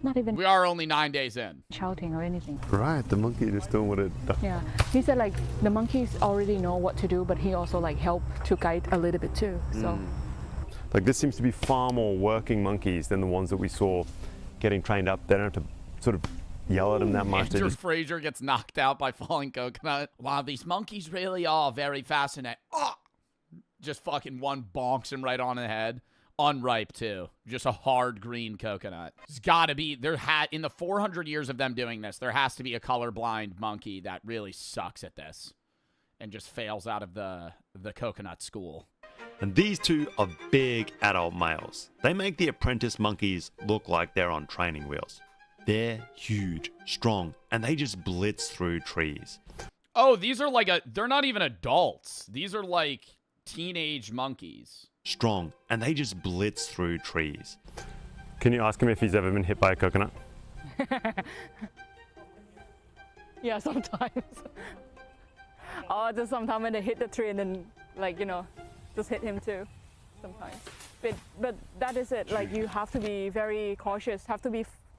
Not even... We are only 9 days in. Shouting or anything. Right, the monkey just doing what it does. Yeah. He said like the monkeys already know what to do, but he also like helped to guide a little bit too. So like this seems to be far more working monkeys than the ones that we saw getting trained up. They don't have to sort of yell at them that much. Andrew Fraser gets knocked out by falling coconut. Wow, these monkeys really are very fascinating. Oh! Just fucking one bonks him right on the head. Unripe too. Just a hard green coconut. It's gotta be, in the 400 years of them doing this, there has to be a colorblind monkey that really sucks at this and just fails out of the coconut school. And these two are big adult males. They make the apprentice monkeys look like they're on training wheels. They're huge, strong, and they just blitz through trees. Oh, these are like they're not even adults. These are like teenage monkeys. Strong, and they just blitz through trees. Can you ask him if he's ever been hit by a coconut? Yeah, sometimes. Oh, just sometimes when they hit the tree and then, like, you know, just hit him too, sometimes. But that is it. Like, you have to be very cautious.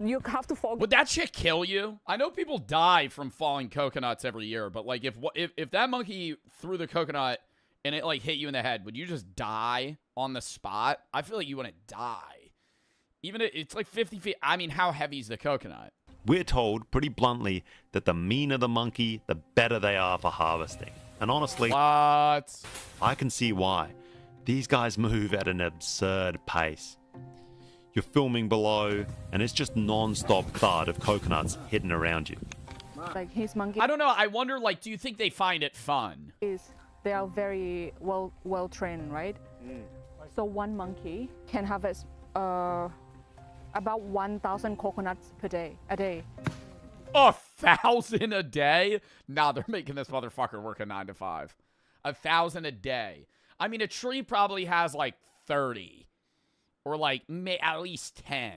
You have to fall. Would that shit kill you? I know people die from falling coconuts every year, but like, if that monkey threw the coconut and it like hit you in the head, would you just die on the spot? I feel like you wouldn't die. Even if it's like 50 feet. I mean, how heavy is the coconut? We're told pretty bluntly that the meaner the monkey, the better they are for harvesting. And honestly, what? I can see why. These guys move at an absurd pace. You're filming below, and it's just non-stop thud of coconuts hitting around you. Like his monkey. I don't know. I wonder, like, do you think they find it fun? They are very well trained, right? So one monkey can harvest about 1,000 coconuts a day. 1,000 a day? Nah, they're making this motherfucker work a 9 to 5. 1,000 a day. I mean, a tree probably has like 30 or like at least 10.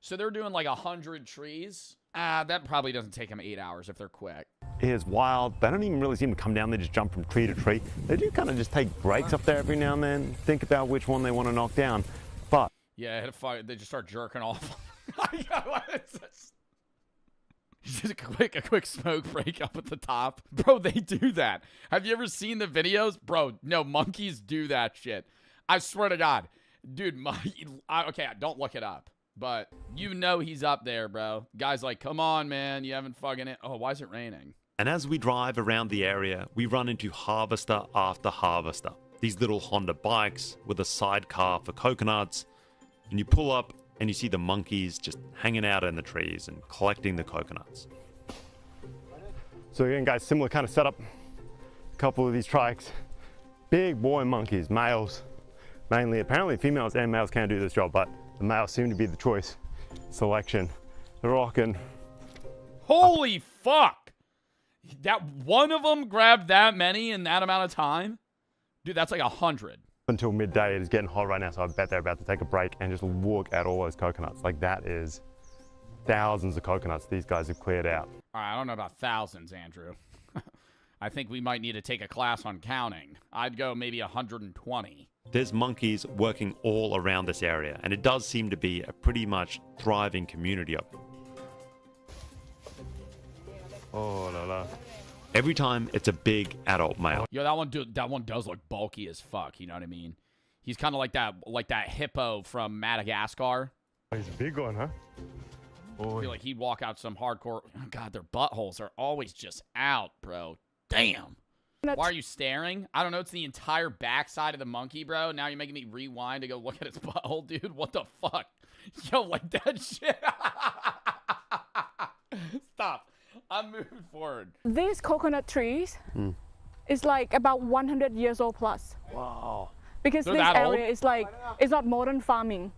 So they're doing like 100 trees. That probably doesn't take them 8 hours if they're quick. It is wild. They don't even really seem to come down. They just jump from tree to tree. They do kind of just take breaks up there every now and then, think about which one they want to knock down. But yeah, they just start jerking off. Just a quick smoke break up at the top. Bro, they do that. Have you ever seen the videos? Bro, no, monkeys do that shit. I swear to God. Dude, okay, don't look it up. But you know he's up there, bro. Guy's like, come on, man. You haven't fucking it. Oh, why is it raining? And as we drive around the area, we run into harvester after harvester. These little Honda bikes with a sidecar for coconuts. And you pull up and you see the monkeys just hanging out in the trees and collecting the coconuts. So again, guys, similar kind of setup. A couple of these trikes. Big boy monkeys, males. Mainly, apparently females and males can do this job, but the males seem to be the choice selection. They're rocking. Holy fuck! That one of them grabbed that many in that amount of time? Dude, that's like 100. Until midday, it is getting hot right now, so I bet they're about to take a break and just look at all those coconuts. Like, that is thousands of coconuts these guys have cleared out. All right, I don't know about thousands, Andrew. I think we might need to take a class on counting. I'd go maybe 120. There's monkeys working all around this area, and it does seem to be a pretty much thriving community of them. Oh la la. Every time it's a big adult male. Yo, that one does look bulky as fuck, you know what I mean? He's kind of like that hippo from Madagascar. Oh, he's a big one, huh? I feel like he'd walk out some hardcore. Oh, God, their buttholes are always just out, bro. Damn. Why are you staring? I don't know. It's the entire backside of the monkey, bro. Now you're making me rewind to go look at his butthole, dude. What the fuck? Yo, like that shit. Stop. I'm moving forward. These coconut trees is like about 100 years old plus. Wow. Because They're this that area old? is like, it's not modern farming.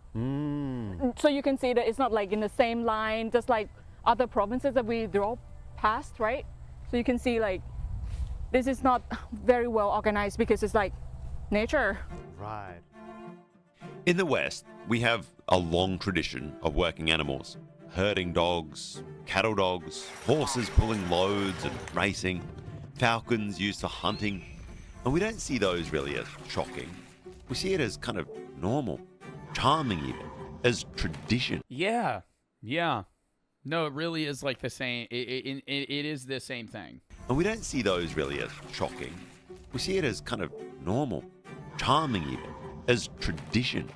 So you can see that it's not like in the same line, just like other provinces that we drove past, right? So you can see like, this is not very well organized because it's like nature. Right. In the West, we have a long tradition of working animals. Herding dogs, cattle dogs, horses pulling loads and racing, falcons used for hunting. And we don't see those really as shocking. We see it as kind of normal, charming even, as tradition. Yeah. No, it really is like the same. It is the same thing. And we don't see those really as shocking. We see it as kind of normal, charming even, as tradition.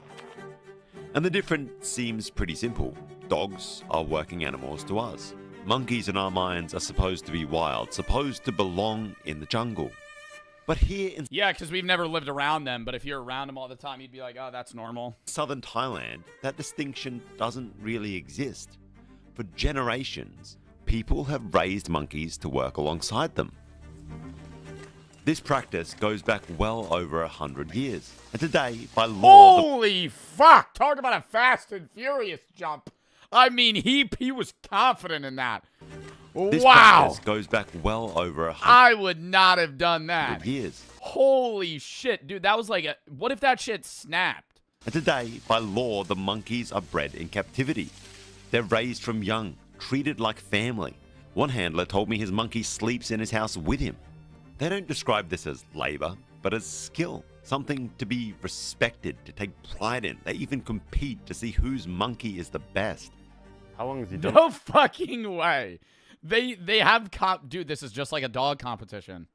And the difference seems pretty simple. Dogs are working animals to us. Monkeys in our minds are supposed to be wild, supposed to belong in the jungle. But here in because we've never lived around them, but if you're around them all the time, you'd be like, oh, that's normal. southern Thailand, that distinction doesn't really exist. For generations, people have raised monkeys to work alongside them. This practice goes back well over 100 years. And today, by law... Holy fuck! Talk about a Fast and Furious jump. I mean, he was confident in that. This Wow! practice goes back well over 100 I would not have done that. years. Holy shit, dude. That was like a... What if that shit snapped? And today, by law, the monkeys are bred in captivity. They're raised from young, treated like family. One handler told me his monkey sleeps in his house with him. They don't describe this as labor, but as skill. Something to be respected, to take pride in. They even compete to see whose monkey is the best. How long has he done? No fucking way. They have dude, this is just like a dog competition.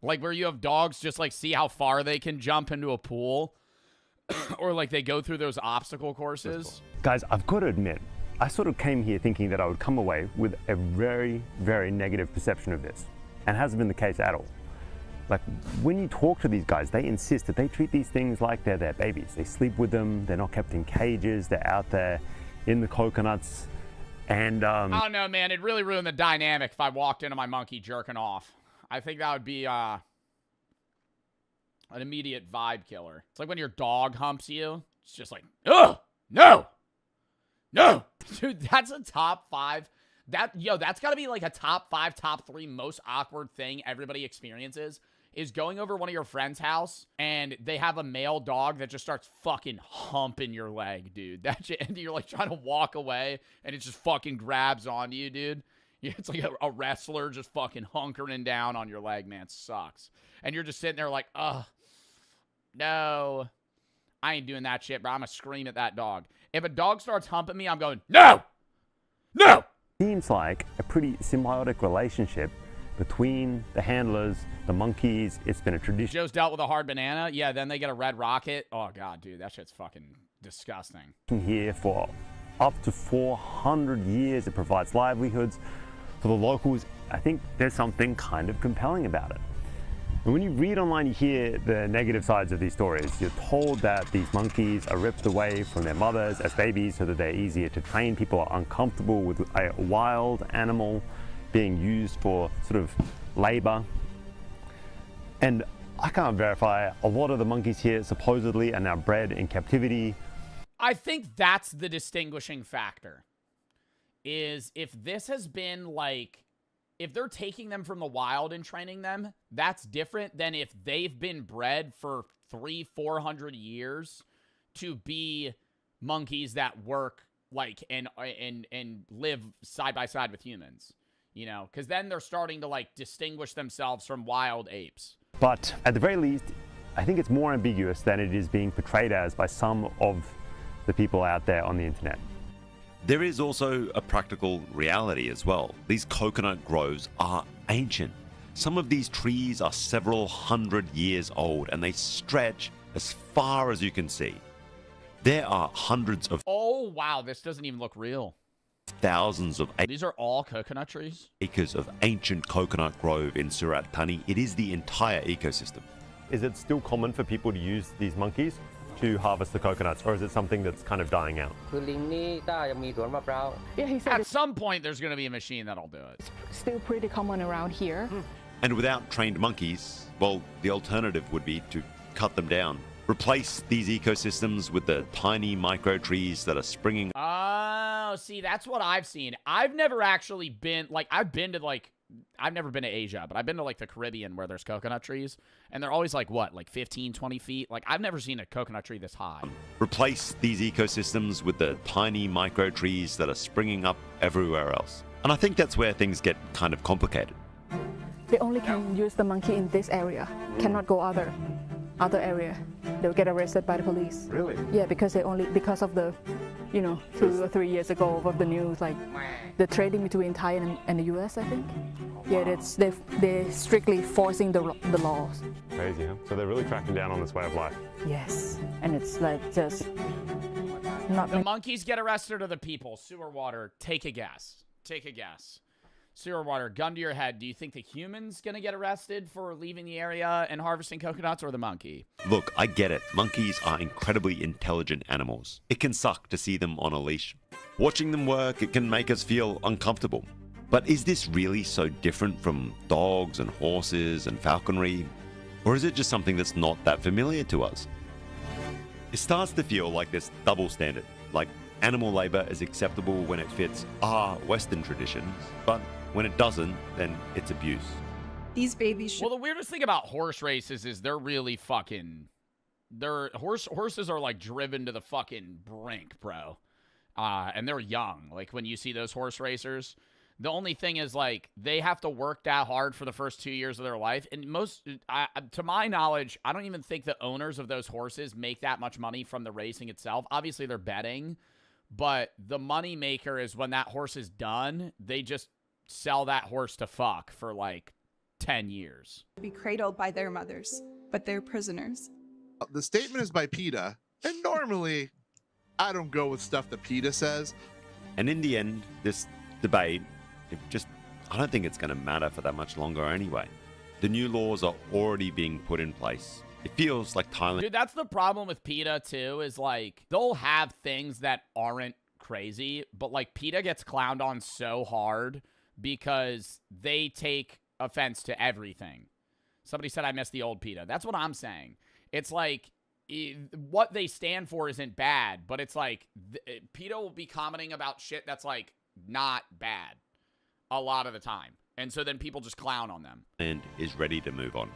Like where you have dogs just like see how far they can jump into a pool. Or like they go through those obstacle courses. Guys, I've got to admit, I sort of came here thinking that I would come away with a very, very negative perception of this. And it hasn't been the case at all. Like, when you talk to these guys, they insist that they treat these things like they're their babies. They sleep with them, they're not kept in cages, they're out there in the coconuts. And, I don't know, man. It really ruined the dynamic if I walked into my monkey jerking off. I think that would be an immediate vibe killer. It's like when your dog humps you. It's just like, ugh, no. Dude, that's a top 5. That's got to be like a top 5, top 3 most awkward thing everybody experiences is going over one of your friend's house and they have a male dog that just starts fucking humping your leg, dude. That shit, and you're like trying to walk away and it just fucking grabs onto you, dude. Yeah, it's like a wrestler just fucking hunkering down on your leg, man. It sucks. And you're just sitting there like, ugh, no. I ain't doing that shit, bro. I'm gonna scream at that dog. If a dog starts humping me, I'm going, no! No! Seems like a pretty symbiotic relationship between the handlers, the monkeys. It's been a tradition. Joe's dealt with a hard banana. Yeah, then they get a red rocket. Oh, God, dude, that shit's fucking disgusting. Here for up to 400 years. It provides livelihoods for the locals. I think there's something kind of compelling about it. And when you read online, you hear the negative sides of these stories. You're told that these monkeys are ripped away from their mothers as babies so that they're easier to train. People are uncomfortable with a wild animal being used for sort of labor. And I can't verify, a lot of the monkeys here supposedly are now bred in captivity. I think that's the distinguishing factor, is if this has been like, if they're taking them from the wild and training them, that's different than if they've been bred for 300-400 years to be monkeys that work like and live side by side with humans, you know, because then they're starting to like distinguish themselves from wild apes. But at the very least, I think it's more ambiguous than it is being portrayed as by some of the people out there on the internet. There is also a practical reality as well. These coconut groves are ancient. Some of these trees are several hundred years old and they stretch as far as you can see. There are hundreds of Oh, wow, this doesn't even look real. thousands of These are all coconut trees? acres of ancient coconut grove in Surat Thani. It is the entire ecosystem. Is it still common for people to use these monkeys to harvest the coconuts, or is it something that's kind of dying out? Yeah, he said At it's some point, there's going to be a machine that'll do it. still pretty common around here. And without trained monkeys, well, the alternative would be to cut them down. Replace these ecosystems with the tiny micro trees that are springing. Oh, see, that's what I've seen. I've never actually been, like, I've never been to Asia, but I've been to, like, the Caribbean where there's coconut trees, and they're always, like, what, like 15, 20 feet? Like, I've never seen a coconut tree this high. Replace these ecosystems with the tiny micro trees that are springing up everywhere else. And I think that's where things get kind of complicated. They only can use the monkey in this area, cannot go other area. They'll get arrested by the police. Really? Yeah, because because of the, 2 or 3 years ago of the news, like the trading between Thailand and the US, I think. Yeah, they're strictly forcing the laws. Crazy, huh? So they're really cracking down on this way of life. Yes, and it's like just not. The monkeys get arrested or the people? Sewer water, take a guess. Take a guess. Sewer water, gun to your head. Do you think the human's gonna get arrested for leaving the area and harvesting coconuts, or the monkey? Look, I get it. Monkeys are incredibly intelligent animals. It can suck to see them on a leash. Watching them work, it can make us feel uncomfortable. But is this really so different from dogs and horses and falconry? Or is it just something that's not that familiar to us? It starts to feel like this double standard. Like animal labor is acceptable when it fits our Western traditions, but when it doesn't, then it's abuse. These babies should. Well, the weirdest thing about horse races is they're really fucking. Horses are like driven to the fucking brink, bro. And they're young. Like when you see those horse racers, the only thing is like they have to work that hard for the first 2 years of their life. And to my knowledge, I don't even think the owners of those horses make that much money from the racing itself. Obviously, they're betting, but the money maker is when that horse is done, they just sell that horse to fuck for like 10 years. Be cradled by their mothers, but they're prisoners. The statement is by PETA, and normally I don't go with stuff that PETA says. And in the end, this debate, I don't think it's going to matter for that much longer anyway. The new laws are already being put in place. It feels like Thailand. Dude, that's the problem with PETA too, is like they'll have things that aren't crazy, but like PETA gets clowned on so hard because they take offense to everything. Somebody said I missed the old PETA. That's what I'm saying. It's like what they stand for isn't bad, but it's like PETA will be commenting about shit that's like not bad a lot of the time. And so then people just clown on them. And is ready to move on.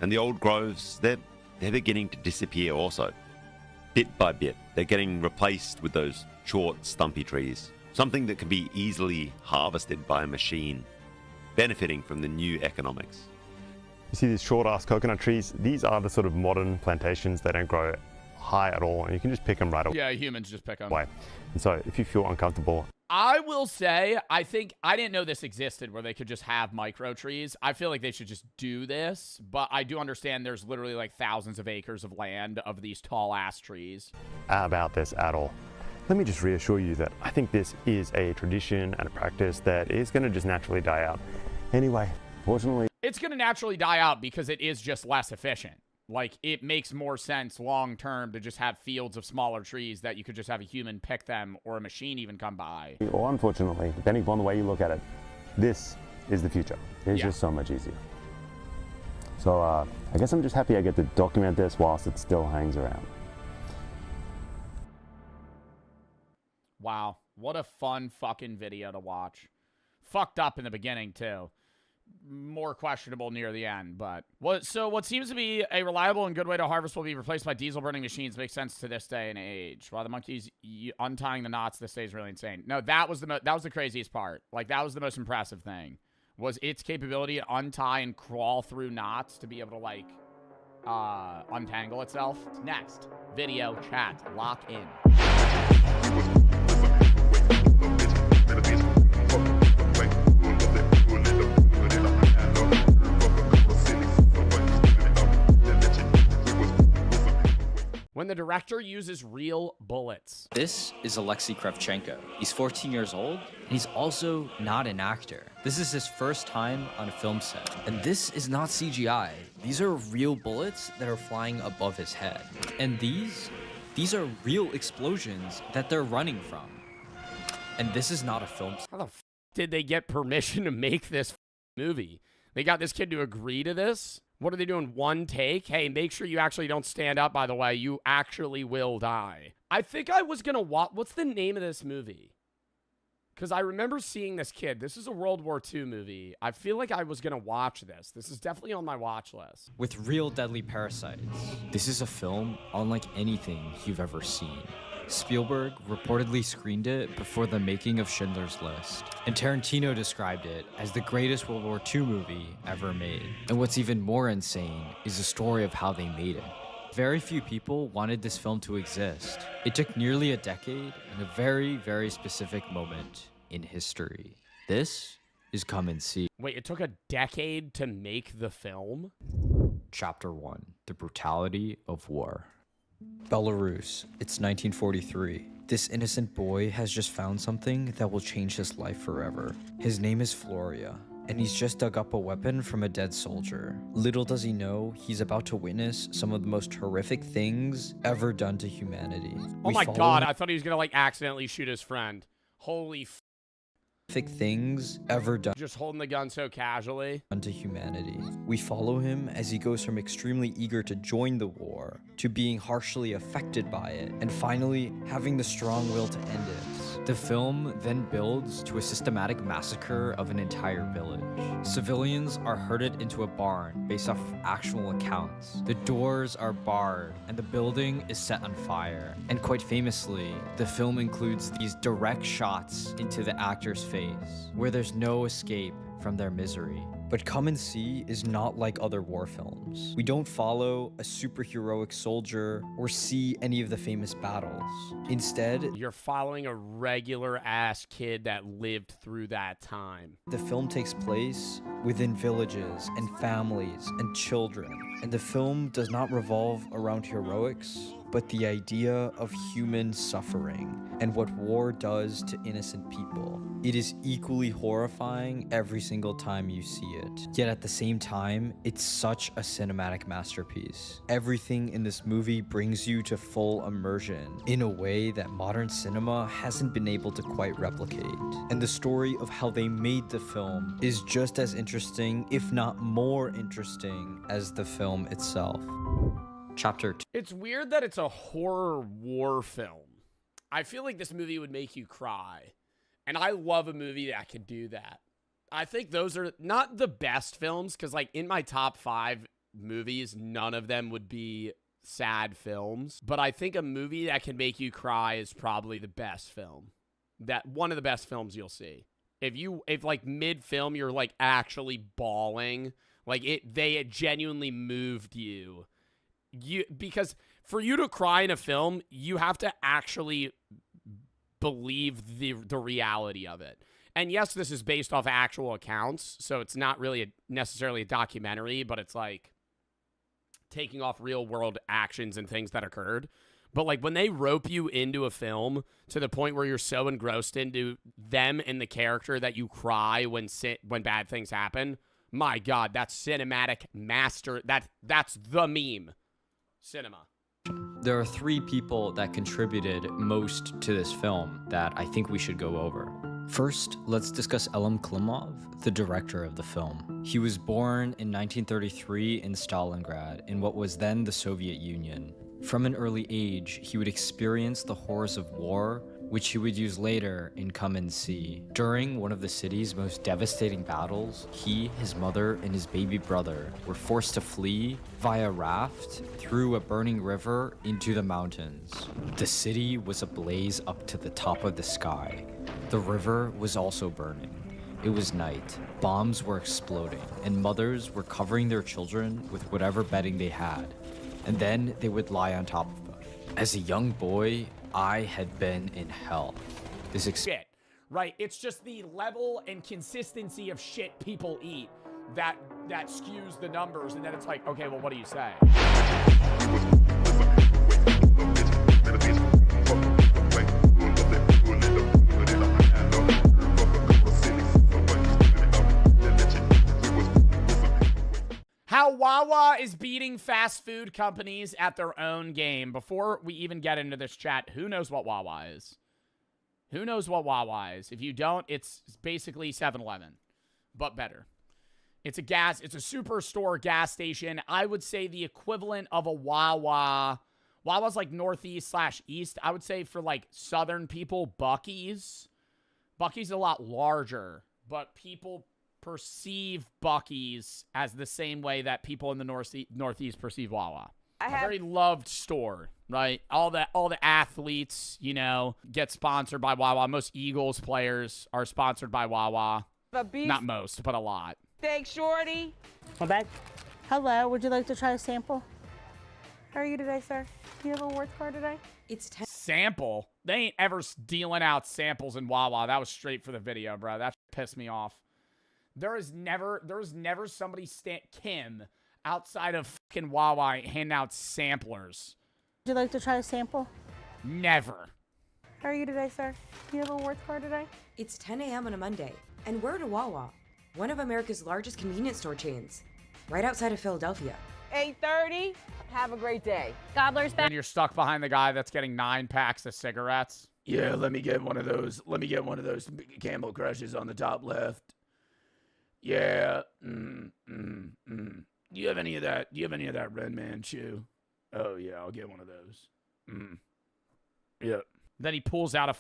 And the old groves, they're beginning to disappear also. Bit by bit, they're getting replaced with those short, stumpy trees. Something that can be easily harvested by a machine, benefiting from the new economics. You see these short-ass coconut trees? These are the sort of modern plantations. They don't grow high at all, and you can just pick them right away. Yeah, humans just pick them. And so if you feel uncomfortable, I will say, I think, I didn't know this existed where they could just have micro trees. I feel like they should just do this, but I do understand there's literally like thousands of acres of land of these tall ass trees. about this at all. Let me just reassure you that I think this is a tradition and a practice that is going to just naturally die out. Anyway, fortunately, It's going to naturally die out because it is just less efficient. Like, it makes more sense long term to just have fields of smaller trees that you could just have a human pick them or a machine even come by. or unfortunately, depending upon the way you look at it, this is the future. It's just so much easier. So I guess I'm just happy I get to document this whilst it still hangs around. Wow. What a fun fucking video to watch. Fucked up in the beginning, too. More questionable near the end, but... So what seems to be a reliable and good way to harvest will be replaced by diesel-burning machines. Makes sense to this day and age. While the monkeys untying the knots this day is really insane. No, that was the craziest part. Like, that was the most impressive thing. Was its capability to untie and crawl through knots to be able to, like, untangle itself. Next. Video chat. Lock in. When the director uses real bullets. This is Alexei Kravchenko. He's 14 years old, and he's also not an actor. This is his first time on a film set. And this is not CGI. These are real bullets that are flying above his head. And these are real explosions that they're running from. And this is not a film set. How the f did they get permission to make this movie? They got this kid to agree to this? What are they doing? One take? Hey, make sure you actually don't stand up, by the way. You actually will die. I think I was going to watch... What's the name of this movie? Because I remember seeing this kid. This is a World War II movie. I feel like I was going to watch this. This is definitely on my watch list. With real deadly parasites. This is a film unlike anything you've ever seen. Spielberg reportedly screened it before the making of Schindler's List, and Tarantino described it as the greatest World War II movie ever made. And what's even more insane is the story of how they made it. Very few people wanted this film to exist. It took nearly a decade and a very, very specific moment in history. This is Come and See. Wait, it took a decade to make the film? Chapter 1, The Brutality of War. Belarus, it's 1943. This innocent boy has just found something that will change his life forever. His name is Floria, and he's just dug up a weapon from a dead soldier. Little does he know, he's about to witness some of the most horrific things ever done to humanity. Oh my god, I thought he was gonna, like, accidentally shoot his friend. Holy f... things ever done just holding the gun so casually to humanity. We follow him as he goes from extremely eager to join the war to being harshly affected by it and finally having the strong will to end it. The film then builds to a systematic massacre of an entire village. Civilians are herded into a barn based off of actual accounts. The doors are barred and the building is set on fire. And quite famously, the film includes these direct shots into the actor's face where there's no escape from their misery. But Come and See is not like other war films. We don't follow a superheroic soldier or see any of the famous battles. Instead, you're following a regular ass kid that lived through that time. The film takes place within villages and families and children. And the film does not revolve around heroics, but the idea of human suffering and what war does to innocent people. It is equally horrifying every single time you see it. Yet at the same time, it's such a cinematic masterpiece. Everything in this movie brings you to full immersion in a way that modern cinema hasn't been able to quite replicate. And the story of how they made the film is just as interesting, if not more interesting, as the film itself. Chapter 2. It's weird that it's a horror war film. I feel like this movie would make you cry. And I love a movie that can do that. I think those are not the best films, because, like, in my top 5, movies, none of them would be sad films. But I think a movie that can make you cry is probably the best film. That one of the best films you'll see. If like mid-film you're like actually bawling, like they genuinely moved you. Because for you to cry in a film, you have to actually believe the reality of it. And yes, this is based off actual accounts, so it's not really necessarily a documentary, but it's like taking off real world actions and things that occurred. But like when they rope you into a film to the point where you're so engrossed into them and the character that you cry when bad things happen, my God, that's cinematic master. That's the meme. Cinema. There are 3 people that contributed most to this film that I think we should go over. First, let's discuss Elem Klimov, the director of the film. He was born in 1933 in Stalingrad, in what was then the Soviet Union. From an early age, he would experience the horrors of war, which he would use later in Come and See. During one of the city's most devastating battles, he, his mother, and his baby brother were forced to flee via raft through a burning river into the mountains. The city was ablaze up to the top of the sky. The river was also burning. It was night. Bombs were exploding, and mothers were covering their children with whatever bedding they had, and then they would lie on top of them. As a young boy, I had been in hell. This Shit, right? It's just the level and consistency of shit people eat that skews the numbers, and then it's like, okay, well, what do you say? How Wawa is beating fast food companies at their own game. Before we even get into this chat, who knows what Wawa is? Who knows what Wawa is? If you don't, it's basically 7-Eleven, but better. It's a superstore gas station. I would say the equivalent of a Wawa. Wawa's like northeast/east. I would say for like southern people, Buc-ee's. Buc-ee's a lot larger, but people perceive Buc-ee's as the same way that people in the northeast perceive Wawa. A very loved store, right? All the athletes, get sponsored by Wawa. Most Eagles players are sponsored by Wawa. Not most, but a lot. Steak shorty. Come back. Hello, would you like to try a sample? How are you today, sir? Do you have a rewards card today? It's Sample? They ain't ever dealing out samples in Wawa. That was straight for the video, bro. That pissed me off. There was never somebody Kim outside of fucking Wawa handing out samplers. Would you like to try a sample? Never. How are you today, sir? Do you have a rewards card today? It's 10 a.m. on a Monday, and we're at a Wawa, one of America's largest convenience store chains, right outside of Philadelphia. 8:30. Have a great day. Gobbler's back. And you're stuck behind the guy that's getting 9 packs of cigarettes. Yeah, let me get one of those. Let me get one of those Camel Crushes on the top left. Yeah. Do you have any of that? Do you have any of that Red Man chew? Oh yeah, I'll get one of those. Yep. Then he pulls out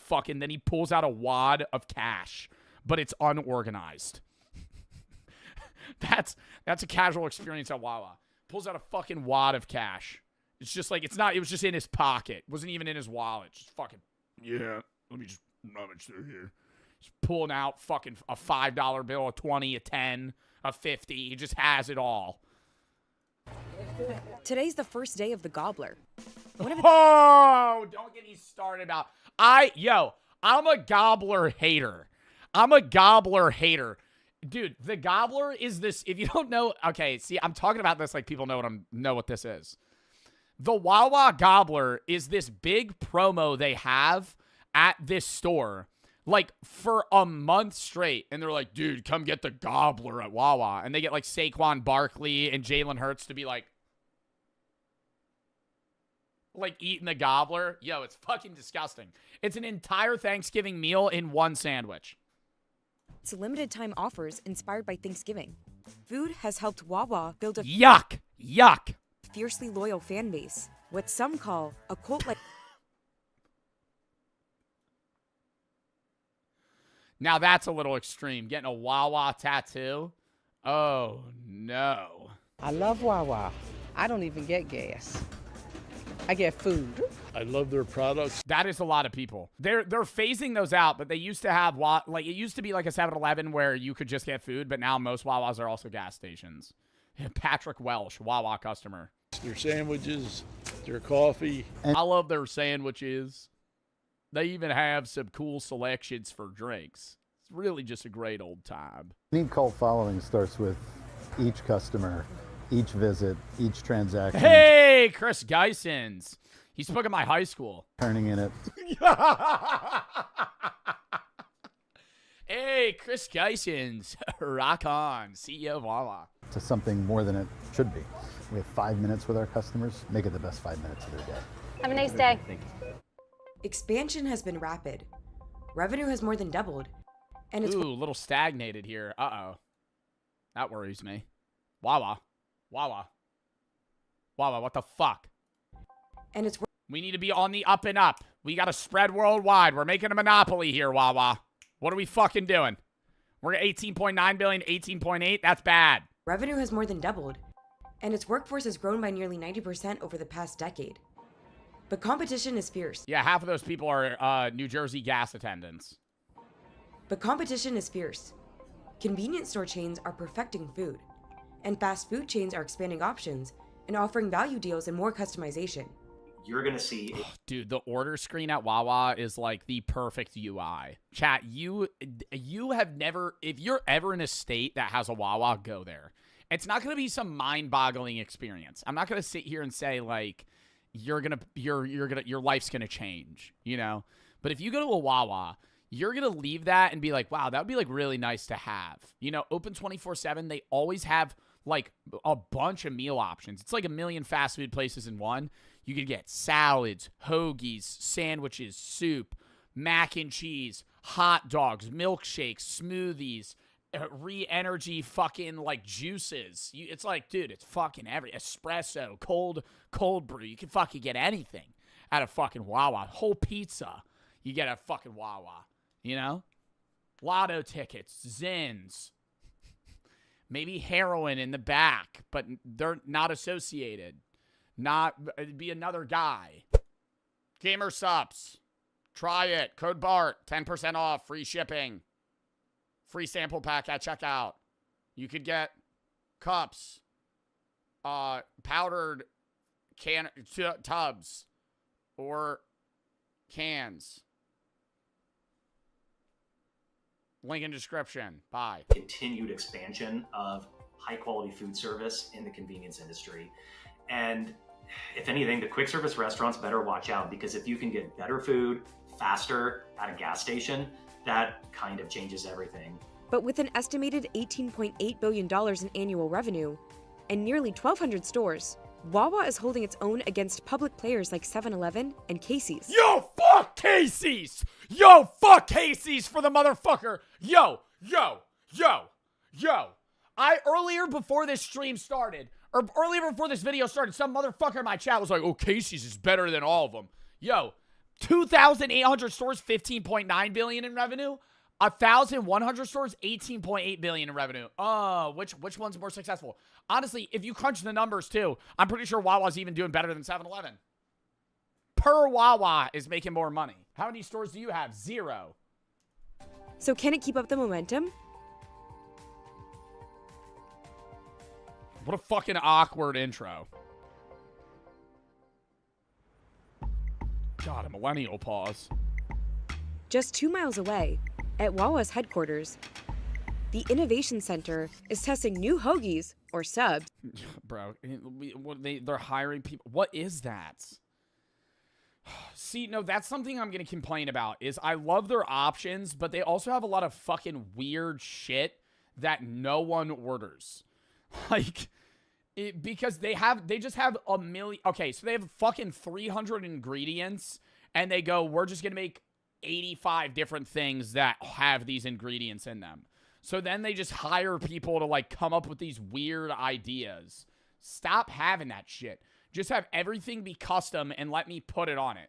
a wad of cash, but it's unorganized. That's a casual experience at Wawa. Pulls out a fucking wad of cash. It's just like, it was just in his pocket. It wasn't even in his wallet. Just fucking, yeah, let me just rummage through here. Just pulling out fucking a $5 bill, a 20, a 10, a 50. He just has it all. Today's the first day of the Gobbler. Oh, don't get me started about... I'm a Gobbler hater. Dude, the Gobbler is this... If you don't know... Okay, see, I'm talking about this like people know what this is. The Wawa Gobbler is this big promo they have at this store, like, for a month straight. And they're like, dude, come get the Gobbler at Wawa. And they get, like, Saquon Barkley and Jalen Hurts to be like eating the Gobbler. Yo, it's fucking disgusting. It's an entire Thanksgiving meal in one sandwich. It's limited time offers inspired by Thanksgiving. Food has helped Wawa build a yuck, fiercely loyal fan base. What some call a cult-like. Now that's a little extreme. Getting a Wawa tattoo? Oh, no. I love Wawa. I don't even get gas. I get food. I love their products. That is a lot of people. They're phasing those out, but they used to have like it used to be like a 7-Eleven where you could just get food, but now most Wawas are also gas stations. Patrick Welsh, Wawa customer. Their sandwiches, their coffee. I love their sandwiches. They even have some cool selections for drinks. It's really just a great old time. Any cult following starts with each customer, each visit, each transaction. Hey, Chris Geisens. He spoke at my high school. Turning in it. Hey, Chris Geisens. Rock on. CEO of Wawa. To something more than it should be. We have 5 minutes with our customers. Make it the best 5 minutes of their day. Have a nice day. Expansion has been rapid. Revenue has more than doubled. And it's a little stagnated here. Uh-oh. That worries me. Wawa. Wawa. Wawa, what the fuck? And it's we need to be on the up and up. We got to spread worldwide. We're making a monopoly here, Wawa. What are we fucking doing? We're at 18.9 billion, 18.8. That's bad. Revenue has more than doubled, and its workforce has grown by nearly 90% over the past decade. But competition is fierce. Yeah, half of those people are New Jersey gas attendants. But competition is fierce. Convenience store chains are perfecting food, and fast food chains are expanding options and offering value deals and more customization. You're going to see... Dude, the order screen at Wawa is like the perfect UI. Chat, you have never... If you're ever in a state that has a Wawa, go there. It's not going to be some mind-boggling experience. I'm not going to sit here and say, like, your life's going to change, you know? But if you go to a Wawa, you're going to leave that and be like, wow, that would be, like, really nice to have. You know, open 24/7, they always have, like, a bunch of meal options. It's like a million fast food places in one. You could get salads, hoagies, sandwiches, soup, mac and cheese, hot dogs, milkshakes, smoothies, re-energy fucking, like, juices. It's like, dude, it's fucking espresso, cold brew. You can fucking get anything at a fucking Wawa. Whole pizza, you get at fucking Wawa, you know? Lotto tickets, Zins. Maybe heroin in the back, but they're not associated. It'd be another guy. Gamer Sups. Try it. Code BART. 10% off. Free shipping. Free sample pack at checkout. You could get cups. Powdered tubs. Or cans. Link in description. Bye. Continued expansion of high-quality food service in the convenience industry. And if anything, the quick service restaurants better watch out, because if you can get better food faster at a gas station, that kind of changes everything. But with an estimated $18.8 billion in annual revenue and nearly 1,200 stores, Wawa is holding its own against public players like 7-Eleven and Casey's. Yo, fuck Casey's! Yo, fuck Casey's for the motherfucker! Yo! Earlier before this stream started, or earlier before this video started, some motherfucker in my chat was like, oh, Casey's is better than all of them. Yo, 2,800 stores, 15.9 billion in revenue. 1,100 stores, 18.8 billion in revenue. Which one's more successful? Honestly, if you crunch the numbers too, I'm pretty sure Wawa's even doing better than 7-Eleven. Per Wawa is making more money. How many stores do you have? 0. So can it keep up the momentum? What a fucking awkward intro. God, a millennial pause. Just 2 miles away, at Wawa's headquarters, the Innovation Center is testing new hoagies, or subs. Bro, they're hiring people. What is that? See, no, that's something I'm going to complain about, is I love their options, but they also have a lot of fucking weird shit that no one orders. Like, because they just have a million. Okay, so they have fucking 300 ingredients, and they go, we're just going to make 85 different things that have these ingredients in them. So then they just hire people to, like, come up with these weird ideas. Stop having that shit. Just have everything be custom and let me put it on it.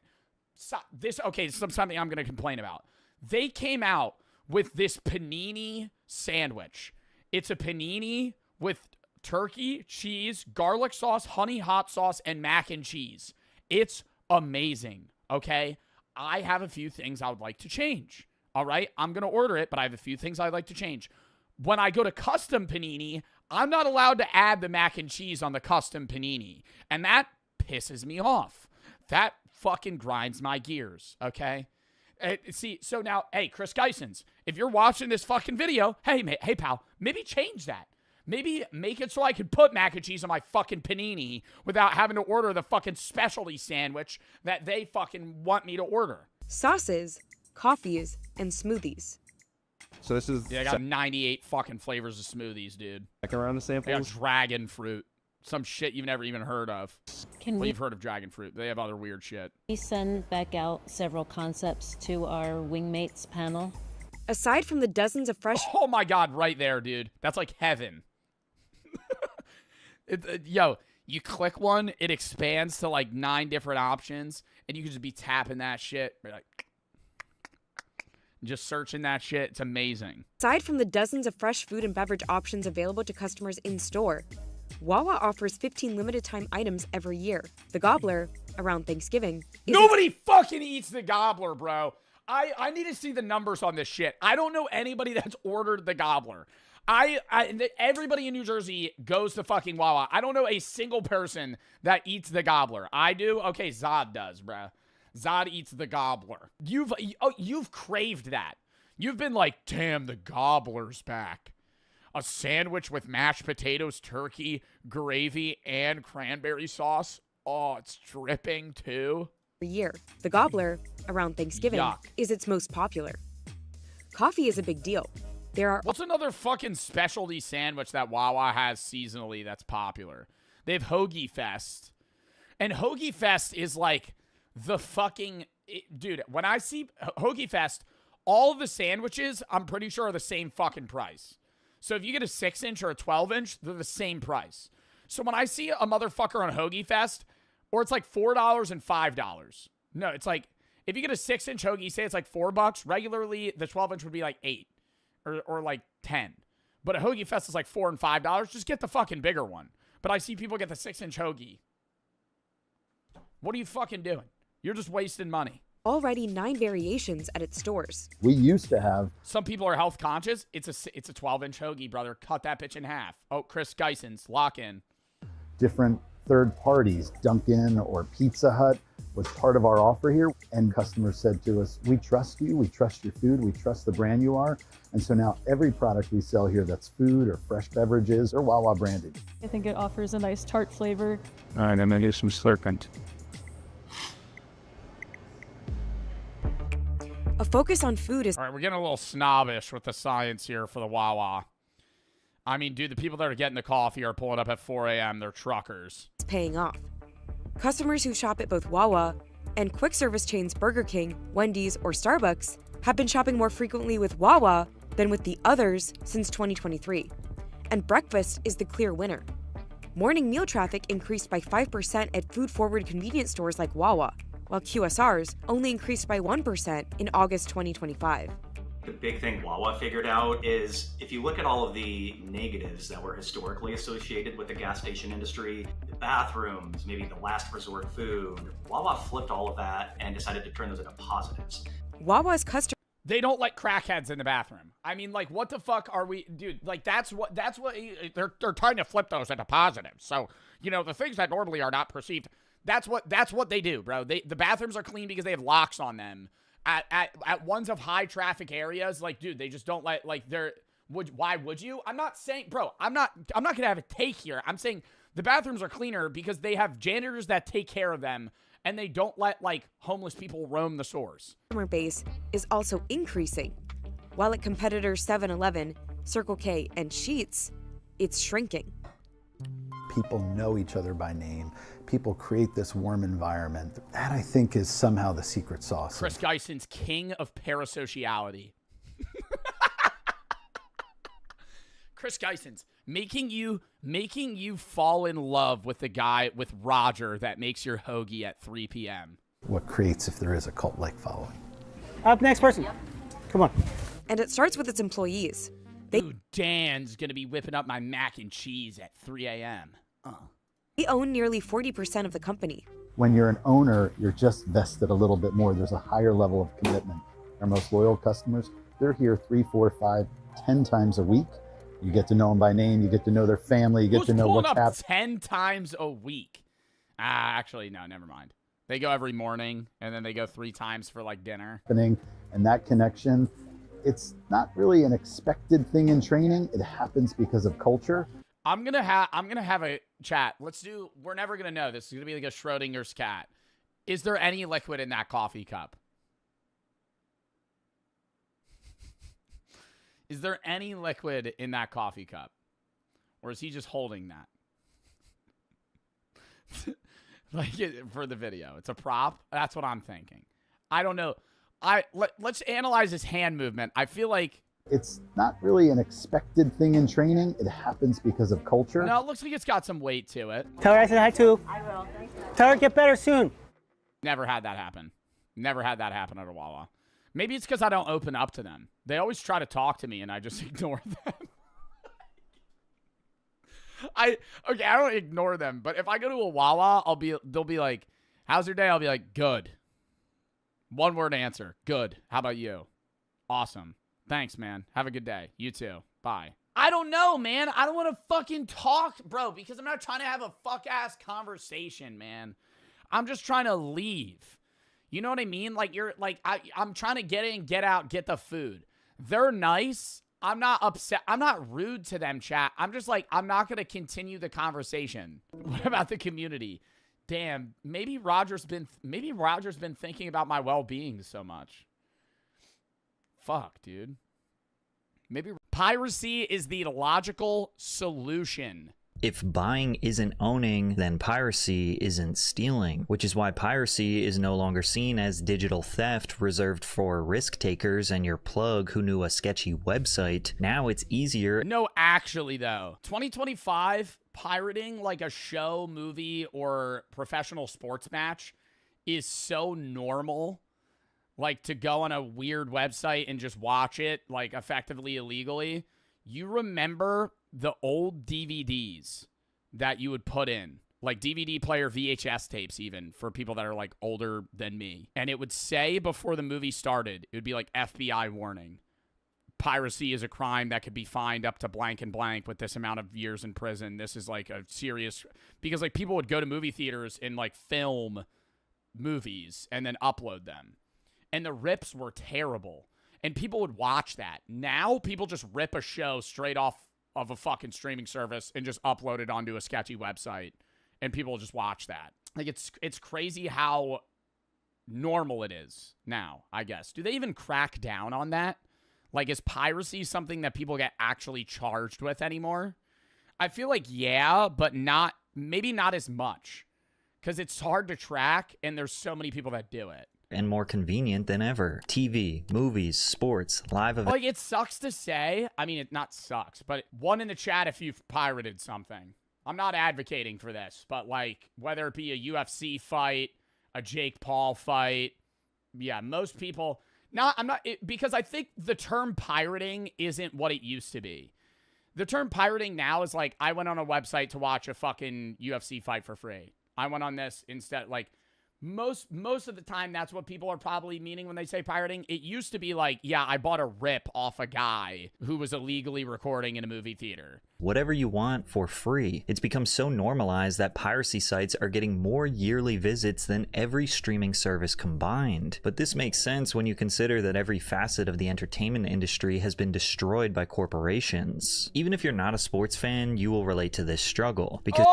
This is something I'm going to complain about. They came out with this panini sandwich. It's a panini with turkey, cheese, garlic sauce, honey hot sauce, and mac and cheese. It's amazing, okay? I have a few things I would like to change, all right? I'm going to order it, but I have a few things I'd like to change. When I go to custom panini, I'm not allowed to add the mac and cheese on the custom panini, and that pisses me off. That fucking grinds my gears, okay? See, so now, hey, Chris Geisens, if you're watching this fucking video, hey, pal, maybe change that. Maybe make it so I can put mac and cheese on my fucking panini without having to order the fucking specialty sandwich that they fucking want me to order. Sauces, coffees, and smoothies. So this is... Yeah, I got 98 fucking flavors of smoothies, dude. Back around the I got samples. dragon fruit. Some shit you've never even heard of. Well, you've heard of dragon fruit. They have other weird shit. We send back out several concepts to our Wingmates panel. Aside from the dozens of fresh... Oh my God, right there, dude. That's like heaven. Yo, you click one, it expands to like 9 different options, and you can just be tapping that shit. Be like, just searching that shit. It's amazing. Aside from the dozens of fresh food and beverage options available to customers in-store, Wawa offers 15 limited-time items every year. The Gobbler, around Thanksgiving... Nobody fucking eats the Gobbler, bro. I need to see the numbers on this shit. I don't know anybody that's ordered the Gobbler. Everybody in New Jersey goes to fucking Wawa. I don't know a single person that eats the Gobbler. I do? Okay, Zod does, bro. Zod eats the Gobbler. You've craved that. You've been like, damn, the Gobbler's back. A sandwich with mashed potatoes, turkey, gravy, and cranberry sauce. Oh, it's dripping too. Year. The Gobbler, around Thanksgiving, Yuck. is its most popular. Coffee is a big deal. There are... What's another fucking specialty sandwich that Wawa has seasonally that's popular? They have Hoagie Fest. And Hoagie Fest is like the fucking... Dude, when I see Hoagie Fest, all of the sandwiches, I'm pretty sure, are the same fucking price. So if you get a 6-inch or a 12-inch, they're the same price. So when I see a motherfucker on Hoagie Fest, or it's like $4 and $5. No, it's like, if you get a 6-inch hoagie, say it's like $4. Regularly, the 12-inch would be like $8 or like $10. But a Hoagie Fest is like $4 and $5. Just get the fucking bigger one. But I see people get the 6-inch hoagie. What are you fucking doing? You're just wasting money. Already 9 variations at its stores. We used to have... Some people are health conscious. It's a 12-inch hoagie, brother. Cut that bitch in half. Oh, Chris Geisens, lock in. different third parties. Dunkin' or Pizza Hut was part of our offer here. And customers said to us, we trust you, we trust your food, we trust the brand you are. And so now every product we sell here that's food or fresh beverages or Wawa branded. I think it offers a nice tart flavor. All right, I'm gonna get some slurpant. A focus on food is... All right, we're getting a little snobbish with the science here for the Wawa. I mean, dude, the people that are getting the coffee are pulling up at 4 a.m. They're truckers. It's paying off. Customers who shop at both Wawa and quick service chains Burger King, Wendy's, or Starbucks have been shopping more frequently with Wawa than with the others since 2023. And breakfast is the clear winner. Morning meal traffic increased by 5% at food-forward convenience stores like Wawa, while QSRs only increased by 1% in August 2025. The big thing Wawa figured out is if you look at all of the negatives that were historically associated with the gas station industry, the bathrooms, maybe the last resort food, Wawa flipped all of that and decided to turn those into positives. Wawa's customers... They don't let crackheads in the bathroom. I mean, like, what the fuck are we, dude? Like, that's what they're trying to flip those into positives. So, you know, the things that normally are not perceived, that's what they do, bro. The bathrooms are clean because they have locks on them. At ones of high traffic areas, like, dude, they just don't let, like, why would you? I'm not saying, bro, I'm not gonna have a take here. I'm saying the bathrooms are cleaner because they have janitors that take care of them and they don't let, like, homeless people roam the stores. Customer base is also increasing. While at competitors 7-Eleven, Circle K, and Sheetz, it's shrinking. People know each other by name. People create this warm environment. That, I think, is somehow the secret sauce. Chris Geisens, king of parasociality. Chris Geisens, making you fall in love with the guy, with Roger, that makes your hoagie at 3 p.m. What creates if there is a cult-like following. Up, next person. Come on. And it starts with its employees. Ooh, Dan's gonna be whipping up my mac and cheese at 3 a.m. They own nearly 40% of the company. When you're an owner, you're just vested a little bit more. There's a higher level of commitment. Our most loyal customers, they're here 3, 4, 5, 10 times a week. You get to know them by name. You get to know their family. You get to know what's up happening. 10 times a week? Actually, no, never mind. They go every morning, and then they go 3 times for, like, dinner. And that connection, it's not really an expected thing in training. It happens because of culture. I'm gonna have a chat. We're never gonna know. This is gonna be like a Schrodinger's cat. Is there any liquid in that coffee cup? Is there any liquid in that coffee cup? Or is he just holding that? For the video. It's a prop? That's what I'm thinking. I don't know. Let's analyze his hand movement. I feel like it's not really an expected thing in training. It happens because of culture. No, it looks like it's got some weight to it. Tell her I said hi too. I will. Tell her get better soon. Never had that happen. Never had that happen at a Wawa. Maybe it's because I don't open up to them. They always try to talk to me and I just ignore them. I don't ignore them, but if I go to a Wawa, they'll be like, "How's your day?" I'll be like, "Good." One word answer. Good. How about you? Awesome. Thanks, man. Have a good day. You too. Bye. I don't know, man. I don't want to fucking talk, bro, because I'm not trying to have a fuck-ass conversation, man. I'm just trying to leave. You know what I mean? Like, I'm trying to get in, get out, get the food. They're nice. I'm not upset. I'm not rude to them, chat. I'm just like, I'm not going to continue the conversation. What about the community? Damn, maybe Roger's been thinking about my well-being so much. Fuck, dude. Maybe piracy is the logical solution. If buying isn't owning, then piracy isn't stealing, which is why piracy is no longer seen as digital theft reserved for risk takers and your plug who knew a sketchy website. Now it's easier. No, actually, though. 2025, pirating like a show, movie, or professional sports match is so normal. Like, to go on a weird website and just watch it, like, effectively illegally. You remember the old DVDs that you would put in, like DVD player VHS tapes, even for people that are like older than me. And it would say before the movie started, it would be like FBI warning. Piracy is a crime that could be fined up to blank and blank with this amount of years in prison. This is like a serious, because like people would go to movie theaters and like film movies and then upload them. And the rips were terrible. And people would watch that. Now people just rip a show straight off of a fucking streaming service and just upload it onto a sketchy website. And people will just watch that. Like, it's crazy how normal it is now, I guess. Do they even crack down on that? Like, is piracy something that people get actually charged with anymore? I feel like, yeah, but maybe not as much. Because it's hard to track and there's so many people that do it. And more convenient than ever. TV, movies, sports, live events. Like, it sucks to say. I mean, it not sucks, but one in the chat if you've pirated something. I'm not advocating for this, but like, whether it be a UFC fight, a Jake Paul fight, yeah, most people. Because I think the term pirating isn't what it used to be. The term pirating now is like, I went on a website to watch a fucking UFC fight for free. I went on this instead, like. Most of the time, that's what people are probably meaning when they say pirating. It used to be like, yeah, I bought a rip off a guy who was illegally recording in a movie theater. Whatever you want for free. It's become so normalized that piracy sites are getting more yearly visits than every streaming service combined. But this makes sense when you consider that every facet of the entertainment industry has been destroyed by corporations. Even if you're not a sports fan, you will relate to this struggle. Because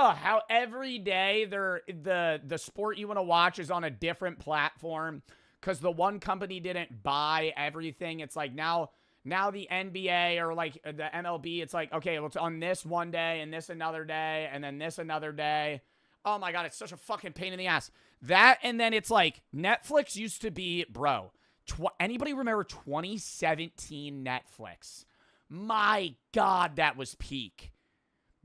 how every day the sport you want to watch is on a different platform because the one company didn't buy everything. It's like now the NBA or like the MLB, it's like, okay, well, it's on this one day and this another day and then this another day. Oh my God, it's such a fucking pain in the ass. That, and then it's like Netflix used to be, bro, anybody remember 2017 Netflix? My God, that was peak.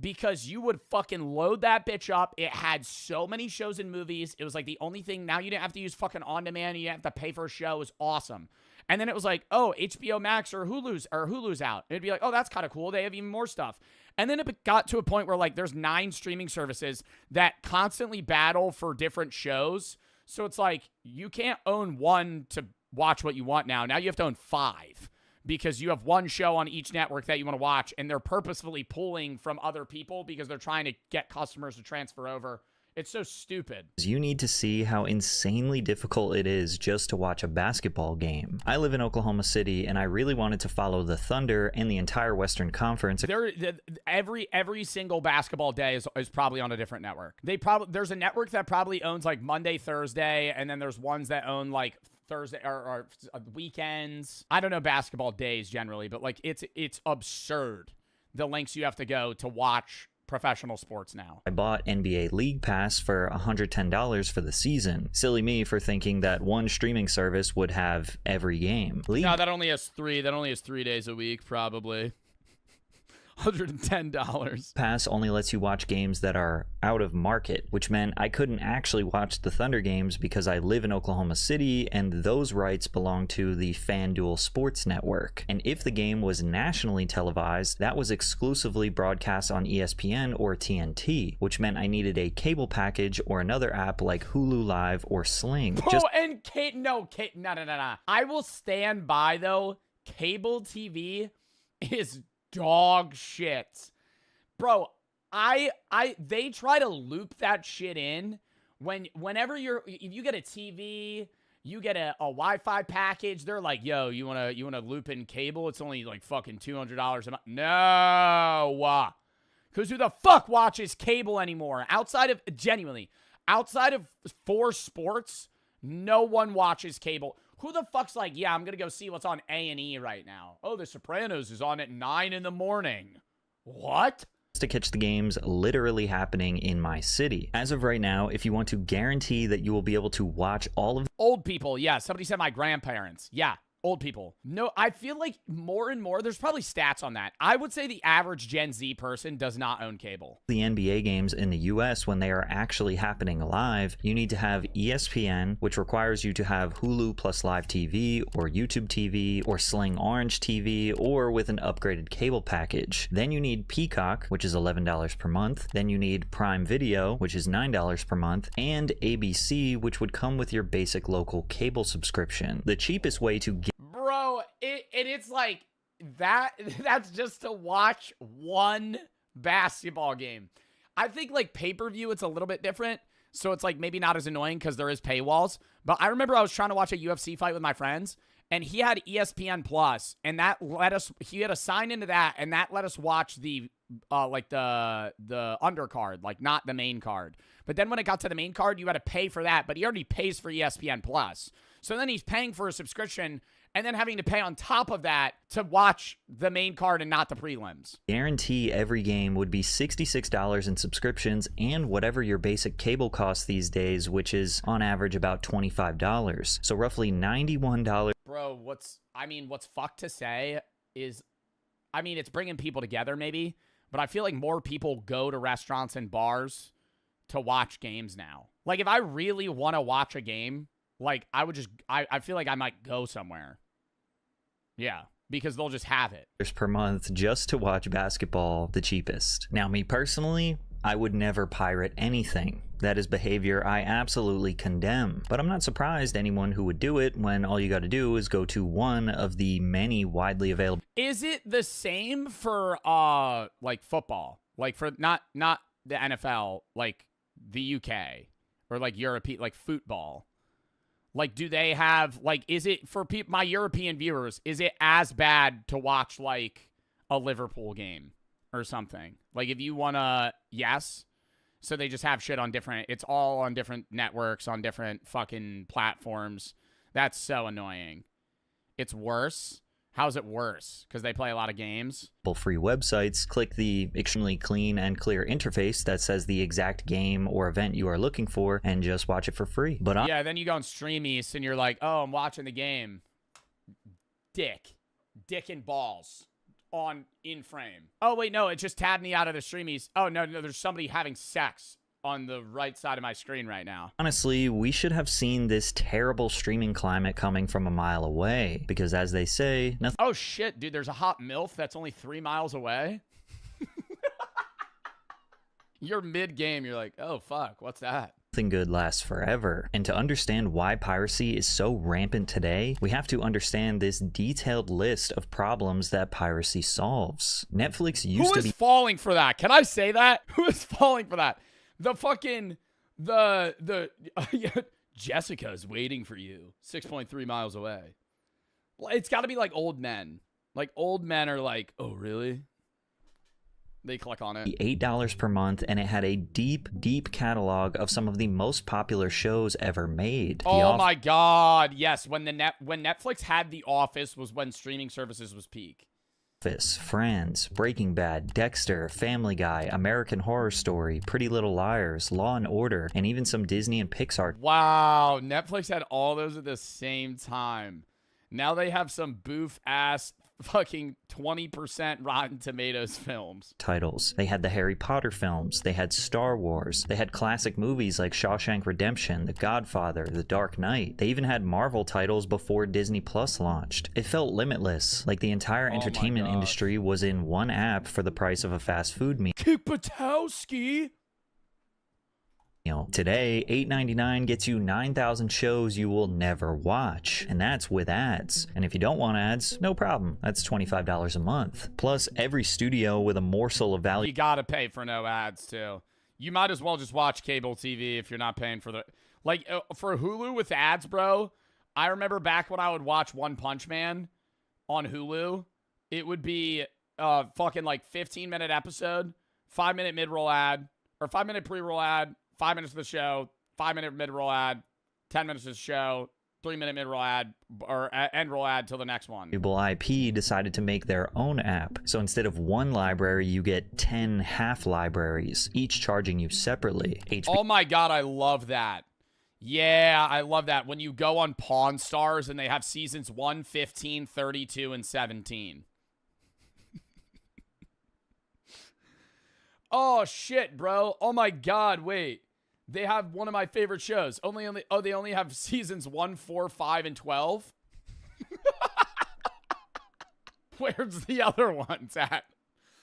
Because you would fucking load that bitch up. It had so many shows and movies. It was like the only thing. Now you didn't have to use fucking on-demand. You didn't have to pay for a show. It was awesome. And then it was like, oh, HBO Max or Hulu's out. It'd be like, oh, that's kind of cool. They have even more stuff. And then it got to a point where like there's 9 streaming services that constantly battle for different shows. So it's like you can't own one to watch what you want now. Now you have to own 5 because you have one show on each network that you want to watch, and they're purposefully pulling from other people because they're trying to get customers to transfer over. It's so stupid. You need to see how insanely difficult it is just to watch a basketball game. I live in Oklahoma City, and I really wanted to follow the Thunder and the entire Western Conference. Every single basketball day is probably on a different network. There's a network that probably owns like Monday, Thursday, and then there's ones that own like Thursday or weekends. I don't know basketball days generally, but like it's absurd the lengths you have to go to watch professional sports now. I bought NBA League Pass for $110 for the season. Silly me for thinking that one streaming service would have every game. No, that only has 3. That only has 3 days a week, probably. $110. Pass only lets you watch games that are out of market, which meant I couldn't actually watch the Thunder games because I live in Oklahoma City and those rights belong to the FanDuel Sports Network. And if the game was nationally televised, that was exclusively broadcast on ESPN or TNT, which meant I needed a cable package or another app like Hulu Live or Sling. No. I will stand by though. Cable TV is dog shit. Bro, they try to loop that shit in whenever if you get a TV, you get a Wi-Fi package, they're like, yo, you wanna loop in cable? It's only like fucking $200 a month. No. Because who the fuck watches cable anymore? Outside of 4 sports, no one watches cable. Who the fuck's like, yeah, I'm going to go see what's on A&E right now. Oh, The Sopranos is on at 9 in the morning. What? To catch the games literally happening in my city. As of right now, if you want to guarantee that you will be able to watch all of old people, yeah. Somebody said my grandparents. Yeah. Old people. No, I feel like more and more, there's probably stats on that. I would say the average Gen Z person does not own cable. The NBA games in the US, when they are actually happening live, you need to have ESPN, which requires you to have Hulu plus Live TV or YouTube TV or Sling Orange TV or with an upgraded cable package. Then you need Peacock, which is $11 per month. Then you need Prime Video, which is $9 per month, and ABC, which would come with your basic local cable subscription. The cheapest way to get Bro, it's like that's just to watch one basketball game. I think like pay-per-view, it's a little bit different. So it's like maybe not as annoying because there is paywalls. But I remember I was trying to watch a UFC fight with my friends, and he had ESPN Plus, and that let us, he had to sign into that, and that let us watch the like the undercard, like not the main card. But then when it got to the main card, you had to pay for that, but he already pays for ESPN Plus. So then he's paying for a subscription and then having to pay on top of that to watch the main card and not the prelims. Guarantee every game would be $66 in subscriptions and whatever your basic cable costs these days, which is on average about $25. So roughly $91. Bro, what's fucked to say is, it's bringing people together maybe, but I feel like more people go to restaurants and bars to watch games now. Like if I really want to watch a game, like I feel like I might go somewhere. Yeah, because they'll just have it. Per month just to watch basketball, the cheapest. Now, me personally, I would never pirate anything. That is behavior I absolutely condemn. But I'm not surprised anyone who would do it when all you got to do is go to one of the many widely available. Is it the same for like football? Like for not the NFL, like the UK or like European, like football? Like, do they have, like, is it, for my European viewers, is it as bad to watch, like, a Liverpool game or something? Like, if you want to, yes. So they just have shit on different, it's all on different networks, on different fucking platforms. That's so annoying. It's worse. How's it worse? Because they play a lot of games. Free websites, click the extremely clean and clear interface that says the exact game or event you are looking for and just watch it for free. But yeah, then you go on Stream East and you're like, oh, I'm watching the game. Dick and balls on in frame. Oh, wait, no, it just tabbed me out of the Stream East. Oh, no, there's somebody having sex on the right side of my screen right now. Honestly, we should have seen this terrible streaming climate coming from a mile away, because as they say, nothing. Oh shit, dude, there's a hot MILF that's only 3 miles away. You're mid-game, you're like, oh fuck, what's that? Nothing good lasts forever. And to understand why piracy is so rampant today, we have to understand this detailed list of problems that piracy solves. Netflix used to be falling for that? Can I say that? Who is falling for that? The fucking Jessica's waiting for you 6.3 miles away. It's got to be like old men. Like old men are like, "Oh, really?" They click on it. $8 per month, and it had a deep, deep catalog of some of the most popular shows ever made. Oh my god, yes. When Netflix had The Office was when streaming services was peak. Office, Friends, Breaking Bad, Dexter, Family Guy, American Horror Story, Pretty Little Liars, Law and Order, and even some Disney and Pixar. Wow, Netflix had all those at the same time. Now they have some boof-ass fucking 20% Rotten Tomatoes films. Titles. They had the Harry Potter films, they had Star Wars, they had classic movies like Shawshank Redemption, The Godfather, The Dark Knight. They even had Marvel titles before Disney Plus launched. It felt limitless, like the entire entertainment industry was in one app for the price of a fast food meal. Kipatowski! Today, $8.99 gets you 9,000 shows you will never watch, and that's with ads. And if you don't want ads, no problem. That's $25 a month. Plus, every studio with a morsel of value. You gotta pay for no ads, too. You might as well just watch cable TV if you're not paying for the... Like, for Hulu with ads, bro, I remember back when I would watch One Punch Man on Hulu, it would be fucking like 15-minute episode, 5-minute mid-roll ad, or 5-minute pre-roll ad, 5 minutes of the show, 5-minute mid-roll ad, 10 minutes of the show, 3-minute mid-roll ad, or end-roll ad till the next one. IP decided to make their own app. So instead of one library, you get 10 half libraries, each charging you separately. Oh my god, I love that. Yeah, I love that. When you go on Pawn Stars and they have seasons 1, 15, 32, and 17. Oh shit, bro. Oh my god, wait. They have one of my favorite shows. They only have seasons 1, 4, 5, and 12. Where's the other ones at?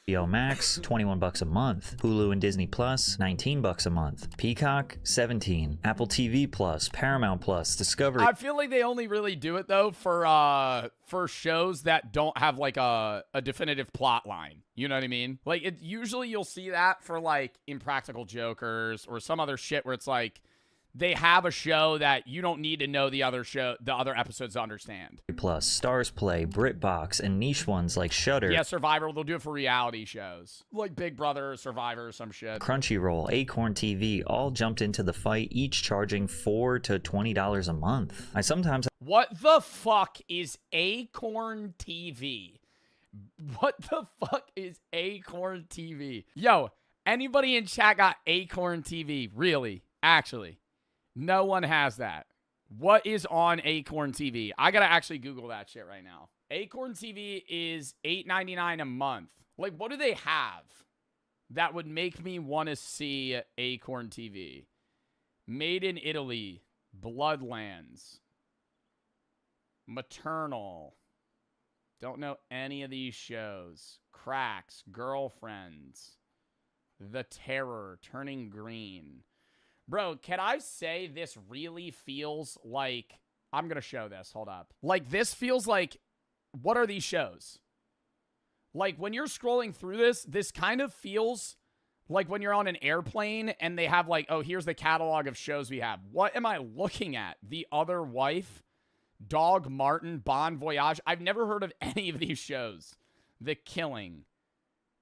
HBO Max, $21 a month. Hulu and Disney Plus, $19 a month. Peacock, $17. Apple TV Plus, Paramount Plus, Discovery. I feel like they only really do it though for shows that don't have like a definitive plot line. You know what I mean? Like usually you'll see that for like Impractical Jokers or some other shit where it's like they have a show that you don't need to know the other episodes to understand. Plus, Stars Play, BritBox, and niche ones like Shudder. Yeah, Survivor. They'll do it for reality shows like Big Brother, Survivor, or some shit. Crunchyroll, Acorn TV, all jumped into the fight, each charging $4 to $20 a month. I sometimes. What the fuck is Acorn TV? What the fuck is Acorn TV? Yo, anybody in chat got Acorn TV? Really? Actually. No one has that. What is on Acorn TV? I gotta actually Google that shit right now. Acorn TV is $8.99 a month. Like, what do they have that would make me want to see Acorn TV? Made in Italy, Bloodlands, Maternal. Don't know any of these shows. Cracks, Girlfriends, The Terror, Turning Green. Bro, can I say this really feels like... I'm going to show this. Hold up. Like, this feels like... What are these shows? Like, when you're scrolling through this kind of feels like when you're on an airplane and they have like, oh, here's the catalog of shows we have. What am I looking at? The Other Wife? Dog Martin? Bon Voyage? I've never heard of any of these shows. The Killing.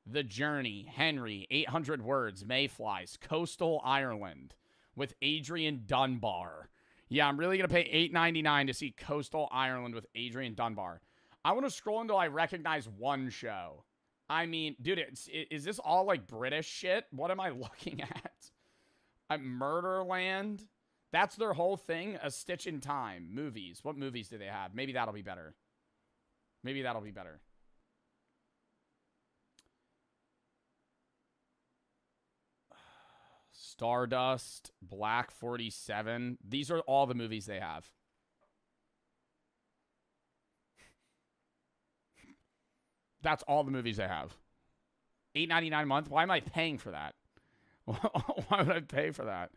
The Journey. Henry. 800 Words. Mayflies. Coastal Ireland. With Adrian Dunbar. Yeah, I'm really going to pay $8.99 to see Coastal Ireland with Adrian Dunbar. I want to scroll until I recognize one show. I mean, dude, is this all like British shit? What am I looking at? Murderland? That's their whole thing? A Stitch in Time. Movies. What movies do they have? Maybe that'll be better. Maybe that'll be better. Stardust, Black 47. These are all the movies they have. That's all the movies they have. $8.99 a month? Why am I paying for that? Why would I pay for that?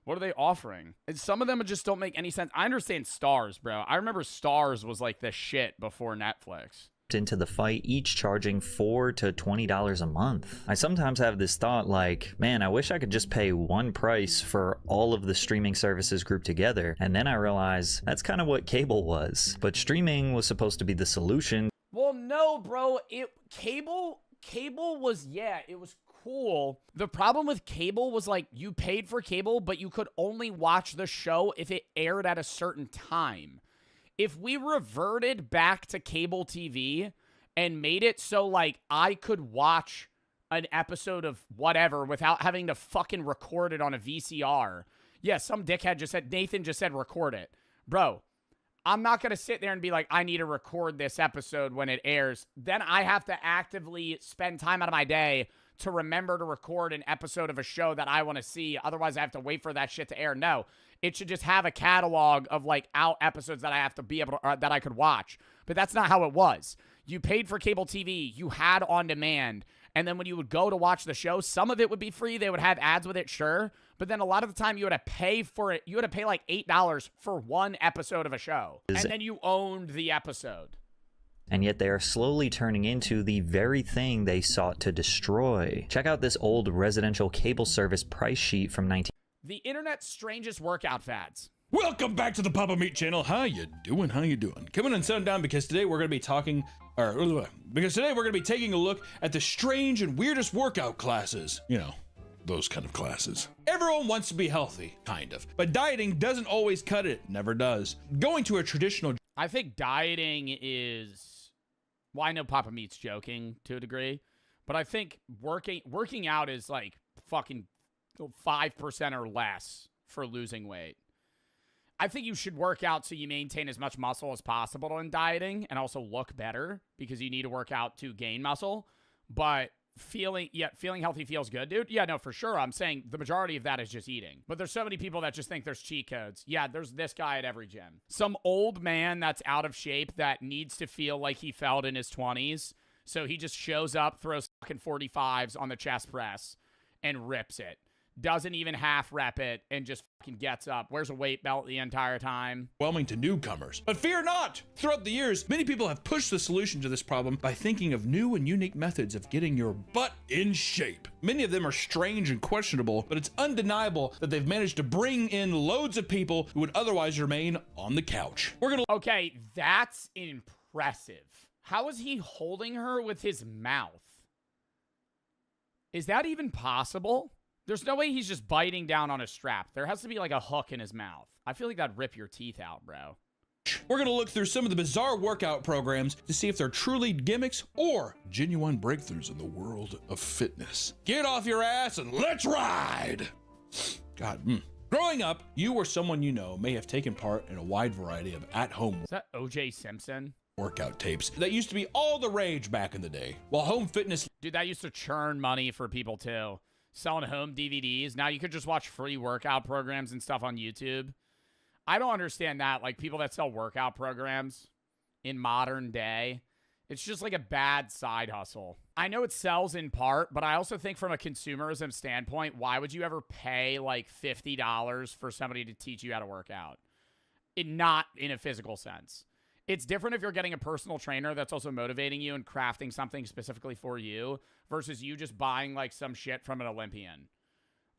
What are they offering? And some of them just don't make any sense. I understand Stars, bro. I remember Stars was like the shit before Netflix. Into the fight, each charging $4 to $20 a month. I sometimes have this thought like, man, I wish I could just pay one price for all of the streaming services grouped together. And then I realize that's kind of what cable was. But streaming was supposed to be the solution. Well, no, bro. Cable was, yeah, it was cool. The problem with cable was like you paid for cable, but you could only watch the show if it aired at a certain time. If we reverted back to cable TV and made it so like I could watch an episode of whatever without having to fucking record it on a VCR. Yeah, some dickhead just said, Nathan just said record it. Bro, I'm not going to sit there and be like, I need to record this episode when it airs. Then I have to actively spend time out of my day to remember to record an episode of a show that I want to see. Otherwise, I have to wait for that shit to air. No, it should just have a catalog of like out episodes that I have to be able to, that I could watch. But that's not how it was. You paid for cable TV. You had on demand. And then when you would go to watch the show, some of it would be free. They would have ads with it, sure. But then a lot of the time you had to pay for it. You had to pay like $8 for one episode of a show. And then you owned the episode. And yet they are slowly turning into the very thing they sought to destroy. Check out this old residential cable service price sheet from 19... The internet's strangest workout fads. Welcome back to the Papa Meat channel. How you doing? How you doing? Come in and sit down because today we're going to be taking a look at the strange and weirdest workout classes. You know, those kind of classes. Everyone wants to be healthy, kind of. But dieting doesn't always cut it. Never does. Going to a traditional... I think dieting is... Well, I know Papa Meat's joking to a degree, but I think working out is like fucking 5% or less for losing weight. I think you should work out so you maintain as much muscle as possible in dieting and also look better because you need to work out to gain muscle. But feeling healthy feels good, dude. Yeah, no, for sure. I'm saying the majority of that is just eating. But there's so many people that just think there's cheat codes. Yeah, there's this guy at every gym. Some old man that's out of shape that needs to feel like he felt in his 20s. So he just shows up, throws fucking 45s on the chest press and rips it. Doesn't even half rep it and just fucking gets up. Wears a weight belt the entire time. Overwhelming to newcomers. But fear not! Throughout the years, many people have pushed the solution to this problem by thinking of new and unique methods of getting your butt in shape. Many of them are strange and questionable, but it's undeniable that they've managed to bring in loads of people who would otherwise remain on the couch. Okay, that's impressive. How is he holding her with his mouth? Is that even possible? There's no way he's just biting down on a strap. There has to be like a hook in his mouth. I feel like that'd rip your teeth out, bro. We're going to look through some of the bizarre workout programs to see if they're truly gimmicks or genuine breakthroughs in the world of fitness. Get off your ass and let's ride! God, Growing up, you or someone you know may have taken part in a wide variety of at-home... Is that O.J. Simpson? ...workout tapes that used to be all the rage back in the day. While home fitness... Dude, that used to churn money for people too. Selling home DVDs. Now you could just watch free workout programs and stuff on YouTube. I don't understand that. Like people that sell workout programs in modern day, it's just like a bad side hustle. I know it sells in part, but I also think from a consumerism standpoint, why would you ever pay like $50 for somebody to teach you how to work out? Not in a physical sense. It's different if you're getting a personal trainer that's also motivating you and crafting something specifically for you versus you just buying like some shit from an Olympian.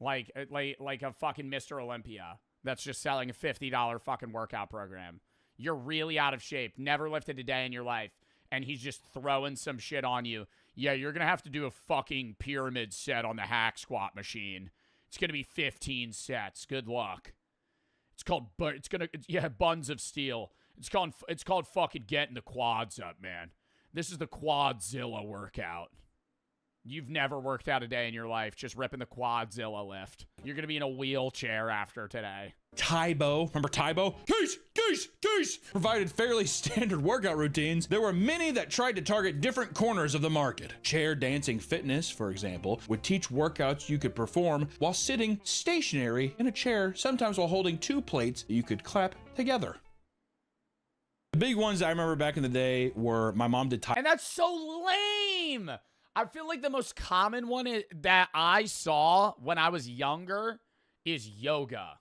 Like a fucking Mr. Olympia that's just selling a $50 fucking workout program. You're really out of shape, never lifted a day in your life, and he's just throwing some shit on you. Yeah, you're going to have to do a fucking pyramid set on the hack squat machine. It's going to be 15 sets. Good luck. It's called, Buns of Steel. It's called fucking getting the quads up, man. This is the Quadzilla workout. You've never worked out a day in your life just ripping the Quadzilla lift. You're going to be in a wheelchair after today. Tybo. Remember Tybo? Geese! Geese provided fairly standard workout routines, there were many that tried to target different corners of the market. Chair dancing fitness, for example, would teach workouts you could perform while sitting stationary in a chair, sometimes while holding two plates that you could clap together. The big ones I remember back in the day were my mom did And that's so lame. I feel like the most common one that I saw when I was younger is yoga.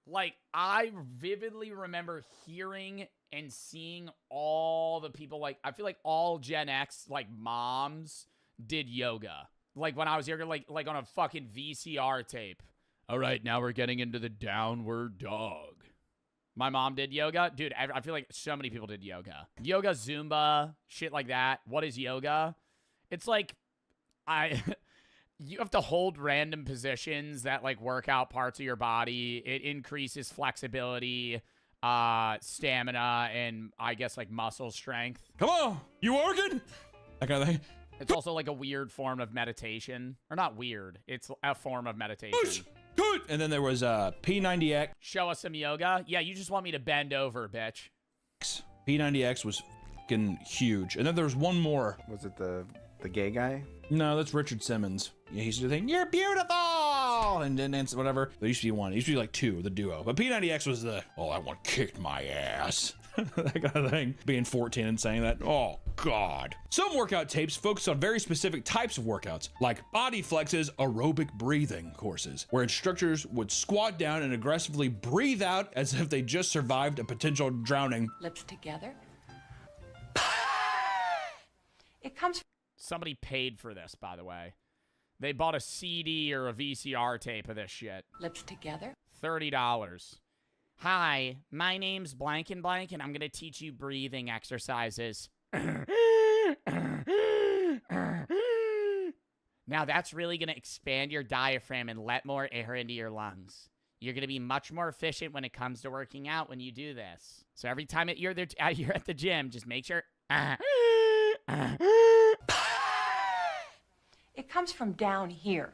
Like, I vividly remember hearing and seeing all the people, like, I feel like all Gen X, like, moms did yoga. Like, when I was younger, like on a fucking VCR tape. All right, now we're getting into the downward dog. My mom did yoga. Dude, I feel like so many people did yoga. Yoga, Zumba, shit like that. What is yoga? It's like, you have to hold random positions that, like, work out parts of your body. It increases flexibility, stamina, and I guess, like, muscle strength. Come on, you working? That kind of thing. It's also like a weird form of meditation. Or not weird. It's a form of meditation. Good. And then there was P90X. Show us some yoga. Yeah, you just want me to bend over, bitch. P90X was fucking huge. And then there was one more. Was it the gay guy? No, that's Richard Simmons. Yeah, he used to think, "You're beautiful," and then whatever. There used to be one. It used to be like two, the duo. But P90X was the, "Oh, I want kicked my ass." That kind of thing. Being 14 and saying that. Oh, God. Some workout tapes focus on very specific types of workouts, like Body Flex's aerobic breathing courses, where instructors would squat down and aggressively breathe out as if they just survived a potential drowning. Lips together. It comes from... Somebody paid for this, by the way. They bought a CD or a VCR tape of this shit. Lips together. $30. Hi, my name's blank and blank, and I'm going to teach you breathing exercises. Now, that's really going to expand your diaphragm and let more air into your lungs. You're going to be much more efficient when it comes to working out when you do this. So every time you're at the gym, just make sure... It comes from down here.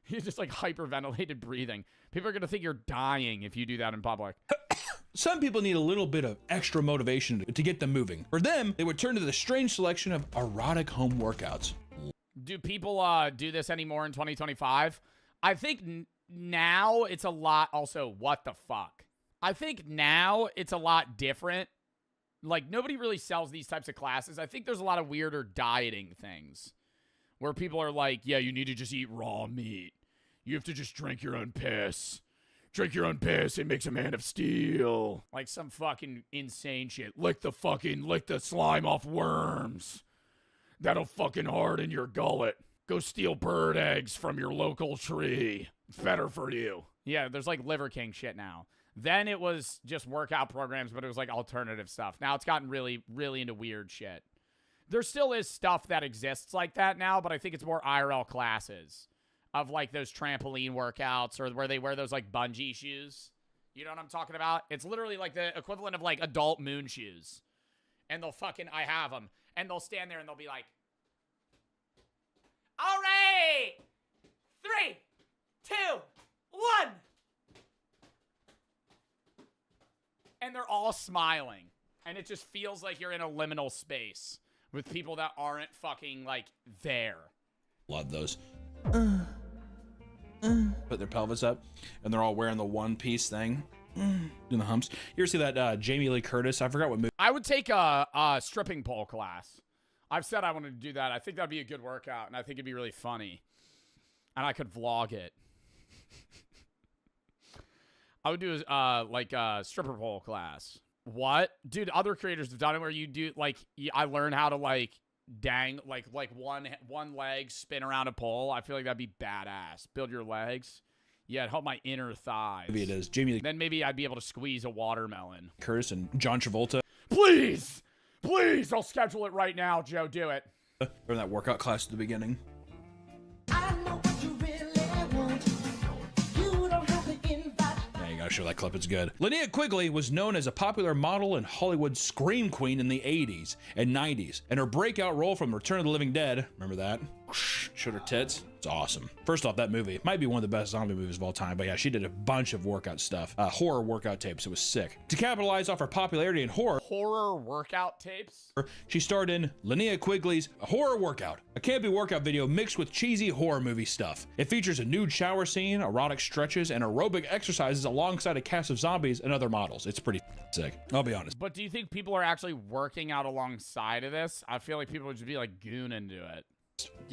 You're just like hyperventilated breathing. People are going to think you're dying if you do that in public. Some people need a little bit of extra motivation to get them moving. For them, they would turn to the strange selection of erotic home workouts. Do people do this anymore in 2025? I think now it's a lot also, what the fuck? I think now it's a lot different. Like, nobody really sells these types of classes. I think there's a lot of weirder dieting things where people are like, yeah, you need to just eat raw meat. You have to just drink your own piss. Drink your own piss. It makes a man of steel. Like some fucking insane shit. Lick the slime off worms. That'll fucking harden your gullet. Go steal bird eggs from your local tree. It's better for you. Yeah, there's like Liver King shit now. Then it was just workout programs, but it was like alternative stuff. Now it's gotten really, really into weird shit. There still is stuff that exists like that now, but I think it's more IRL classes of like those trampoline workouts or where they wear those like bungee shoes. You know what I'm talking about? It's literally like the equivalent of like adult moon shoes. And they'll fucking, I have them. And they'll stand there and they'll be like, all right, 3, 2, 1. And they're all smiling. And it just feels like you're in a liminal space with people that aren't fucking, like, there. Love those. Put their pelvis up, and they're all wearing the one-piece thing. Doing the humps. You ever see that Jamie Lee Curtis? I forgot what movie. I would take a stripping pole class. I've said I wanted to do that. I think that'd be a good workout, and I think it'd be really funny. And I could vlog it. I would do like a stripper pole class. What? Dude, other creators have done it where you do, like, I learned how to, like, like one leg spin around a pole. I feel like that'd be badass. Build your legs. Yeah, it'd help my inner thighs. Maybe it is. Jamie Lee. Then maybe I'd be able to squeeze a watermelon. Curtis and John Travolta. Please! Please! I'll schedule it right now, Joe. Do it. From that workout class at the beginning. I'll show that clip. It's good. Linnea Quigley was known as a popular model and Hollywood scream queen in the 80s and 90s, and her breakout role from Return of the Living Dead, remember that? showed her tits. It's awesome. First off, that movie might be one of the best zombie movies of all time, but yeah, she did a bunch of workout stuff, horror workout tapes. It was sick. To capitalize off her popularity in horror workout tapes, she starred in Linnea Quigley's Horror Workout, a campy workout video mixed with cheesy horror movie stuff. It features a nude shower scene, erotic stretches, and aerobic exercises alongside a cast of zombies and other models. It's pretty sick, I'll be honest. But do you think people are actually working out alongside of this? I feel like people would just be like gooning to it.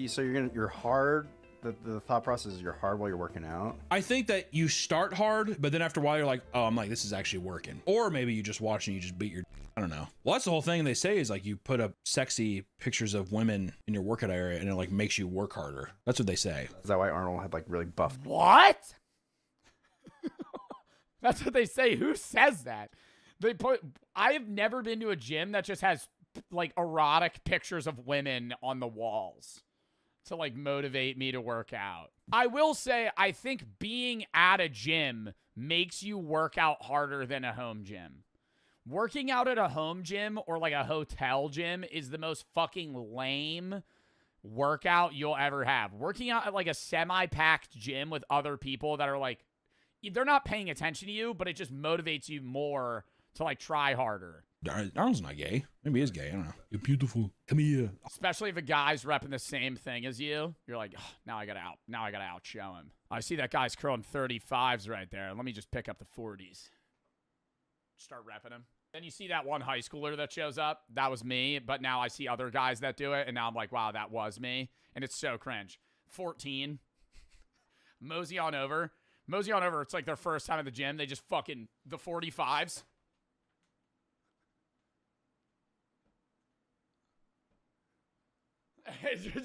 So you're hard. The thought process is you're hard while you're working out. I think that you start hard, but then after a while you're like, oh, I'm like, this is actually working. Or maybe you just watch and you just beat your, I don't know. Well, that's the whole thing they say is like you put up sexy pictures of women in your workout area and it like makes you work harder. That's what they say. Is that why Arnold had like really buff? What? That's what they say. Who says that? I have never been to a gym that just has like erotic pictures of women on the walls to like motivate me to work out. I will say, I think being at a gym makes you work out harder than a home gym. Working out at a home gym or like a hotel gym is the most fucking lame workout you'll ever have. Working out at like a semi-packed gym with other people that are like, they're not paying attention to you, but it just motivates you more to like try harder. Arnold's not gay. Maybe he is gay. I don't know. You're beautiful. Come here. Especially if a guy's repping the same thing as you. You're like, oh, now I gotta outshow him. I see that guy's curling 35s right there. Let me just pick up the 40s. Start repping him. Then you see that one high schooler that shows up. That was me. But now I see other guys that do it. And now I'm like, wow, that was me. And it's so cringe. 14. Mosey on over. It's like their first time at the gym. They just fucking the 45s.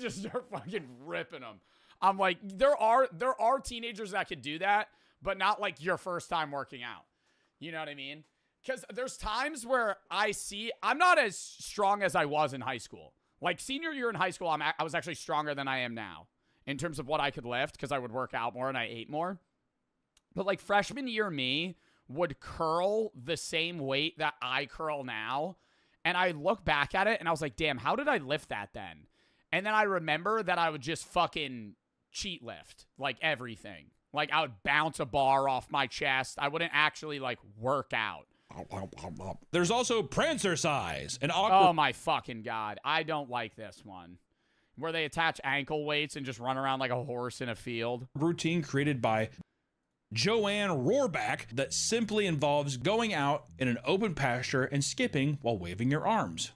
Just start fucking ripping them. I'm like, there are teenagers that could do that, but not like your first time working out. You know what I mean? Because there's times where I'm not as strong as I was in high school. Like senior year in high school, I was actually stronger than I am now in terms of what I could lift because I would work out more and I ate more. But like freshman year me would curl the same weight that I curl now. And I look back at it and I was like, damn, how did I lift that then? And then I remember that I would just fucking cheat lift, like everything. Like I would bounce a bar off my chest. I wouldn't actually like work out. There's also prancercise, an awkward. Oh my fucking God. I don't like this one. Where they attach ankle weights and just run around like a horse in a field. Routine created by Joanne Rohrback that simply involves going out in an open pasture and skipping while waving your arms.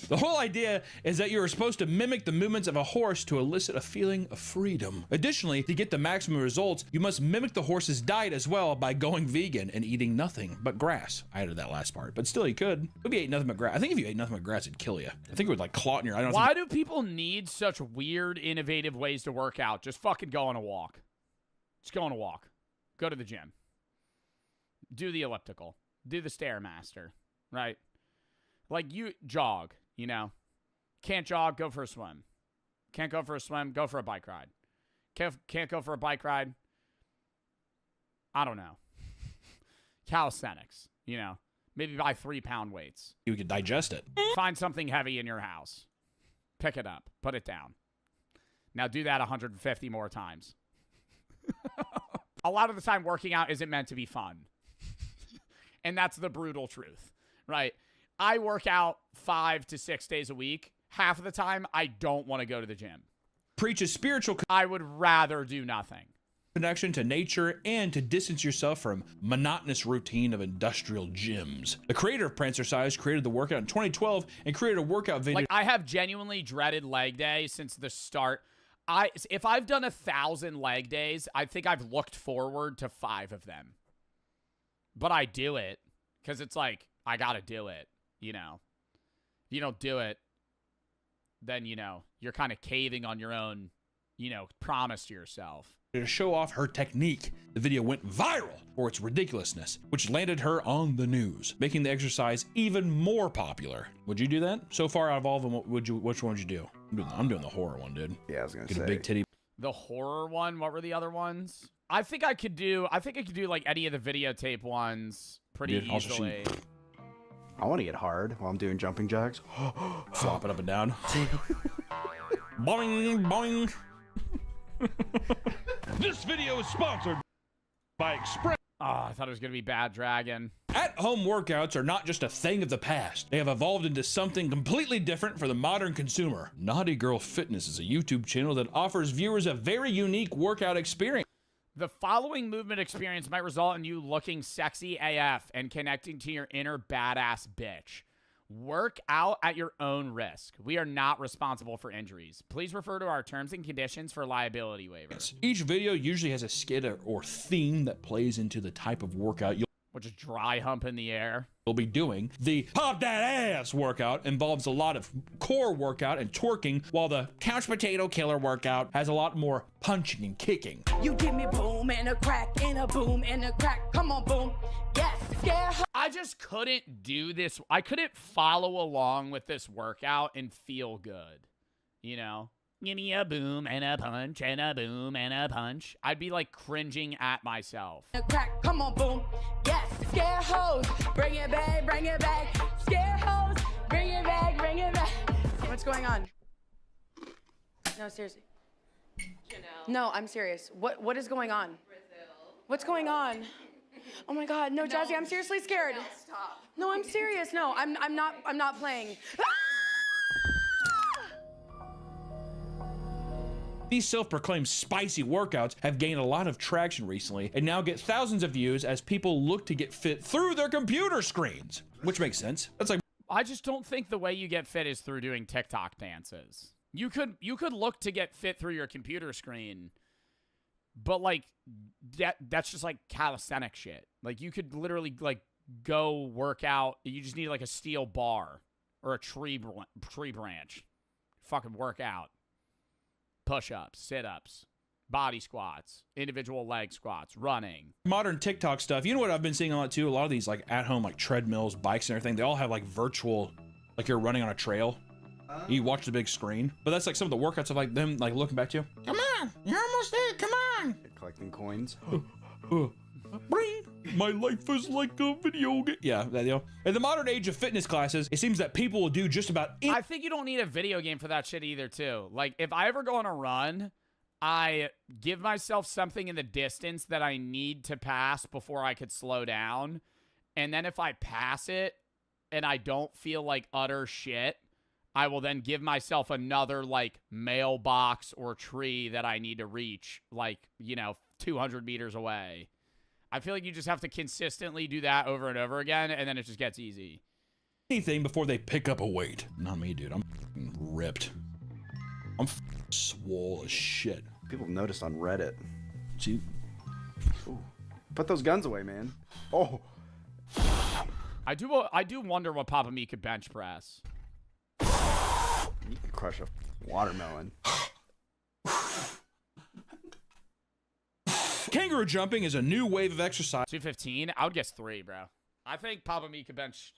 The whole idea is that you are supposed to mimic the movements of a horse to elicit a feeling of freedom. Additionally, to get the maximum results, you must mimic the horse's diet as well by going vegan and eating nothing but grass. I added that last part, but still you could. If you ate nothing but grass, I think if you ate nothing but grass, it'd kill you. I think it would like clot in your. Why do people need such weird, innovative ways to work out? Just fucking go on a walk. Just go on a walk. Go to the gym. Do the elliptical. Do the Stairmaster. Right? Like you jog. You know, can't jog, go for a swim. Can't go for a swim, go for a bike ride. Can't go for a bike ride. I don't know. Calisthenics, you know, maybe buy 3-pound weights. You could digest it. Find something heavy in your house. Pick it up, put it down. Now do that 150 more times. A lot of the time working out isn't meant to be fun. And that's the brutal truth, right? I work out 5 to 6 days a week. Half of the time, I don't want to go to the gym. Preach a spiritual. I would rather do nothing. Connection to nature and to distance yourself from monotonous routine of industrial gyms. The creator of Prancercise created the workout in 2012 and created a workout video. Like I have genuinely dreaded leg day since the start. If I've done 1,000 leg days, I think I've looked forward to 5 of them. But I do it because it's like, I got to do it. You know, if you don't do it, then, you know, you're kind of caving on your own, you know, promise to yourself. To show off her technique, the video went viral for its ridiculousness, which landed her on the news, making the exercise even more popular. Would you do that? So far out of all of them, which one would you do? I'm doing the horror one, dude. Yeah, I was gonna Get say. a big titty. The horror one? What were the other ones? I think I could do like any of the videotape ones pretty easily. I want to get hard while I'm doing jumping jacks. Flop it up and down. Boing, boing. This video is sponsored by Express. Oh, I thought it was going to be Bad Dragon. At-home workouts are not just a thing of the past. They have evolved into something completely different for the modern consumer. Naughty Girl Fitness is a YouTube channel that offers viewers a very unique workout experience. The following movement experience might result in you looking sexy AF and connecting to your inner badass bitch. Work out at your own risk. We are not responsible for injuries. Please refer to our terms and conditions for liability waivers. Each video usually has a skit or theme that plays into the type of workout you'll Which is dry hump in the air. be doing. The pop that ass workout involves a lot of core workout and twerking, while the couch potato killer workout has a lot more punching and kicking. You give me boom and a crack and a boom and a crack. Come on, boom. Yes, scare her. I just couldn't do this. I couldn't follow along with this workout and feel good. You know? Give me a boom and a punch and a boom and a punch. I'd be like cringing at myself. A crack. Come on, boom. Yes, scare hoes. Bring it back, bring it back. Scare hoes. Bring it back, bring it back. What's going on? No, seriously. No, I'm serious. What is going on? What's going on? Oh my God, no, Jazzy, I'm seriously scared. Stop. No, I'm serious. No, I'm not playing. These self-proclaimed spicy workouts have gained a lot of traction recently and now get thousands of views as people look to get fit through their computer screens, which makes sense. That's like, I just don't think the way you get fit is through doing TikTok dances. You could look to get fit through your computer screen, but like that's just like calisthenic shit. Like you could literally like go work out. You just need like a steel bar or a tree branch. Fucking work out. Push-ups, sit-ups, body squats, individual leg squats, running. modern TikTok stuff. You know what I've been seeing a lot too? A lot of these like at-home like treadmills, bikes and everything, they all have like virtual, like you're running on a trail. You watch the big screen. But that's like some of the workouts of like them like looking back to you. Come on, you're almost there, come on. Collecting coins. Bring. My life is like a video game. Yeah, that deal. In the modern age of fitness classes, it seems that people will do just about I think you don't need a video game for that shit either, too. Like, if I ever go on a run, I give myself something in the distance that I need to pass before I could slow down. And then if I pass it and I don't feel like utter shit, I will then give myself another, like, mailbox or tree that I need to reach, like, you know, 200 meters away. I feel like you just have to consistently do that over and over again, and then it just gets easy. anything before they pick up a weight. Not me, dude. I'm ripped. I'm swole as shit. People noticed on Reddit. See? Ooh. Put those guns away, man. Oh. I do wonder what Papa Me could bench press. You could crush a watermelon. Kangaroo jumping is a new wave of exercise. 215? I would guess 3, bro. I think Papa Me could bench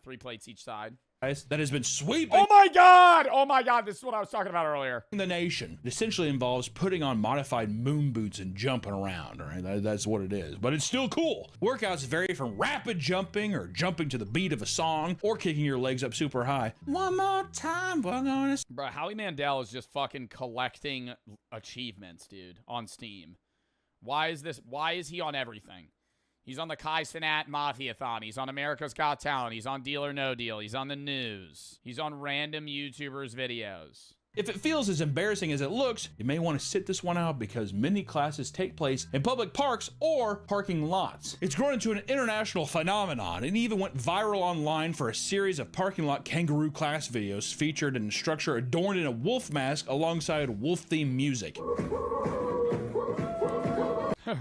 3 plates each side. That has been sweeping. Oh my god! Oh my god, this is what I was talking about earlier. The nation. It essentially involves putting on modified moon boots and jumping around, all right? That's what it is. But it's still cool. Workouts vary from rapid jumping or jumping to the beat of a song or kicking your legs up super high. One more time, we're gonna... Bro, Howie Mandel is just fucking collecting achievements, dude, on Steam. Why is he on everything? He's on the Kai Cenat Mafia-thon. He's on America's Got Talent. He's on Deal or No Deal. He's on the news. He's on random YouTubers' videos. If it feels as embarrassing as it looks, you may want to sit this one out because many classes take place in public parks or parking lots. It's grown into an international phenomenon and even went viral online for a series of parking lot kangaroo class videos featured an instructor adorned in a wolf mask alongside wolf-themed music.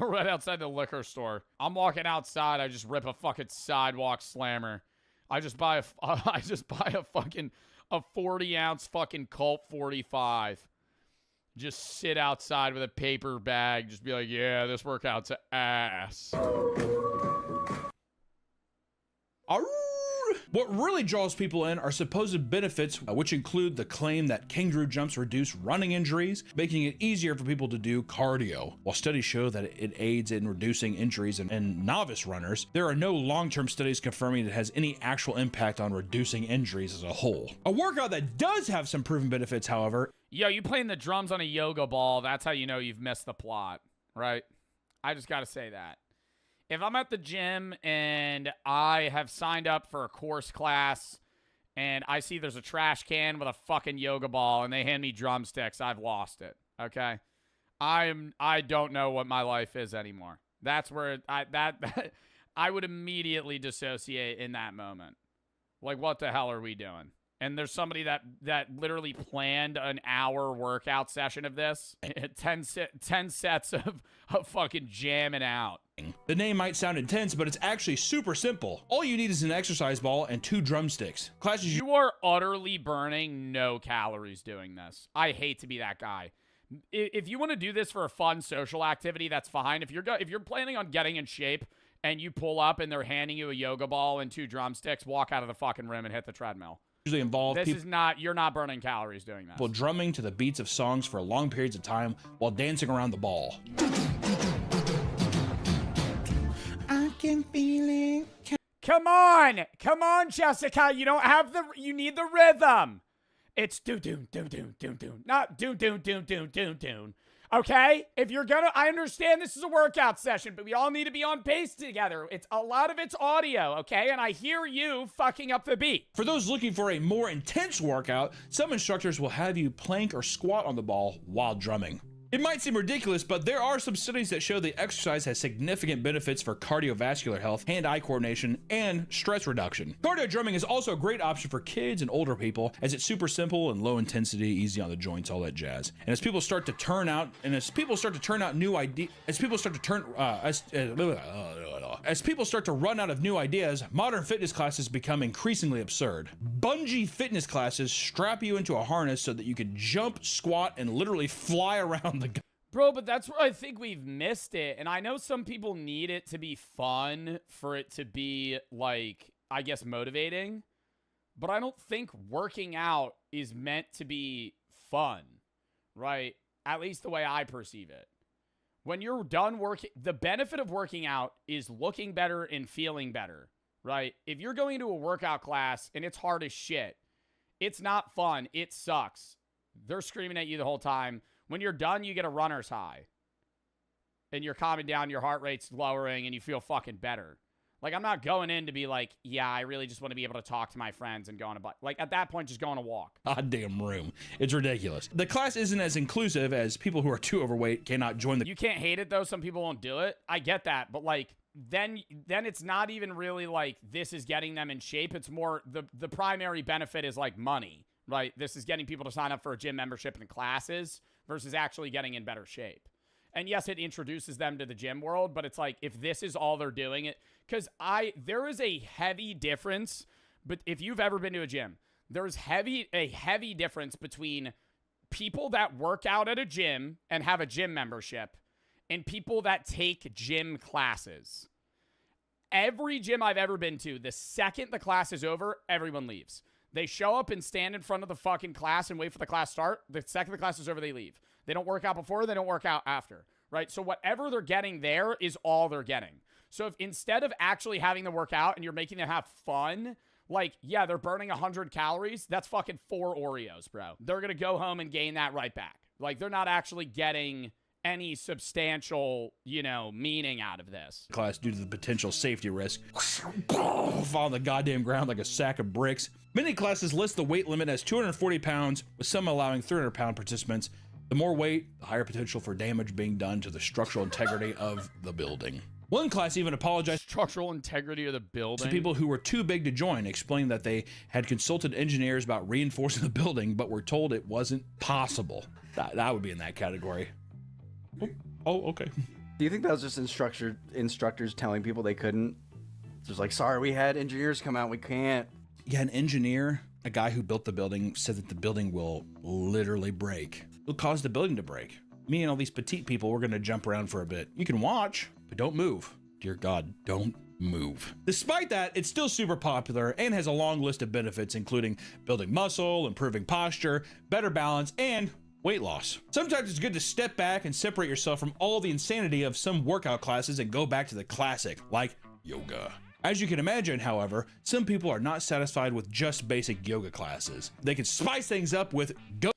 Right outside the liquor store. I'm walking outside. I just rip a fucking sidewalk slammer. I just buy a fucking 40-ounce fucking Colt 45. Just sit outside with a paper bag. Just be like, yeah, this workout's ass. What really draws people in are supposed benefits, which include the claim that kangaroo jumps reduce running injuries, making it easier for people to do cardio. While studies show that it aids in reducing injuries in novice runners, there are no long-term studies confirming it has any actual impact on reducing injuries as a whole. A workout that does have some proven benefits, however. Yo, you playing the drums on a yoga ball, that's how you know you've missed the plot, right? I just gotta say that. If I'm at the gym and I have signed up for a course class and I see there's a trash can with a fucking yoga ball and they hand me drumsticks, I've lost it, okay? I don't know what my life is anymore. That's where I would immediately dissociate in that moment. Like, what the hell are we doing? And there's somebody that literally planned an hour workout session of this. 10 sets of fucking jamming out. The name might sound intense, but it's actually super simple. All you need is an exercise ball and 2 drumsticks. Classes you are utterly burning no calories doing this. I hate to be that guy. If you want to do this for a fun social activity, that's fine. If you're planning on getting in shape and you pull up and they're handing you a yoga ball and 2 drumsticks, walk out of the fucking room and hit the treadmill. Usually involve you're not burning calories doing that. People drumming to the beats of songs for long periods of time while dancing around the ball. I can feel it. Come on, Jessica. You need the rhythm. It's do-doon, do-doon, do-doon, not do-doon, do-doon, do-doon. Okay? If you're gonna, I understand this is a workout session, but we all need to be on pace together. A lot of it's audio, okay? And I hear you fucking up the beat. For those looking for a more intense workout, some instructors will have you plank or squat on the ball while drumming. It might seem ridiculous, but there are some studies that show the exercise has significant benefits for cardiovascular health, hand-eye coordination, and stress reduction. Cardio drumming is also a great option for kids and older people, as it's super simple and low intensity, easy on the joints, all that jazz. And as people start to turn out new ideas, as people start to run out of new ideas, modern fitness classes become increasingly absurd. Bungee fitness classes strap you into a harness so that you can jump, squat, and literally fly around the Bro, but that's where I think we've missed it. And I know some people need it to be fun for it to be, like, I guess, motivating. But I don't think working out is meant to be fun, right? At least the way I perceive it. When you're done working, the benefit of working out is looking better and feeling better, right? If you're going to a workout class and it's hard as shit, it's not fun. It sucks. They're screaming at you the whole time. When you're done, you get a runner's high. And you're calming down, your heart rate's lowering, and you feel fucking better. Like, I'm not going in to be like, yeah, I really just want to be able to talk to my friends and go on a bike. Like, at that point, just go on a walk. Goddamn room. It's ridiculous. The class isn't as inclusive as people who are too overweight cannot join the... You can't hate it, though. Some people won't do it. I get that. But, like, then it's not even really like this is getting them in shape. It's more the primary benefit is, like, money, right? This is getting people to sign up for a gym membership and classes versus actually getting in better shape. And yes, it introduces them to the gym world, but it's like, if this is all they're doing it, because there is a heavy difference, but if you've ever been to a gym, there's a heavy difference between people that work out at a gym and have a gym membership and people that take gym classes. Every gym I've ever been to, the second the class is over, everyone leaves. They show up and stand in front of the fucking class and wait for the class to start. The second the class is over, they leave. They don't work out before, they don't work out after, right? So whatever they're getting there is all they're getting. So if instead of actually having them work out and you're making them have fun, like, yeah, they're burning 100 calories, that's fucking 4 Oreos, bro. They're going to go home and gain that right back. Like, they're not actually getting any substantial, meaning out of this. Class due to the potential safety risk. Fall on the goddamn ground like a sack of bricks. Many classes list the weight limit as 240 pounds, with some allowing 300-pound participants. The more weight, the higher potential for damage being done to the structural integrity of the building. One class even apologized structural integrity of the building to people who were too big to join, explaining that they had consulted engineers about reinforcing the building, but were told it wasn't possible. That would be in that category. Oh, okay. Do you think that was just instructors telling people they couldn't? Just like, sorry, we had engineers come out, we can't. Yeah, an engineer, a guy who built the building, said that the building will literally break. It'll cause the building to break. Me and all these petite people, we're going to jump around for a bit. You can watch, but don't move. Dear God, don't move. Despite that, it's still super popular and has a long list of benefits, including building muscle, improving posture, better balance, and weight loss. Sometimes it's good to step back and separate yourself from all the insanity of some workout classes and go back to the classic, like yoga. As you can imagine, however, some people are not satisfied with just basic yoga classes. They can spice things up with goat.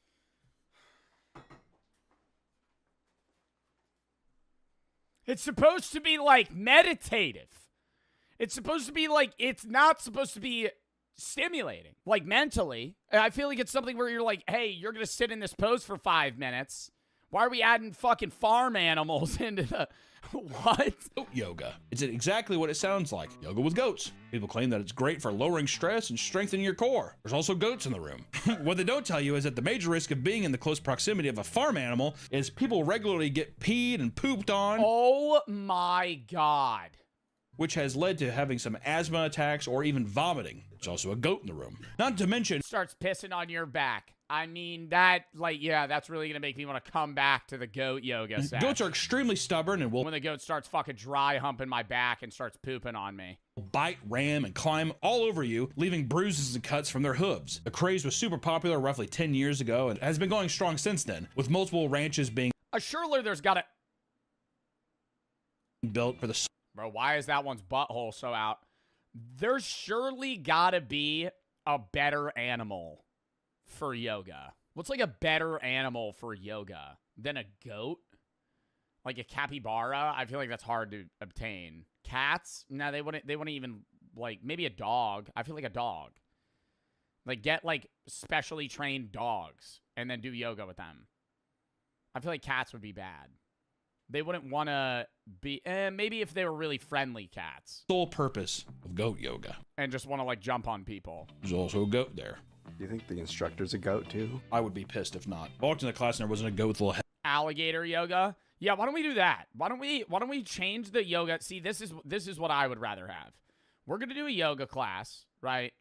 It's supposed to be like meditative. It's supposed to be like, it's not supposed to be stimulating, like mentally. I feel like it's something where you're like, hey, you're going to sit in this pose for 5 minutes. Why are we adding fucking farm animals into the... What? Goat yoga. It's exactly what it sounds like. Yoga with goats. People claim that it's great for lowering stress and strengthening your core. There's also goats in the room. What they don't tell you is that the major risk of being in the close proximity of a farm animal is people regularly get peed and pooped on. Oh my God. Which has led to having some asthma attacks or even vomiting. There's also a goat in the room. Not to mention... Starts pissing on your back. I mean, that, like, yeah, that's really going to make me want to come back to the goat yoga set. Goats are extremely stubborn and will... When the goat starts fucking dry humping my back and starts pooping on me. Bite, ram, and climb all over you, leaving bruises and cuts from their hooves. The craze was super popular roughly 10 years ago and has been going strong since then, with multiple ranches being... Surely there's got to... built for the... Bro, why is that one's butthole so out? There's surely got to be a better animal for yoga. What's like a better animal for yoga than a goat? Like a capybara? I feel like that's hard to obtain. Cats? No, they wouldn't even, like, maybe a dog. I feel like a dog. Like, get, like, specially trained dogs and then do yoga with them. I feel like cats would be bad. They wouldn't want to be... maybe if they were really friendly cats. Sole purpose of goat yoga. And just want to, like, jump on people. There's also a goat there. Do you think the instructor's a goat, too? I would be pissed if not. I walked in the class and there wasn't a goat with a little head. Alligator yoga? Yeah, why don't we do that? Why don't we change the yoga? See, this is what I would rather have. We're going to do a yoga class, right?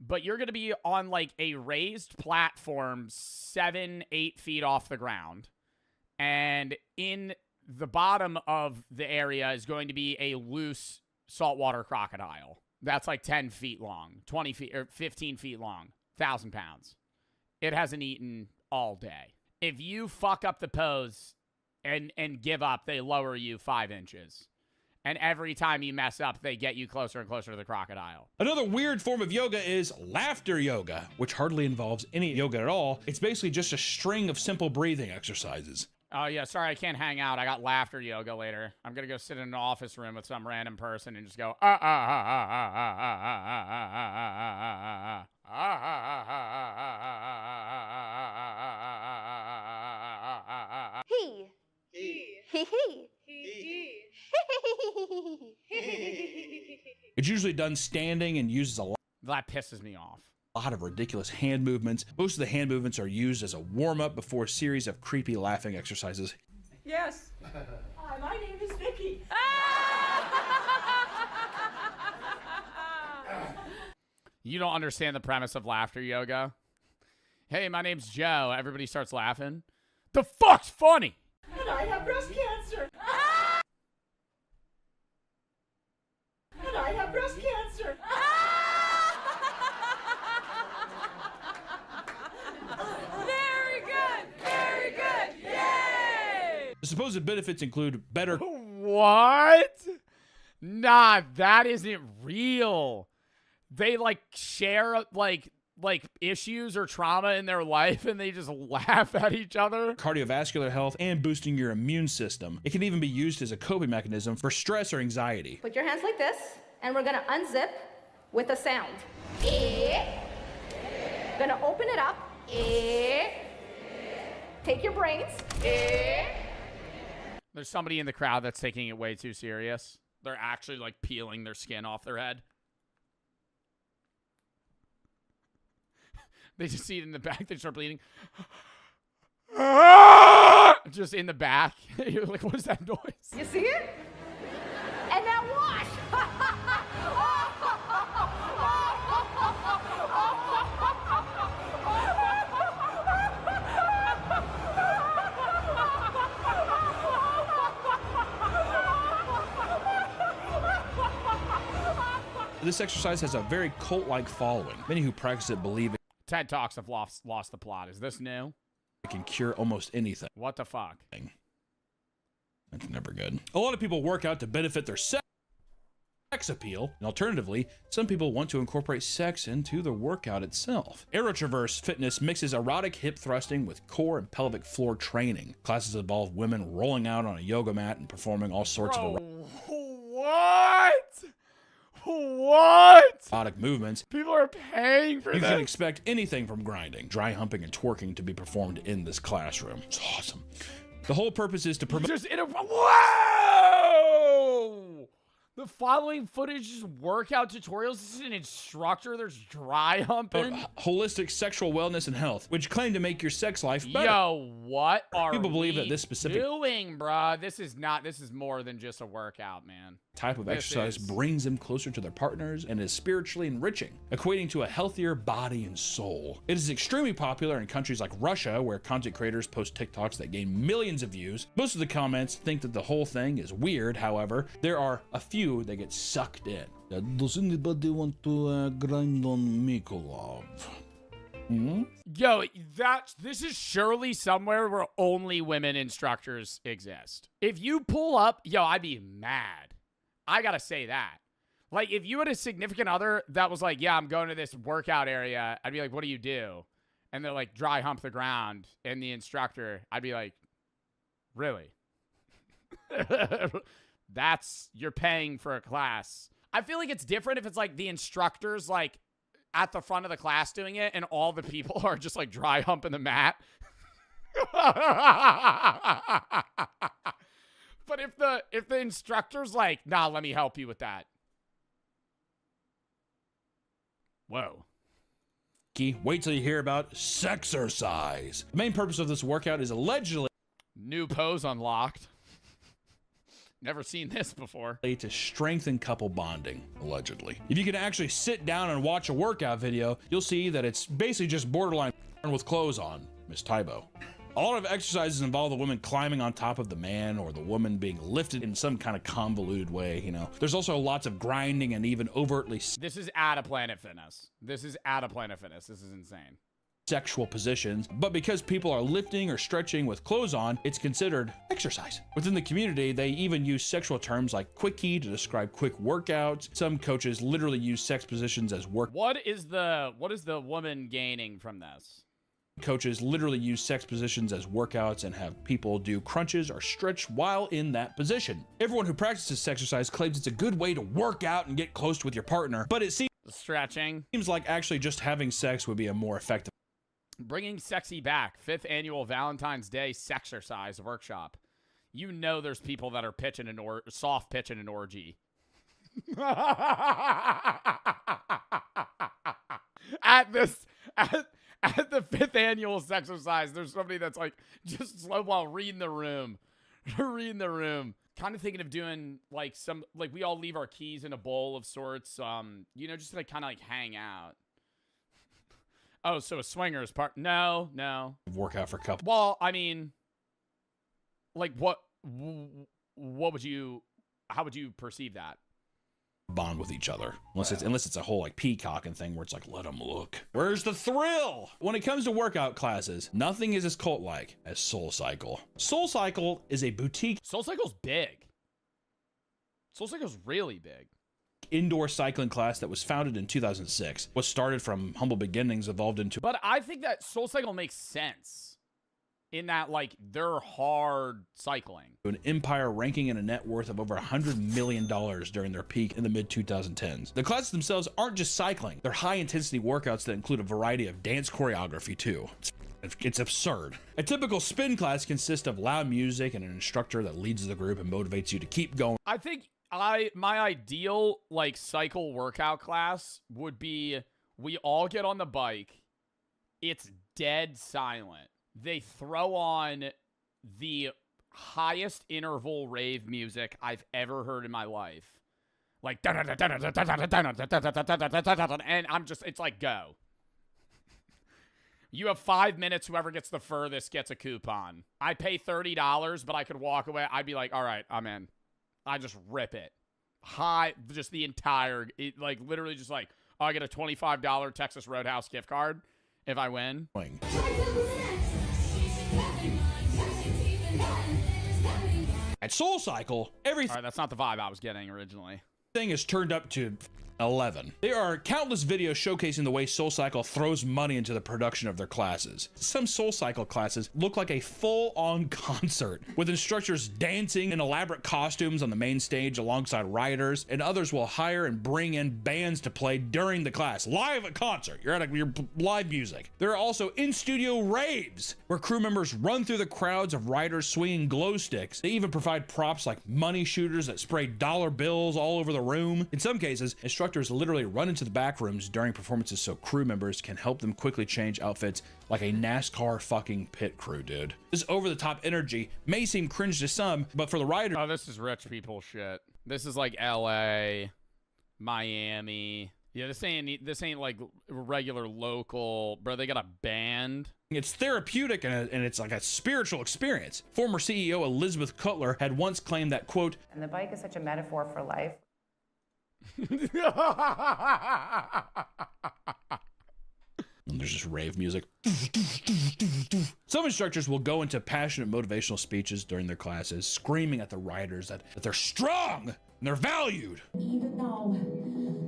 But you're going to be on, like, a raised platform 7-8 feet off the ground. And in the bottom of the area is going to be a loose saltwater crocodile. That's like 10 feet long, 20 feet, or 15 feet long, 1,000 pounds. It hasn't eaten all day. If you fuck up the pose and give up, they lower you 5 inches. And every time you mess up, they get you closer and closer to the crocodile. Another weird form of yoga is laughter yoga, which hardly involves any yoga at all. It's basically just a string of simple breathing exercises. Oh, yeah, sorry, I can't hang out. I got laughter yoga later. I'm going to go sit in an office room with some random person and just go, He. It's usually done standing and uses a lot. That pisses me off. A lot of ridiculous hand movements. Most of the hand movements are used as a warm-up before a series of creepy laughing exercises. Yes. Hi, my name is Vicky. You don't understand the premise of laughter yoga. Hey, my name's Joe. Everybody starts laughing. The fuck's funny? And I have breast cancer. And I have breast cancer. Very good. Very good. Yay! The supposed benefits include better... What? Nah, that isn't real. They, like, share, like issues or trauma in their life and they just laugh at each other. Cardiovascular health and boosting your immune system. It can even be used as a coping mechanism for stress or anxiety. Put your hands like this, and we're gonna unzip with a sound. Gonna open it up. Take your brains. There's somebody in the crowd that's taking it way too serious. They're actually, like, peeling their skin off their head. They just see it in the back. They start bleeding. Just in the back. You're like, what is that noise? You see it? And now watch. This exercise has a very cult-like following. Many who practice it believe TED Talks have lost the plot. Is this new? it can cure almost anything. What the fuck? That's never good. A lot of people work out to benefit their sex appeal, and alternatively, some people want to incorporate sex into the workout itself. Aerotraverse Fitness mixes erotic hip thrusting with core and pelvic floor training. Classes involve women rolling out on a yoga mat and performing all sorts of What? erotic movements. People are paying for You this. can expect anything from grinding, dry humping, and twerking to be performed in this classroom. It's awesome. The whole purpose is to promote. Whoa! The following footage is workout tutorials. This is an instructor. There's dry humping. Holistic sexual wellness and health, which claim to make your sex life better. Yo, what are People believe we that this specific doing, bruh? This is more than just a workout, man. type of This exercise is- brings them closer to their partners and is spiritually enriching, equating to a healthier body and soul. It is extremely popular in countries like Russia, where content creators post TikToks that gain millions of views. Most of the comments think that the whole thing is weird. However, there are a few that get sucked in. Does anybody want to grind on Mikolov? Yo, this is surely somewhere where only women instructors exist. If you pull up, yo, I'd be mad. I gotta say that. Like, if you had a significant other that was like, yeah, I'm going to this workout area, I'd be like, what do you do? And they're like, dry hump the ground. And the instructor, I'd be like, really? You're paying for a class. I feel like it's different if it's like the instructor's like at the front of the class doing it and all the people are just like dry humping the mat. But if the instructor's like, nah, let me help you with that. Whoa. Wait till you hear about sexercise. The main purpose of this workout is allegedly new pose unlocked. Never seen this before. To strengthen couple bonding, allegedly. If you can actually sit down and watch a workout video, you'll see that it's basically just borderline with clothes on, Miss Tybo. A lot of exercises involve the woman climbing on top of the man or the woman being lifted in some kind of convoluted way, you know. There's also lots of grinding and even overtly This is out of Planet Fitness. This is insane. Sexual positions, but because people are lifting or stretching with clothes on, it's considered exercise. Within the community, they even use sexual terms like quickie to describe quick workouts. Some coaches literally use sex positions as work. What is the woman gaining from this? Coaches literally use sex positions as workouts and have people do crunches or stretch while in that position. Everyone who practices exercise claims it's a good way to work out and get close with your partner, but it seems like actually just having sex would be a more effective. Bringing sexy back. 5th annual Valentine's Day sexercise workshop. You know there's people that are soft pitching an orgy. At the 5th annual sexercise, there's somebody that's like just slow while reading the room. Kind of thinking of doing like we all leave our keys in a bowl of sorts. Just like kind of like hang out. Oh, so a swingers part? No. Workout for couple. Well, I mean, like what would you? How would you perceive that? Bond with each other, unless it's a whole like peacocking thing where it's like, let them look. Where's the thrill? When it comes to workout classes, nothing is as cult-like as Soul Cycle. Soul Cycle is a boutique. Soul Cycle's big. Soul Cycle's really big. Indoor cycling class that was founded in 2006. Was started from humble beginnings, evolved into. But I think that Soul Cycle makes sense in that like they're hard cycling. An empire ranking in a net worth of over $100 million during their peak in the mid 2010s. The classes themselves aren't just cycling. They're high intensity workouts that include a variety of dance choreography too. It's absurd. A typical spin class consists of loud music and an instructor that leads the group and motivates you to keep going. I think my ideal like cycle workout class would be we all get on the bike. It's dead silent. They throw on the highest interval rave music I've ever heard in my life. Like and I'm just it's like go. You have 5 minutes. Whoever gets the furthest gets a coupon. I pay $30, but I could walk away. I'd be like, all right, I'm in. I just rip it. just the entire, like literally just like, oh, I get a $25 Texas Roadhouse gift card if I win. At SoulCycle, everything. All right, that's not the vibe I was getting originally. Thing is turned up to 11. There are countless videos showcasing the way SoulCycle throws money into the production of their classes. Some SoulCycle classes look like a full-on concert, with instructors dancing in elaborate costumes on the main stage alongside riders, and others will hire and bring in bands to play during the class, live at concert. You're at your live music. There are also in-studio raves, where crew members run through the crowds of riders swinging glow sticks. They even provide props like money shooters that spray dollar bills all over the room. In some cases, instructors literally run into the back rooms during performances so crew members can help them quickly change outfits like a NASCAR fucking pit crew, dude. This over-the-top energy may seem cringe to some, but for the rider— Oh, this is rich people shit. This is like LA, Miami. Yeah, this ain't like regular local, bro. They got a band. It's therapeutic and it's like a spiritual experience. Former CEO Elizabeth Cutler had once claimed that, quote, "And the bike is such a metaphor for life." And there's just rave music. Some instructors will go into passionate motivational speeches during their classes, screaming at the riders that they're strong and they're valued. Even though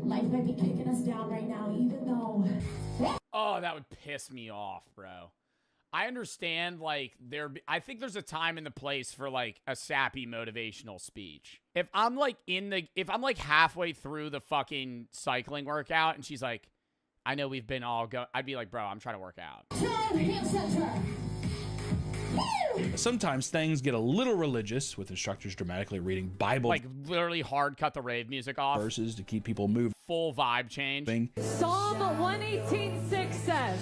life might be kicking us down right now, even though... Oh, that would piss me off, bro. I understand, like, I think there's a time and the place for, like, a sappy motivational speech. If I'm, like, halfway through the fucking cycling workout and she's like, I know we've been all I'd be like, bro, I'm trying to work out. Sometimes things get a little religious, with instructors dramatically reading Bible, like literally hard cut the rave music off, verses to keep people moving. Full vibe change. Psalm 118:6 says,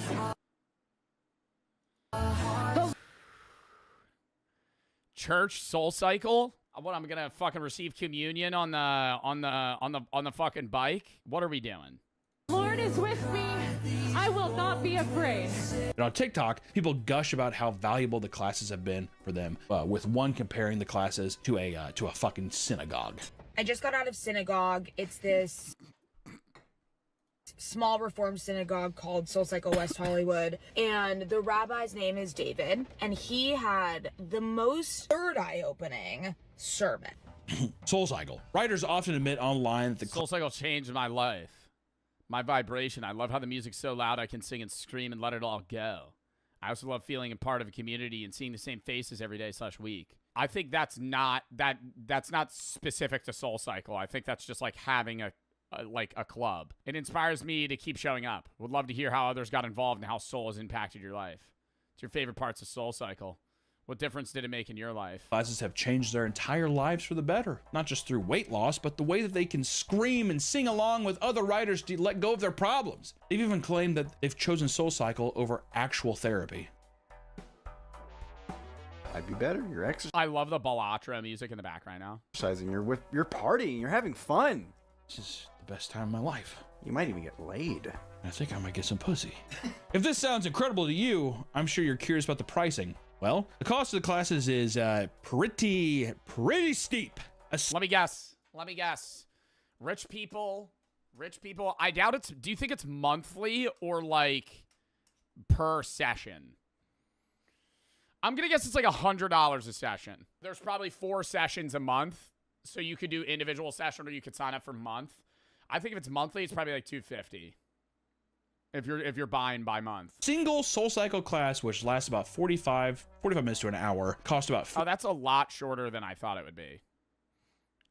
Church SoulCycle. What, I'm gonna fucking receive communion on the fucking bike? What are we doing? Lord is with me. I will not be afraid. And on TikTok, people gush about how valuable the classes have been for them, with one comparing the classes to a fucking synagogue. I just got out of synagogue. It's this small reformed synagogue called SoulCycle West Hollywood, and the rabbi's name is David, and he had the most third eye-opening sermon. SoulCycle. Writers often admit online that the SoulCycle changed my life. My vibration. I love how the music's so loud I can sing and scream and let it all go. I also love feeling a part of a community and seeing the same faces every day / week. I think that's not specific to SoulCycle. I think that's just like having a club. It inspires me to keep showing up. Would love to hear how others got involved and how Soul has impacted your life. What's your favorite parts of SoulCycle? What difference did it make in your life? Classes have changed their entire lives for the better, not just through weight loss, but the way that they can scream and sing along with other riders to let go of their problems. They've even claimed that they've chosen SoulCycle over actual therapy. I'd be better. You're exercising. I love the Balatra music in the back right now. You're partying. You're having fun. This is the best time of my life. You might even get laid. I think I might get some pussy. If this sounds incredible to you, I'm sure you're curious about the pricing. Well, the cost of the classes is pretty steep. Let me guess. Rich people. I doubt it's. Do you think it's monthly or like per session? I'm gonna guess it's like $100 a session. There's probably 4 sessions a month, so you could do individual session or you could sign up for a month. I think if it's monthly, it's probably like $250. If you're buying by month. Single SoulCycle class, which lasts about 45 minutes to an hour, costs about... Oh, that's a lot shorter than I thought it would be.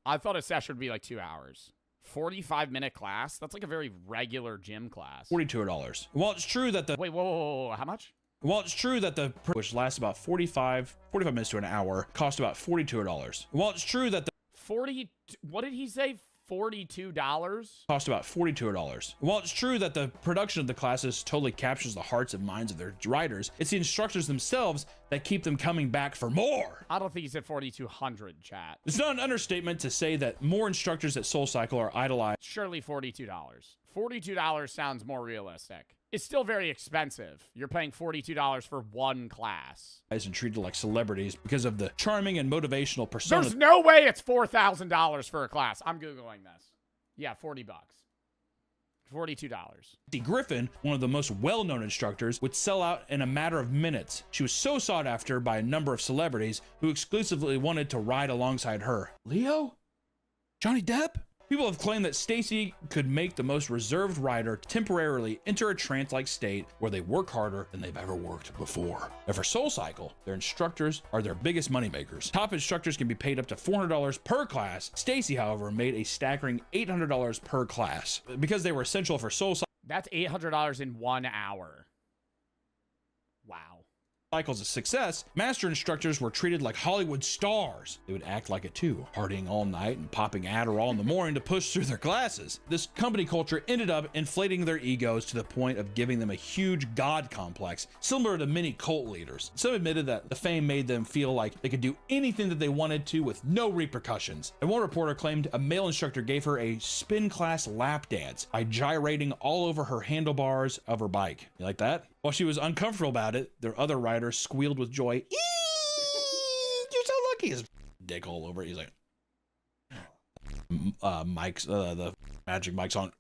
I thought a session would be like 2 hours. 45-minute class? That's like a very regular gym class. $42. Well, it's true that the... Wait, whoa, how much? Well, it's true that the... which lasts about 45 minutes to an hour, costs about $42. Well, it's true that the... 40... What did he say? $42? Cost about $42. While it's true that the production of the classes totally captures the hearts and minds of their riders, it's the instructors themselves that keep them coming back for more. I don't think he said 4,200, chat. It's not an understatement to say that more instructors at SoulCycle are idolized. Surely $42. $42 sounds more realistic. It's still very expensive. You're paying $42 for one class. And treated like celebrities because of the charming and motivational persona. There's no way it's $4,000 for a class. I'm Googling this. Yeah, $40. $42. Griffin, one of the most well-known instructors, would sell out in a matter of minutes. She was so sought after by a number of celebrities who exclusively wanted to ride alongside her. Leo? Johnny Depp? People have claimed that Stacy could make the most reserved rider temporarily enter a trance-like state where they work harder than they've ever worked before. And for SoulCycle, their instructors are their biggest moneymakers. Top instructors can be paid up to $400 per class. Stacy, however, made a staggering $800 per class because they were essential for SoulCycle. That's $800 in 1 hour. Wow. Cycle's a success, master instructors were treated like Hollywood stars. They would act like it too, partying all night and popping Adderall in the morning to push through their classes. This company culture ended up inflating their egos to the point of giving them a huge god complex, similar to many cult leaders. Some admitted that the fame made them feel like they could do anything that they wanted to with no repercussions. And one reporter claimed a male instructor gave her a spin class lap dance by gyrating all over her handlebars of her bike. You like that? While she was uncomfortable about it, their other riders squealed with joy. Eee, you're so lucky. His dick all over it. He's like, Mike's, the magic mic's on.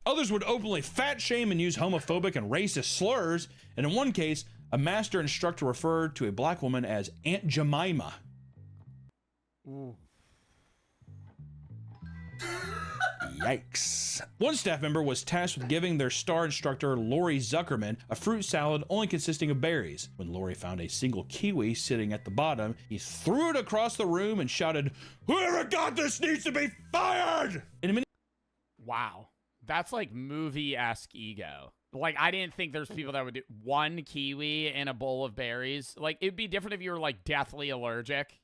Others would openly fat shame and use homophobic and racist slurs. And in one case, a master instructor referred to a black woman as Aunt Jemima. Ooh. Yikes. One staff member was tasked with giving their star instructor, Lori Zuckerman, a fruit salad only consisting of berries. When Lori found a single kiwi sitting at the bottom, he threw it across the room and shouted, "Whoever got this needs to be fired!" In a minute. Wow. That's like movie-esque ego. Like, I didn't think there's people that would do one kiwi in a bowl of berries. Like, it'd be different if you were, like, deathly allergic.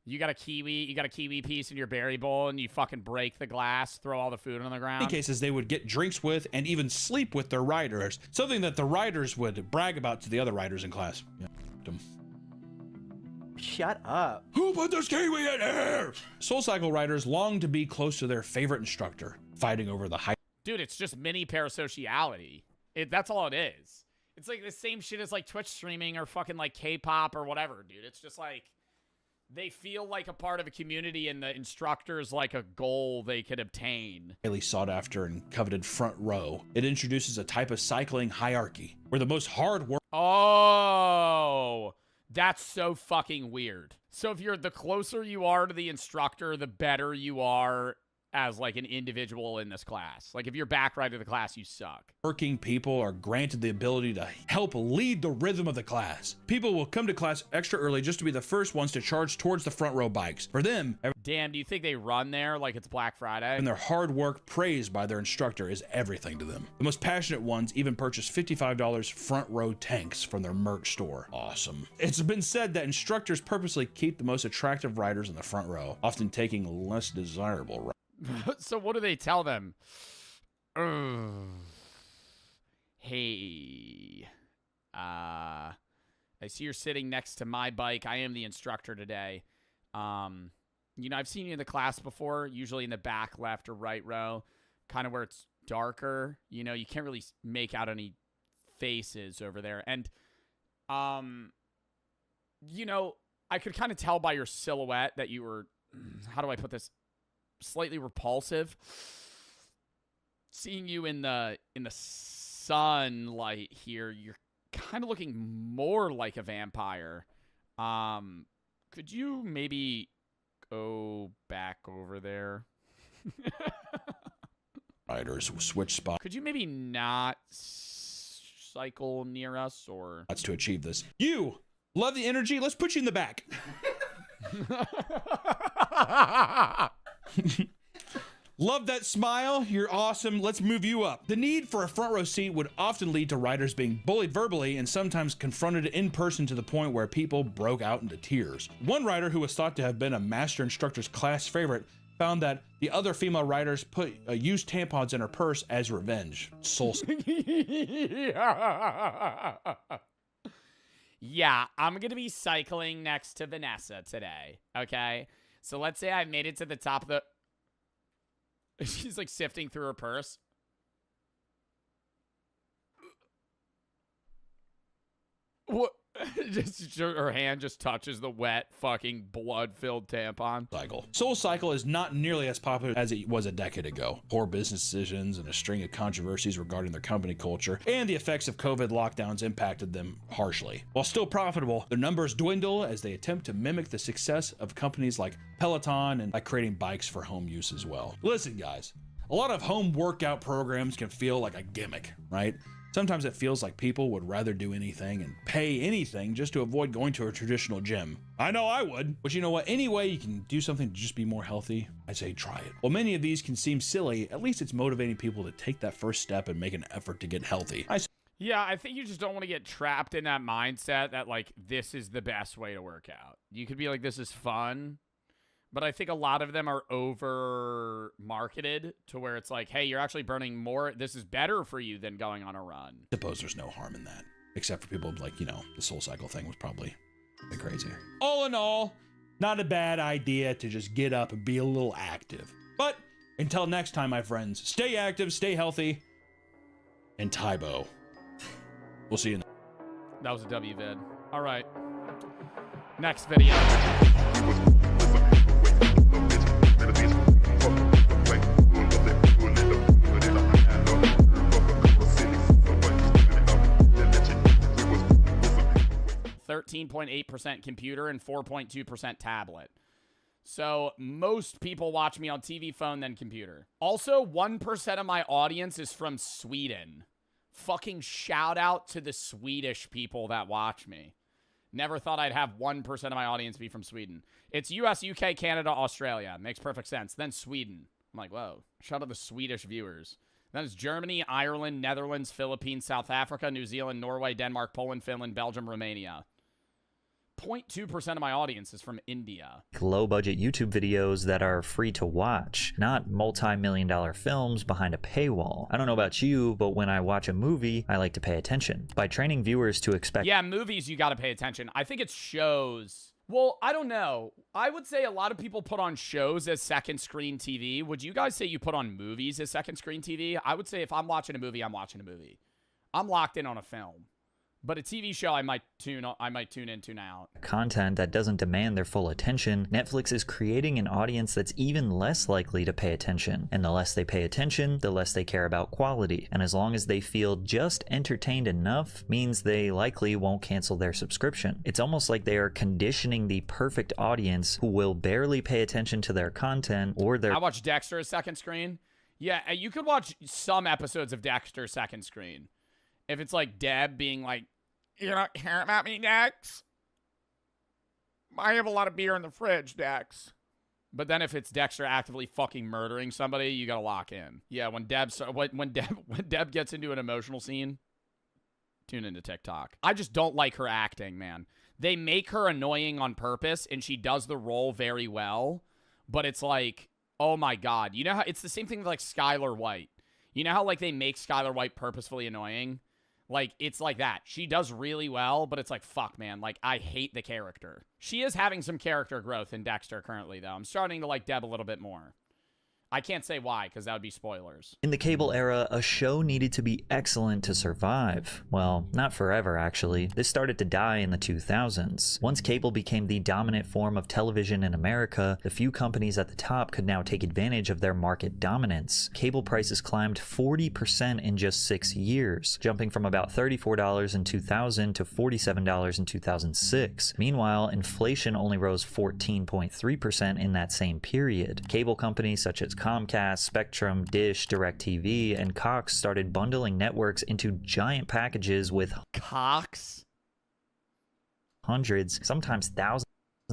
You got a kiwi piece in your berry bowl, and you fucking break the glass, throw all the food on the ground. In many cases, they would get drinks with and even sleep with their riders, something that the riders would brag about to the other riders in class. Yeah. Shut up. Who put this kiwi in here? SoulCycle riders long to be close to their favorite instructor, fighting over the height. Dude, it's just mini parasociality. That's all it is. It's like the same shit as like Twitch streaming or fucking like K-pop or whatever, dude. It's just like they feel like a part of a community and the instructor's like a goal they could obtain. Highly sought after and coveted front row. It introduces a type of cycling hierarchy where the most hard work. Oh, that's so fucking weird. So if you're the closer you are to the instructor, the better you are as like an individual in this class. Like if you're back right to the class, you suck. Working people are granted the ability to help lead the rhythm of the class. People will come to class extra early just to be the first ones to charge towards the front row bikes. For them, damn, do you think they run there like it's Black Friday? And their hard work praised by their instructor is everything to them. The most passionate ones even purchase $55 front row tanks from their merch store. Awesome. It's been said that instructors purposely keep the most attractive riders in the front row, often taking less desirable riders. So what do they tell them? Hey, I see you're sitting next to my bike. I am the instructor today. You know, I've seen you in the class before, usually in the back left or right row, kind of where it's darker. You know, you can't really make out any faces over there. And, you know, I could kind of tell by your silhouette that you were, how do I put this? Slightly repulsive. Seeing you in the sunlight here, you're kind of looking more like a vampire. Could you maybe go back over there? Riders will switch spots. Could you maybe not cycle near us, or that's to achieve this? You love the energy. Let's put you in the back. Love that smile. You're awesome. Let's move you up. The need for a front row seat would often lead to riders being bullied verbally and sometimes confronted in person to the point where people broke out into tears. One rider who was thought to have been a master instructor's class favorite found that the other female riders put used tampons in her purse as revenge. Yeah, I'm gonna be cycling next to Vanessa today, okay? So let's say I made it to the top of the... She's like sifting through her purse. What? Just her hand just touches the wet, fucking blood-filled tampon. Cycle. Soul Cycle is not nearly as popular as it was a decade ago. Poor business decisions and a string of controversies regarding their company culture and the effects of COVID lockdowns impacted them harshly. While still profitable, their numbers dwindle as they attempt to mimic the success of companies like Peloton and by creating bikes for home use as well. Listen, guys, a lot of home workout programs can feel like a gimmick, right? Sometimes it feels like people would rather do anything and pay anything just to avoid going to a traditional gym. I know I would, but you know what? Any way you can do something to just be more healthy, I say try it. While many of these can seem silly, at least it's motivating people to take that first step and make an effort to get healthy. Yeah, I think you just don't want to get trapped in that mindset that, like, this is the best way to work out. You could be like, this is fun. But I think a lot of them are over marketed to where it's like, hey, you're actually burning more. This is better for you than going on a run. I suppose there's no harm in that, except for people like, you know, the Soul Cycle thing was probably a bit crazy. All in all, not a bad idea to just get up and be a little active. But until next time, my friends, stay active, stay healthy, and Tybo. We'll see you. That was a W vid. All right. Next video. 13.8% computer and 4.2% tablet. So most people watch me on TV, phone, then computer. Also, 1% of my audience is from Sweden. Fucking shout out to the Swedish people that watch me. Never thought I'd have 1% of my audience be from Sweden. It's US, UK, Canada, Australia. Makes perfect sense. Then Sweden. I'm like, whoa. Shout out to the Swedish viewers. Then it's Germany, Ireland, Netherlands, Philippines, South Africa, New Zealand, Norway, Denmark, Poland, Finland, Belgium, Romania. 0.2% of my audience is from India. Low budget YouTube videos that are free to watch, not multi-million-dollar films behind a paywall. I don't know about you, but when I watch a movie, I like to pay attention. By training viewers to expect— Yeah, movies, you gotta pay attention. I think it's shows. Well, I don't know. I would say a lot of people put on shows as second screen TV. Would you guys say you put on movies as second screen TV? I would say if I'm watching a movie, I'm watching a movie. I'm locked in on a film. But a TV show, I might tune in, tune out. Content that doesn't demand their full attention, Netflix is creating an audience that's even less likely to pay attention. And the less they pay attention, the less they care about quality. And as long as they feel just entertained enough, means they likely won't cancel their subscription. It's almost like they are conditioning the perfect audience who will barely pay attention to their content or their— I watch Dexter as second screen. Yeah, you could watch some episodes of Dexter second screen. If it's like Deb being like, you don't care about me, Dex? I have a lot of beer in the fridge, Dex. But then if it's Dexter actively fucking murdering somebody, you gotta lock in. Yeah, when Deb gets into an emotional scene, tune into TikTok. I just don't like her acting, man. They make her annoying on purpose, and she does the role very well. But it's like, oh my god. You know how it's the same thing with like Skylar White. You know how like they make Skylar White purposefully annoying? Like, it's like that. She does really well, but it's like, fuck, man. Like, I hate the character. She is having some character growth in Dexter currently, though. I'm starting to like Deb a little bit more. I can't say why, because that would be spoilers. In the cable era, a show needed to be excellent to survive. Well, not forever, actually. This started to die in the 2000s. Once cable became the dominant form of television in America, the few companies at the top could now take advantage of their market dominance. Cable prices climbed 40% in just 6 years, jumping from about $34 in 2000 to $47 in 2006. Meanwhile, inflation only rose 14.3% in that same period. Cable companies such as Comcast, Spectrum, Dish, DirecTV, and Cox started bundling networks into giant packages with Cox? Hundreds, sometimes thousands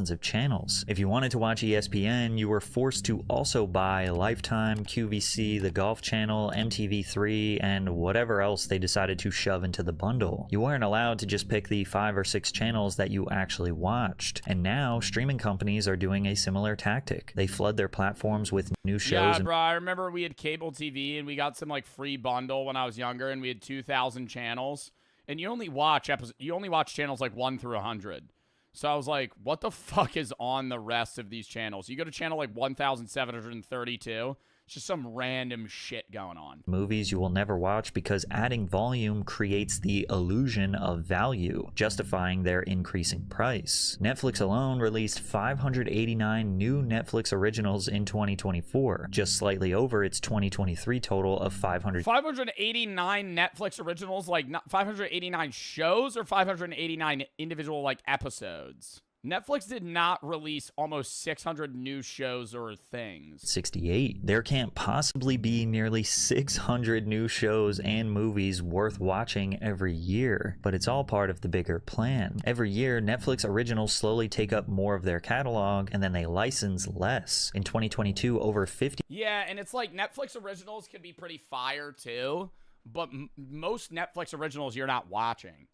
of channels. If you wanted to watch ESPN, you were forced to also buy Lifetime, QVC, the Golf Channel, MTV3, and whatever else they decided to shove into the bundle. You weren't allowed to just pick the 5 or 6 channels that you actually watched. And now, streaming companies are doing a similar tactic. They flood their platforms with new shows. Yeah, bro, I remember we had cable TV, and we got some like free bundle when I was younger, and we had 2,000 channels. And you only watch channels like 1 through 100. So I was like, what the fuck is on the rest of these channels? You go to channel like 1,732, it's It's just some random shit going on. Movies you will never watch because adding volume creates the illusion of value, justifying their increasing price. Netflix alone released 589 new Netflix originals in 2024, just slightly over its 2023 total of 589 Netflix originals, like not 589 shows or 589 individual like episodes. Netflix did not release almost 600 new shows or things. 68. There can't possibly be nearly 600 new shows and movies worth watching every year, but it's all part of the bigger plan. Every year, Netflix originals slowly take up more of their catalog, and then they license less. In 2022, over 50. Yeah, and it's like Netflix originals can be pretty fire too, but most Netflix originals you're not watching.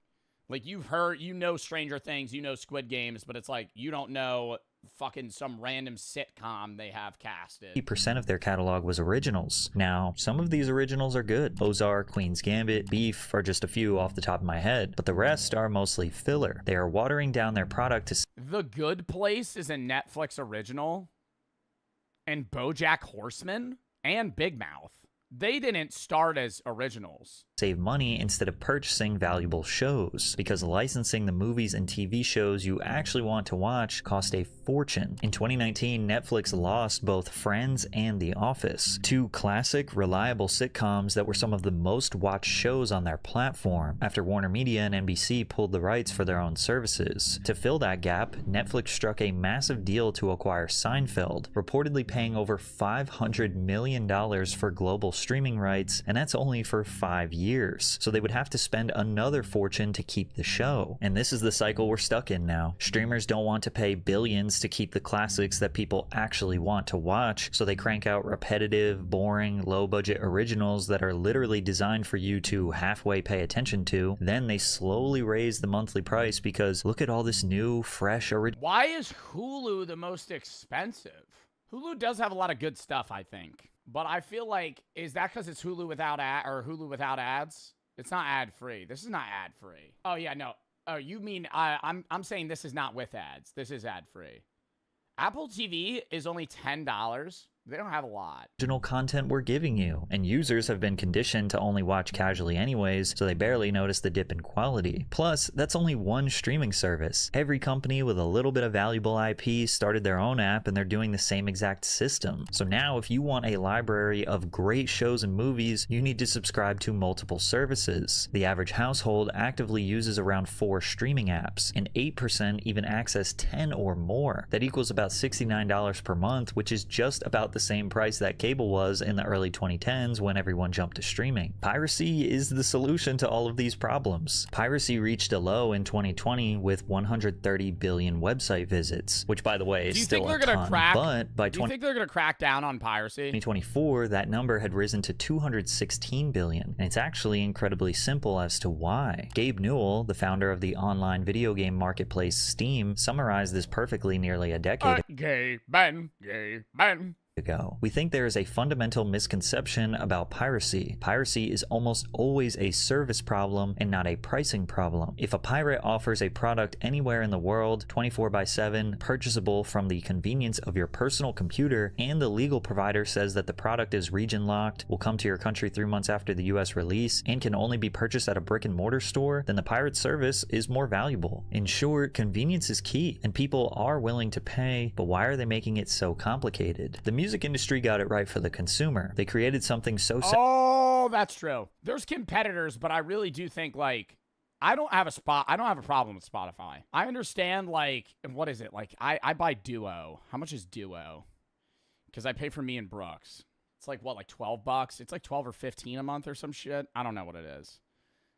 Like, you've heard, you know Stranger Things, you know Squid Games, but it's like, you don't know fucking some random sitcom they have casted. 50% of their catalog was originals. Now, some of these originals are good. Ozark, Queen's Gambit, Beef are just a few off the top of my head, but the rest are mostly filler. They are watering down their product to... The Good Place is a Netflix original, and BoJack Horseman, and Big Mouth. They didn't start as originals. Save money instead of purchasing valuable shows, because licensing the movies and TV shows you actually want to watch cost a fortune. In 2019, Netflix lost both Friends and The Office, two classic, reliable sitcoms that were some of the most watched shows on their platform, after Warner Media and NBC pulled the rights for their own services. To fill that gap, Netflix struck a massive deal to acquire Seinfeld, reportedly paying over $500 million for global streaming rights, and that's only for 5 years. So they would have to spend another fortune to keep the show. And this is the cycle we're stuck in now. Streamers don't want to pay billions to keep the classics that people actually want to watch, so they crank out repetitive, boring, low-budget originals that are literally designed for you to halfway pay attention to. Then they slowly raise the monthly price because look at all this new, fresh original. Why is Hulu the most expensive? Hulu does have a lot of good stuff, I think. But I feel like, is that because it's Hulu without Hulu without ads? It's not ad free. This is not ad free. Oh yeah, no. Oh, you mean I'm saying this is not with ads. This is ad free. Apple TV is only $10. They don't have a lot. Original content we're giving you, and users have been conditioned to only watch casually anyways, so they barely notice the dip in quality. Plus, that's only one streaming service. Every company with a little bit of valuable IP started their own app, and they're doing the same exact system. So now if you want a library of great shows and movies, you need to subscribe to multiple services. The average household actively uses around 4 streaming apps, and 8% even access 10 or more. That equals about $69 per month, which is just about the same price that cable was in the early 2010s when everyone jumped to streaming. Piracy is the solution to all of these problems. Piracy reached a low in 2020 with 130 billion website visits, which by the way is still a ton, but by do you think they're gonna crack down on piracy? 2024, that number had risen to 216 billion, and it's actually incredibly simple as to why. Gabe Newell, the founder of the online video game marketplace Steam, summarized this perfectly nearly a decade ago. We think there is a fundamental misconception about piracy. Piracy is almost always a service problem and not a pricing problem. If a pirate offers a product anywhere in the world, 24/7, purchasable from the convenience of your personal computer, and the legal provider says that the product is region locked, will come to your country 3 months after the US release, and can only be purchased at a brick and mortar store, then the pirate service is more valuable. In short, convenience is key, and people are willing to pay, but why are they making it so complicated? The music industry got it right for the consumer. They created something so Oh, that's true. There's competitors, but I really do think like I don't have a problem with Spotify. I understand like what is it? Like I buy Duo. How much is Duo? Because I pay for me and Brooks. It's like what, like $12? It's like 12 or 15 a month or some shit. I don't know what it is.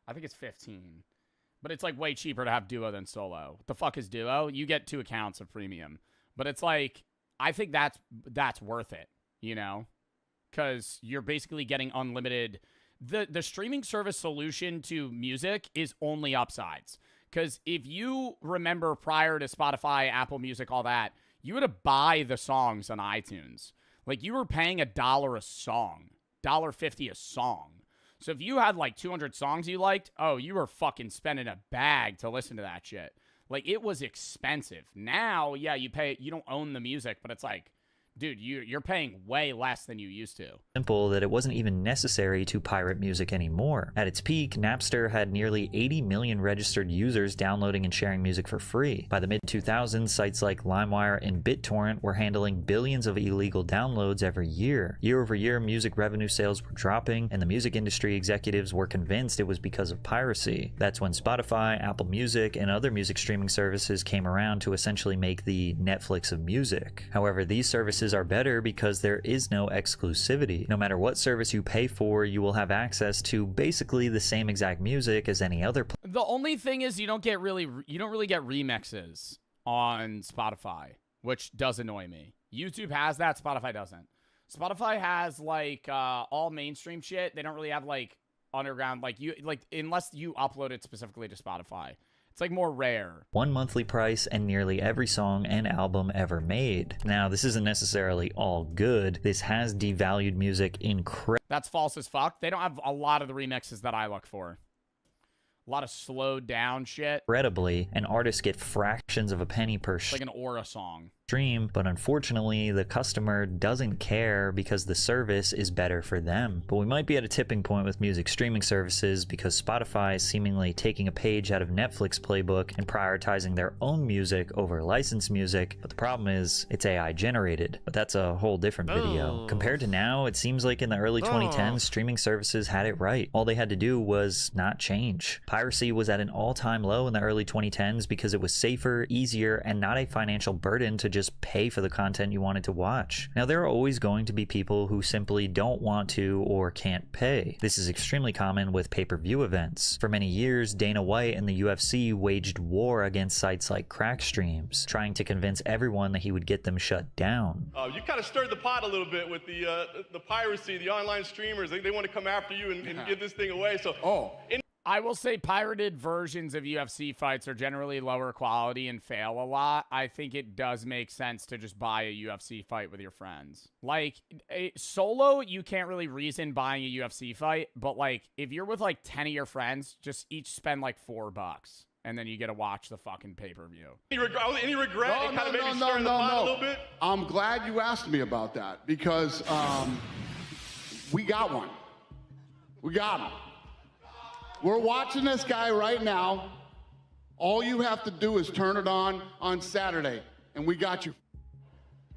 I think it's 15. But it's like way cheaper to have Duo than Solo. What the fuck is Duo? You get 2 accounts of premium. But it's like I think that's worth it, you know? Because you're basically getting unlimited. The streaming service solution to music is only upsides. Because if you remember prior to Spotify, Apple Music, all that, you had to buy the songs on iTunes. Like you were paying $1 a song, $1.50 a song. So if you had like 200 songs you liked, oh, you were fucking spending a bag to listen to that shit. Like, it was expensive. Now, yeah, you don't own the music, but it's like dude, you're paying way less than you used to. Simple that it wasn't even necessary to pirate music anymore. At its peak, Napster had nearly 80 million registered users downloading and sharing music for free. By the mid-2000s, sites like LimeWire and BitTorrent were handling billions of illegal downloads every year. Year over year, music revenue sales were dropping, and the music industry executives were convinced it was because of piracy. That's when Spotify, Apple Music, and other music streaming services came around to essentially make the Netflix of music. However, these services are better because there is no exclusivity. No matter what service you pay for, you will have access to basically the same exact music as any other. The only thing is you don't really get remixes on Spotify, which does annoy me. YouTube has that, Spotify doesn't. Spotify has like all mainstream shit. They don't really have like underground, like unless you upload it specifically to Spotify. It's like more rare. One monthly price and nearly every song and album ever made. Now, this isn't necessarily all good. This has devalued music incredibly. That's false as fuck. They don't have a lot of the remixes that I look for. A lot of slowed down shit. Incredibly, and artists get fractions of a penny per like an Aura song. Stream, but unfortunately the customer doesn't care because the service is better for them. But we might be at a tipping point with music streaming services because Spotify is seemingly taking a page out of Netflix playbook and prioritizing their own music over licensed music. But the problem is it's AI generated, but that's a whole different video. Compared to now, it seems like in the early 2010s streaming services had it right. All they had to do was not change. Piracy was at an all-time low in the early 2010s because it was safer, easier, and not a financial burden to just pay for the content you wanted to watch. Now, there are always going to be people who simply don't want to or can't pay. This is extremely common with pay-per-view events. For many years, Dana White and the UFC waged war against sites like crack streams, trying to convince everyone that he would get them shut down. You kind of stirred the pot a little bit with the piracy, the online streamers. They want to come after you and give this thing away. So, I will say pirated versions of UFC fights are generally lower quality and fail a lot. I think it does make sense to just buy a UFC fight with your friends. Like, solo, you can't really reason buying a UFC fight, but like, if you're with like 10 of your friends, just each spend like $4, and then you get to watch the fucking pay-per-view. Any regret? It kind of maybe stirring the pot a little bit? I'm glad you asked me about that because we got one. We got him. We're watching this guy right now. All you have to do is turn it on Saturday, and we got you.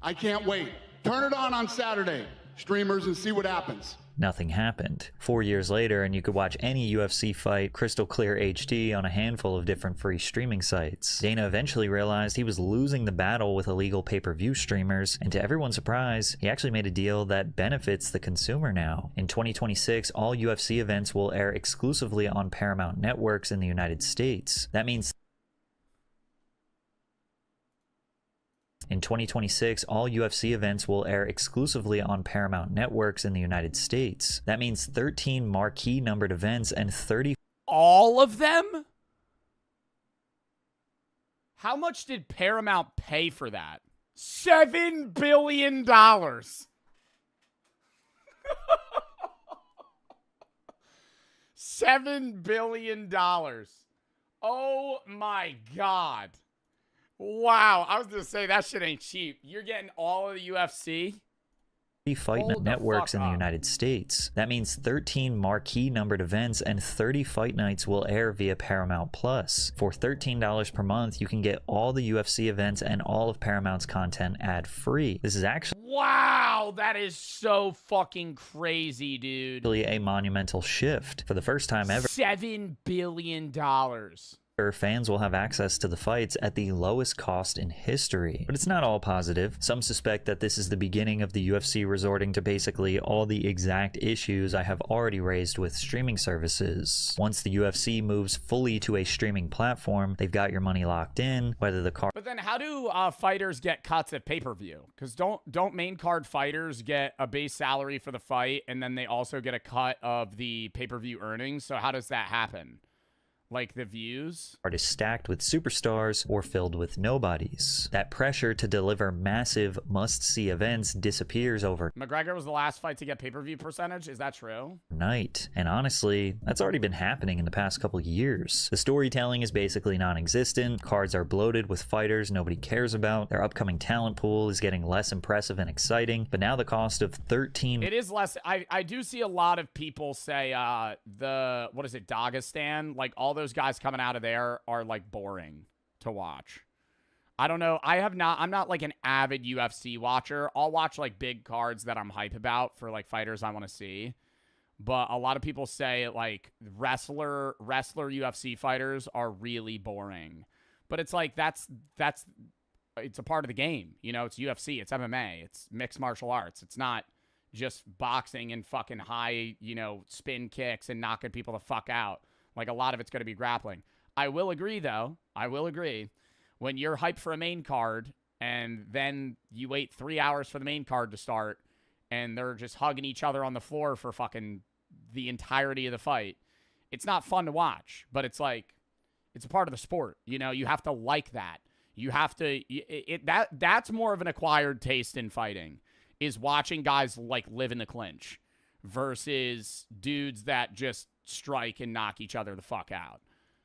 I can't wait. Turn it on Saturday, streamers, and see what happens. Nothing happened. 4 years later, and you could watch any UFC fight crystal clear HD on a handful of different free streaming sites. Dana eventually realized he was losing the battle with illegal pay-per-view streamers, and to everyone's surprise, he actually made a deal that benefits the consumer now. In 2026, all UFC events will air exclusively on Paramount networks in the United States. That means in 2026, all UFC events will air exclusively on Paramount networks in the United States. That means 13 marquee numbered events and 30... All of them? How much did Paramount pay for that? $7 billion. $7 billion. Oh my God. Wow, I was gonna say that shit ain't cheap. You're getting all of the UFC. Fight networks in the United States. That means 13 marquee numbered events and 30 fight nights will air via Paramount Plus. For $13 per month, you can get all the UFC events and all of Paramount's content ad-free. This is actually that is so fucking crazy, dude. A monumental shift. For the first time ever, $7 billion. Fans will have access to the fights at the lowest cost in history. But it's not all positive. Some suspect that this is the beginning of the UFC resorting to basically all the exact issues I have already raised with streaming services. Once the UFC moves fully to a streaming platform, they've got your money locked in, whether the card... But then how do fighters get cuts at pay-per-view? Because don't main card fighters get a base salary for the fight, and then they also get a cut of the pay-per-view earnings? So how does that happen? Like the views. Card is stacked with superstars or filled with nobodies. That pressure to deliver massive must-see events disappears McGregor was the last fight to get pay-per-view percentage. Is that true? overnight. And honestly, that's already been happening in the past couple years. The storytelling is basically non-existent. Cards are bloated with fighters nobody cares about. Their upcoming talent pool is getting less impressive and exciting. But now the cost of 13... It is less. I do see a lot of people say what is it, Dagestan? Like all those guys coming out of there are like boring to watch. I don't know. I'm not like an avid UFC watcher. I'll watch like big cards that I'm hype about for like fighters I want to see. But a lot of people say like wrestler UFC fighters are really boring. But it's like that's it's a part of the game. You know, it's UFC, it's MMA, it's mixed martial arts. It's not just boxing and fucking high, you know, spin kicks and knocking people the fuck out. Like, a lot of it's going to be grappling. I will agree, though. When you're hyped for a main card and then you wait 3 hours for the main card to start and they're just hugging each other on the floor for fucking the entirety of the fight, it's not fun to watch. But it's like, it's a part of the sport. You know, you have to like that. You have to... That's more of an acquired taste in fighting, is watching guys, like, live in the clinch versus dudes that just strike and knock each other the fuck out.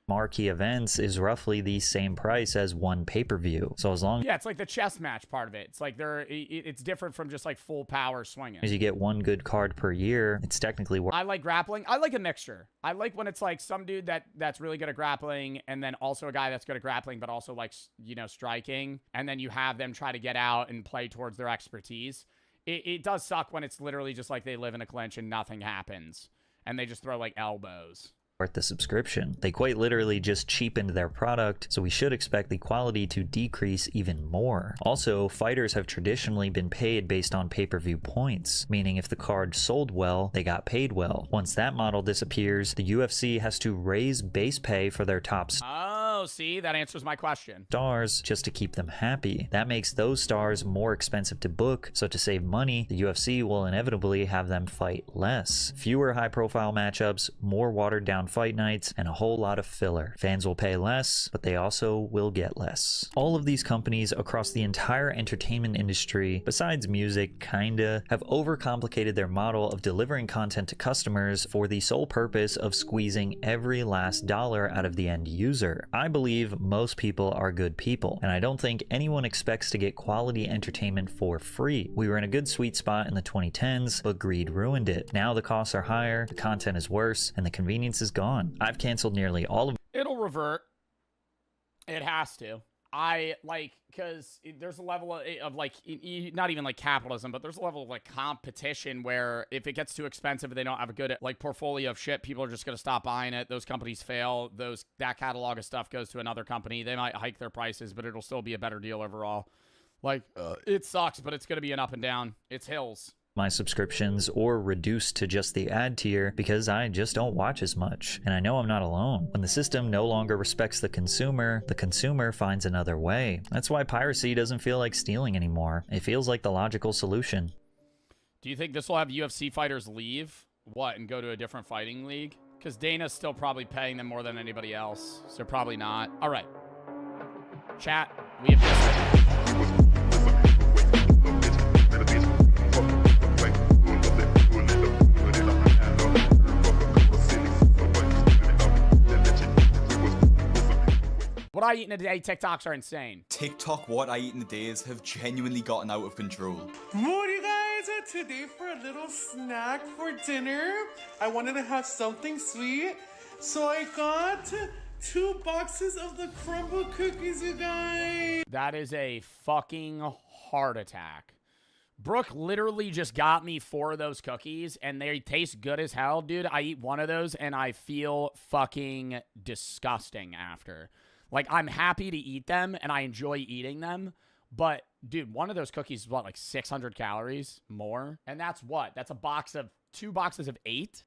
Marquee events is roughly the same price as one pay-per-view. So as long it's like the chess match part of it. It's like it's different from just like full power swinging. as you get one good card per year, it's technically worth. I like grappling. I like a mixture. I like when it's like some dude that's really good at grappling and then also a guy that's good at grappling but also like, you know, striking, and then you have them try to get out and play towards their expertise. It does suck when it's literally just like they live in a clinch and nothing happens and they just throw like elbows. Worth the subscription. They quite literally just cheapened their product, so we should expect the quality to decrease even more. Also, fighters have traditionally been paid based on pay-per-view points, meaning if the card sold well, they got paid well. Once that model disappears, the UFC has to raise base pay for their top Oh, see, that answers my question. stars just to keep them happy. That makes those stars more expensive to book, so to save money, the UFC will inevitably have them fight less. Fewer high-profile matchups, more watered-down fight nights, and a whole lot of filler. Fans will pay less, but they also will get less. All of these companies across the entire entertainment industry, besides music, kinda, have overcomplicated their model of delivering content to customers for the sole purpose of squeezing every last dollar out of the end user. I believe most people are good people, and I don't think anyone expects to get quality entertainment for free. We were in a good sweet spot in the 2010s, but greed ruined it. Now the costs are higher, the content is worse, and the convenience is gone. I've canceled nearly all of It'll revert. It has to. Because there's a level of like, not even like capitalism, but there's a level of like competition where if it gets too expensive and they don't have a good like portfolio of shit, people are just going to stop buying it. Those companies fail. That catalog of stuff goes to another company. They might hike their prices, but it'll still be a better deal overall. Like, it sucks, but it's going to be an up and down. It's hills. my subscriptions or reduced to just the ad tier because I just don't watch as much. And I know I'm not alone. When the system no longer respects the consumer finds another way. That's why piracy doesn't feel like stealing anymore. It feels like the logical solution. Do you think this will have UFC fighters leave? And go to a different fighting league? Because Dana's still probably paying them more than anybody else. So probably not. All right. Chat, we have this. What I eat in a day, TikToks are insane. TikTok what I eat in a day have genuinely gotten out of control. What you guys are today for a little snack for dinner? I wanted to have something sweet, so I got 2 boxes of the crumble cookies, you guys. That is a fucking heart attack. Brooke literally just got me 4 of those cookies, and they taste good as hell, dude. I eat one of those, and I feel fucking disgusting after. Like, I'm happy to eat them, and I enjoy eating them. But, dude, one of those cookies is, like 600 calories more? And that's what? That's a box of 2 boxes of 8?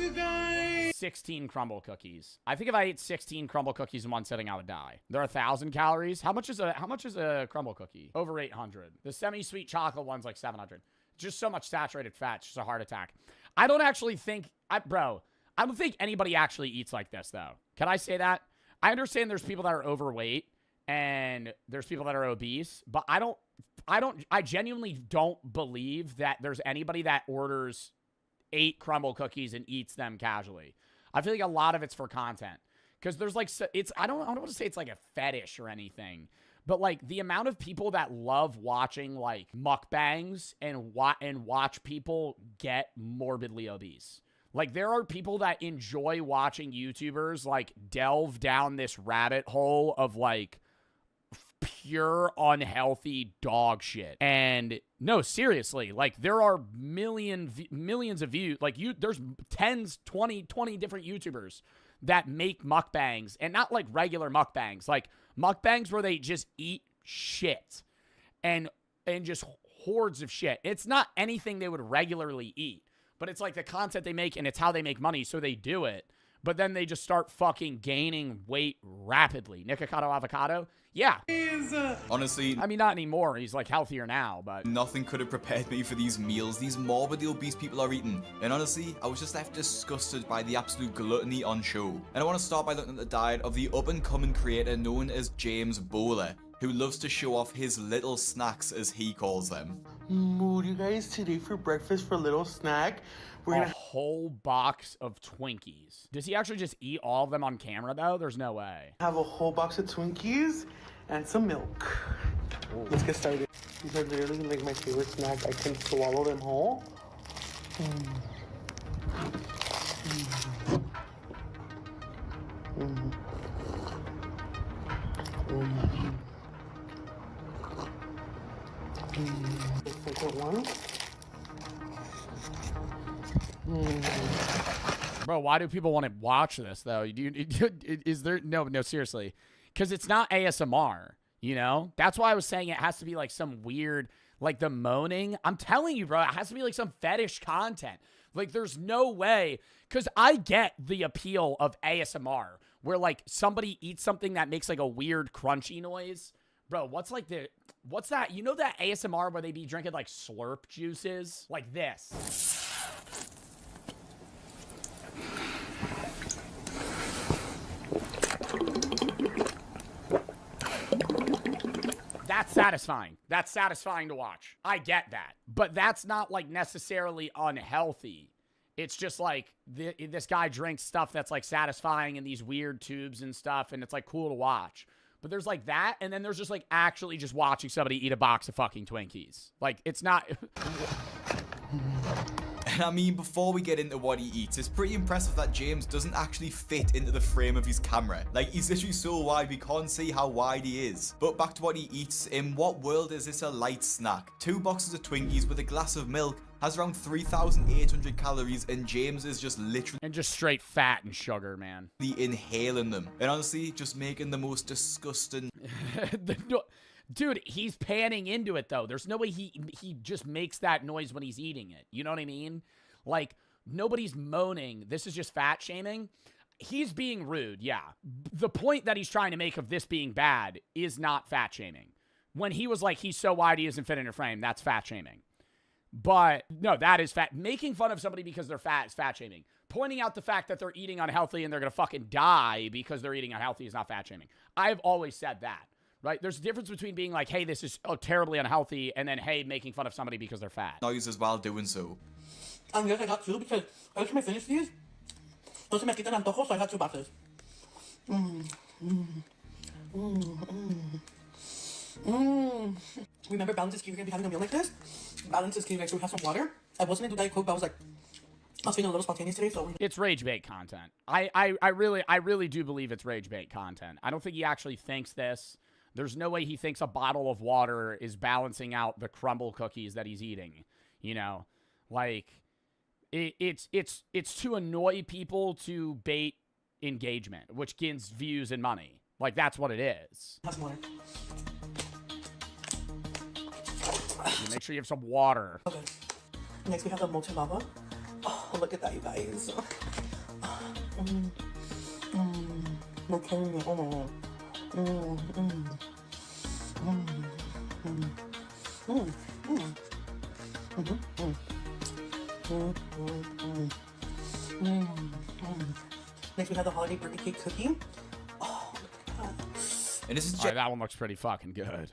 16 crumble cookies. I think if I ate 16 crumble cookies in one sitting, I would die. They're 1,000 calories. How much is a crumble cookie? Over 800. The semi-sweet chocolate one's like 700. Just so much saturated fat. It's just a heart attack. I don't actually think... I don't think anybody actually eats like this, though. Can I say that? I understand there's people that are overweight and there's people that are obese, but I genuinely don't believe that there's anybody that orders 8 crumble cookies and eats them casually. I feel like a lot of it's for content. Because there's like, I don't want to say it's like a fetish or anything, but like the amount of people that love watching like mukbangs and watch people get morbidly obese. Like there are people that enjoy watching YouTubers like delve down this rabbit hole of like pure unhealthy dog shit. And no, seriously, like there are millions of views. Like there's 20 different YouTubers that make mukbangs, and not like regular mukbangs, like mukbangs where they just eat shit and just hordes of shit. It's not anything they would regularly eat, but it's like the content they make and it's how they make money, so they do it. But then they just start fucking gaining weight rapidly. Nikocado Avocado? Yeah. Honestly, I mean, not anymore. He's like healthier now, but nothing could have prepared me for these meals these morbidly obese people are eating. And honestly, I was just left disgusted by the absolute gluttony on show. And I want to start by looking at the diet of the up-and-coming creator known as James Bowler, who loves to show off his little snacks, as he calls them. Mood, you guys, today for breakfast for a little snack, we're gonna whole box of Twinkies. Does he actually just eat all of them on camera, though? There's no way. have a whole box of Twinkies and some milk. Let's get started. These are literally like my favorite snack. I can swallow them whole. The second one. Bro, why do people want to watch this, though? Is there... No, seriously. Because it's not ASMR, you know? That's why I was saying it has to be, like, some weird... Like, the moaning. I'm telling you, bro, it has to be, like, some fetish content. Like, there's no way... Because I get the appeal of ASMR, where, like, somebody eats something that makes, like, a weird crunchy noise. Bro, what's that? You know that ASMR where they be drinking, like, slurp juices? Like this. That's satisfying. That's satisfying to watch. I get that. But that's not, like, necessarily unhealthy. It's just, like, this guy drinks stuff that's, like, satisfying in these weird tubes and stuff, and it's, like, cool to watch. But there's, like, that, and then there's just, like, actually just watching somebody eat a box of fucking Twinkies. Like, it's not... And I mean, before we get into what he eats, it's pretty impressive that James doesn't actually fit into the frame of his camera. Like, he's literally so wide, we can't see how wide he is. But back to what he eats, in what world is this a light snack? 2 boxes of Twinkies with a glass of milk has around 3,800 calories, and James is just literally... And just straight fat and sugar, man. ...inhaling them. And honestly, just making the most disgusting... Dude, he's panning into it, though. There's no way he just makes that noise when he's eating it. You know what I mean? Like, nobody's moaning. This is just fat shaming. He's being rude, yeah. The point that he's trying to make of this being bad is not fat shaming. When he was like, he's so wide he doesn't fit in a frame, that's fat shaming. But, no, that is fat. Making fun of somebody because they're fat is fat shaming. Pointing out the fact that they're eating unhealthy and they're going to fucking die because they're eating unhealthy is not fat shaming. I've always said that. Right? There's a difference between being like, hey, this is terribly unhealthy, and then, hey, making fun of somebody because they're fat. Noise while doing so. Yes, I got 2 because every time I finish these, no se me quitan antojos, so I got 2 boxes. Remember Balance is Key, we're going to be having a meal like this? Balance is Key, so we have some water. I wasn't into Diet Coke, but I was feeling a little spontaneous today, so... It's rage bait content. I really do believe it's rage bait content. I don't think he actually thinks this. There's no way he thinks a bottle of water is balancing out the crumble cookies that he's eating. You know? Like, it's to annoy people to bait engagement, which gains views and money. Like, that's what it is. Have some water. Make sure you have some water. Okay. Next, we have the molten lava. Oh, look at that, you guys. Next, we have the holiday birthday cake cookie. Oh, And this is All right, that one looks pretty fucking good.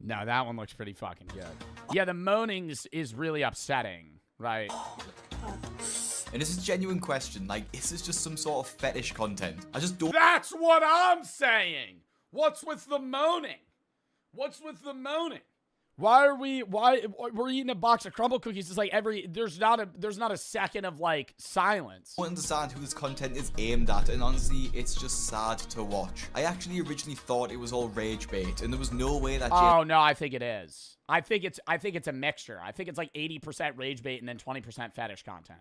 No, that one looks pretty fucking good. Yeah, the moaning is really upsetting, right? And this is a genuine question. Like, is this just some sort of fetish content? I just don't. That's what I'm saying. What's with the moaning? What's with the moaning? Why we're eating a box of crumble cookies? It's like there's not a second of like silence. I don't understand who this content is aimed at, and honestly, it's just sad to watch. I actually originally thought it was all rage bait, and there was no way that. Oh no, I think it is. I think it's a mixture. I think it's like 80% rage bait and then 20% fetish content.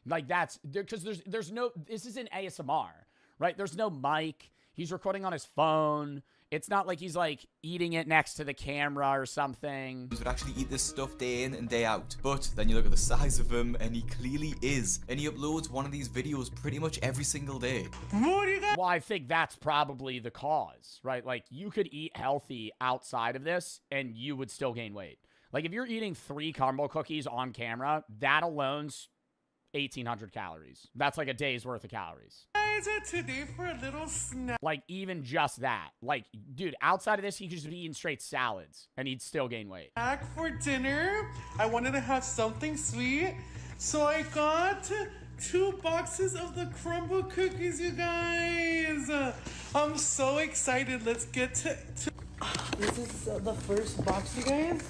Like that's because there's no. This isn't ASMR, right? There's no mic. He's recording on his phone. It's not like he's like eating it next to the camera or something. Would actually eat this stuff day in and day out. But then you look at the size of him, and he clearly is. And he uploads one of these videos pretty much every single day. Well, I think that's probably the cause, right? Like you could eat healthy outside of this and you would still gain weight. Like if you're eating 3 caramel cookies on camera, that alone's 1,800 calories. That's like a day's worth of calories. Today for a little snack. Like even just that. Like, dude, outside of this, he could just be eating straight salads and he'd still gain weight. Snack for dinner. I wanted to have something sweet, so I got 2 boxes of the crumble cookies, you guys. I'm so excited. Let's get to this is the first box, you guys.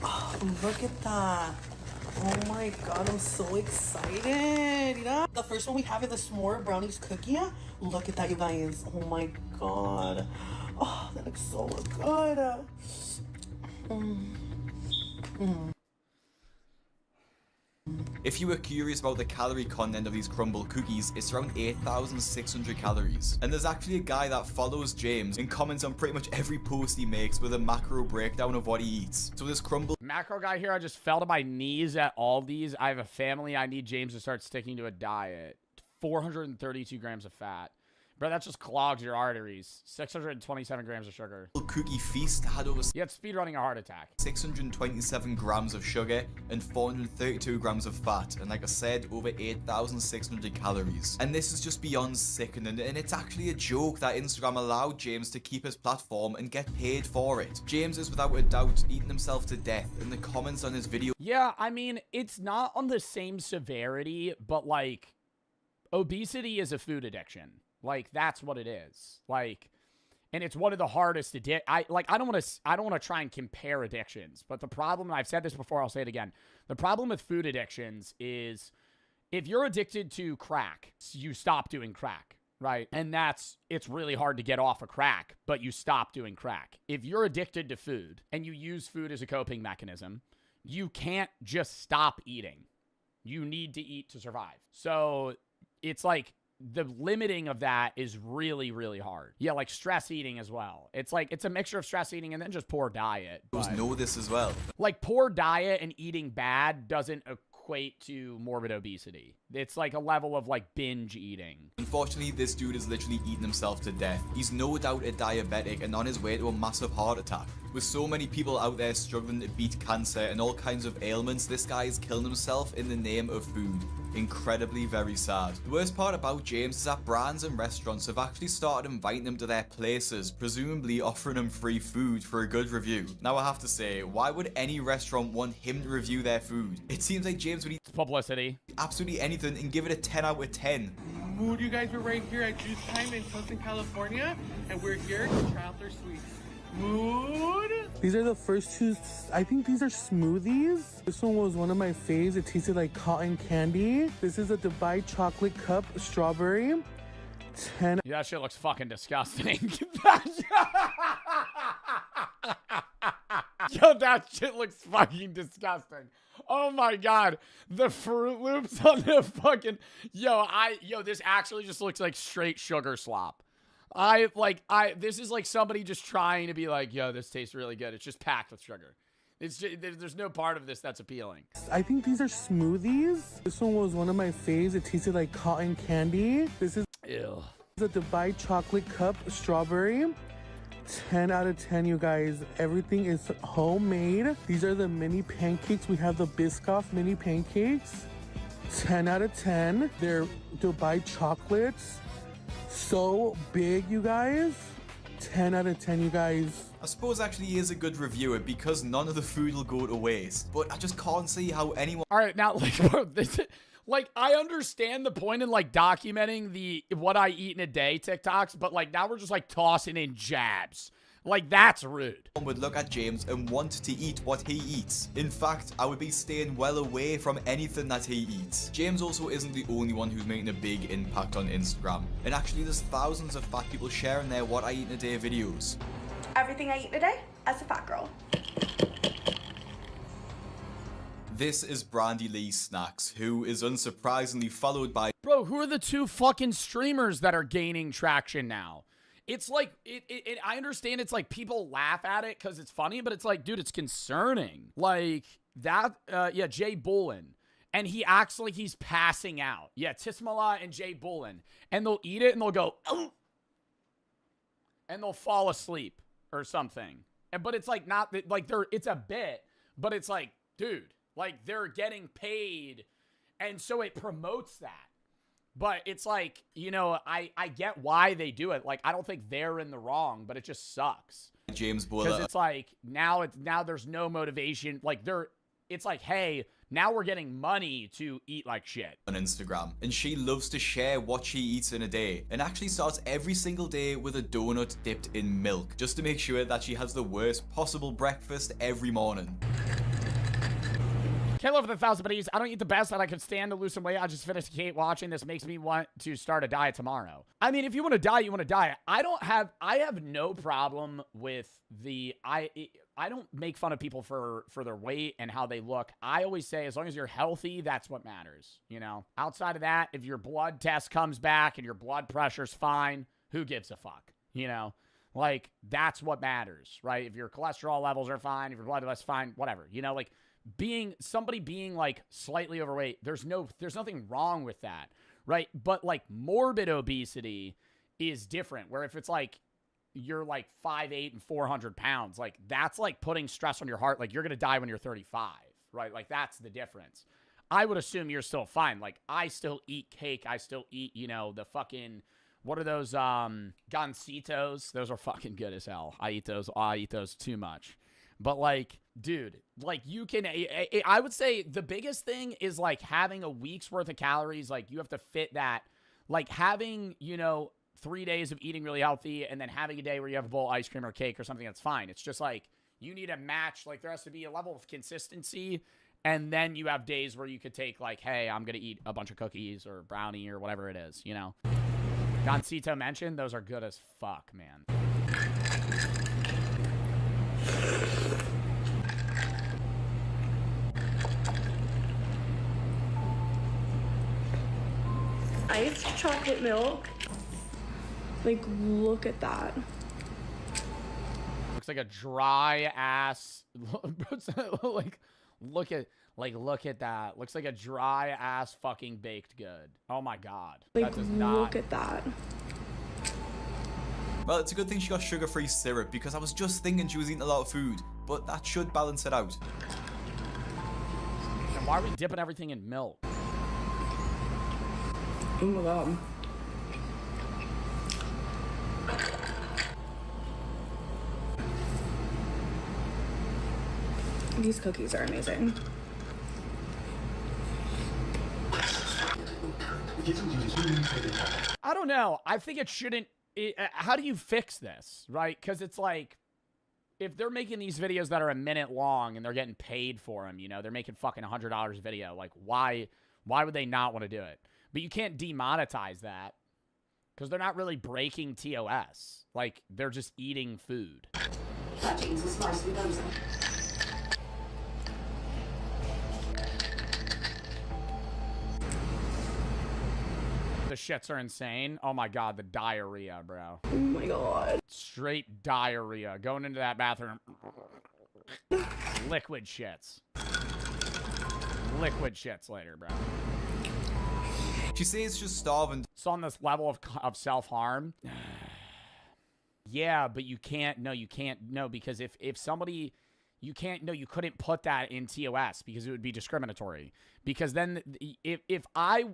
Oh, look at that. Oh my god, I'm so excited. You know? The first one we have is the s'more brownies cookie. Look at that, you guys. Oh my god. Oh, that looks so good. If you were curious about the calorie content of these crumble cookies, it's around 8,600 calories. And there's actually a guy that follows James and comments on pretty much every post he makes with a macro breakdown of what he eats. So this crumble macro guy here, I just fell to my knees at Aldi's. I have a family. I need James to start sticking to a diet. 432 grams of fat. Bro, that just clogs your arteries. 627 grams of sugar. Cookie feast had over speed running a heart attack. 627 grams of sugar and 432 grams of fat. And like I said, over 8,600 calories. And this is just beyond sickening. And it's actually a joke that Instagram allowed James to keep his platform and get paid for it. James is without a doubt eating himself to death. And the comments on his video. Yeah, I mean, it's not on the same severity, but like obesity is a food addiction. Like that's what it is. Like, and it's one of the hardest I don't want to try and compare addictions, but the problem, and I've said this before, I'll say it again. The problem with food addictions is if you're addicted to crack, you stop doing crack, right? And it's really hard to get off of crack, but you stop doing crack. If you're addicted to food and you use food as a coping mechanism, you can't just stop eating. You need to eat to survive. So it's like, the limiting of that is really, really hard. Yeah, like stress eating as well. It's like, it's a mixture of stress eating and then just poor diet. But know this as well. Like poor diet and eating bad doesn't equate to morbid obesity. It's like a level of like binge eating. Unfortunately, this dude is literally eating himself to death. He's no doubt a diabetic and on his way to a massive heart attack. With so many people out there struggling to beat cancer and all kinds of ailments, this guy is killing himself in the name of food. Incredibly very sad. The worst part about James is that brands and restaurants have actually started inviting him to their places, presumably offering him free food for a good review. Now I have to say, why would any restaurant want him to review their food? It seems like James would eat publicity, absolutely anything and give it a 10 out of 10. Mood, you guys, we're right here at Juice Time in Tustin, California, and we're here to try out their sweets. Mood. These are the first 2. I think these are smoothies. This one was one of my faves. It tasted like cotton candy. This is a Dubai chocolate cup strawberry. 10. Yeah, that shit looks fucking disgusting. Yo, that shit looks fucking disgusting. Oh my god, the Fruit Loops on the fucking yo, this actually just looks like straight sugar slop. This is like somebody just trying to be like, yo, this tastes really good. It's just packed with sugar. It's just, there's no part of this that's appealing. I think these are smoothies. This one was one of my faves. It tasted like cotton candy. This is ew. The Dubai chocolate cup strawberry. 10 out of 10, you guys. Everything is homemade. These are the mini pancakes. We have the Biscoff mini pancakes. 10 out of 10. They're Dubai chocolates. so big, you guys. 10 out of 10, you guys. I suppose actually he is a good reviewer because none of the food will go to waste, but I just can't see how anyone... All right, now, like, bro, like, I understand the point in, like, documenting the what I eat in a day TikToks, but, like, now we're just, like, tossing in jabs. Like, that's rude. Would look at James and want to eat what he eats. In fact, I would be staying well away from anything that he eats. James also isn't the only one who's making a big impact on Instagram. And actually there's thousands of fat people sharing their what I eat in a day videos. Everything I eat today as a fat girl. This is Brandy Lee Snacks, who is unsurprisingly followed by... Bro, who are the two fucking streamers that are gaining traction now? It's like, I understand it's like people laugh at it because it's funny, but it's like, dude, it's concerning. Like, that, yeah, Jay Bullen. And he acts like he's passing out. Yeah, Tismala and Jay Bullen. And they'll eat it and they'll go, oh! And they'll fall asleep or something. But it's like not, like it's a bit, but it's like, dude, like they're getting paid. And so it promotes that. But it's like, you know, I get why they do it. Like, I don't think they're in the wrong, but it just sucks. James Buller. Because it's like, now there's no motivation. Like, it's like, hey, now we're getting money to eat like shit. On Instagram. And she loves to share what she eats in a day. And actually starts every single day with a donut dipped in milk. Just to make sure that she has the worst possible breakfast every morning. Kayla for the 1,000 buddies. I don't eat the best that I could stand to lose some weight. I just finished Kate watching. This makes me want to start a diet tomorrow. I mean, if you want to diet, you want to diet. I have no problem with I don't make fun of people for their weight and how they look. I always say, as long as you're healthy, that's what matters. You know, outside of that, if your blood test comes back and your blood pressure's fine, who gives a fuck? You know, like that's what matters, right? If your cholesterol levels are fine, if your blood level's fine, whatever, you know, like, somebody being like slightly overweight, there's nothing wrong with that, right? But like morbid obesity is different, where if it's like you're like 5'8" and 400 pounds, like that's like putting stress on your heart. Like you're gonna die when you're 35, right? Like that's the difference. I would assume you're still fine. Like I still eat cake, I still eat, you know, the fucking, what are those gancitos? Those are fucking good as hell. I eat those too much. But like, dude, like you can, I would say the biggest thing is like having a week's worth of calories. Like you have to fit that, like having, you know, 3 days of eating really healthy and then having a day where you have a bowl of ice cream or cake or something, that's fine. It's just like, you need a match. Like there has to be a level of consistency. And then you have days where you could take like, hey, I'm going to eat a bunch of cookies or brownie or whatever it is, you know. Gancito mentioned, those are good as fuck, man. Iced chocolate milk. Like, look at that. Looks like a dry ass. Like, look at that. Looks like a dry ass fucking baked good. Oh my god. Like, that does not... look at that. Well, it's a good thing she got sugar-free syrup because I was just thinking she was eating a lot of food, but that should balance it out. And why are we dipping everything in milk? Oh my god. These cookies are amazing. I don't know. I think it shouldn't. How do you fix this, right? Because it's like, if they're making these videos that are a minute long and they're getting paid for them, you know, they're making fucking $100 a video. Like, why would they not want to do it? But you can't demonetize that because they're not really breaking TOS. Like, they're just eating food. The shits are insane. Oh my god, the diarrhea, bro. Oh my god. Straight diarrhea. Going into that bathroom. Liquid shits. Liquid shits later, bro. She says she's starving. It's on this level of self-harm. Yeah, but you can't. No, you can't. No, because if somebody... You can't, no, you couldn't put that in TOS because it would be discriminatory. Because then if I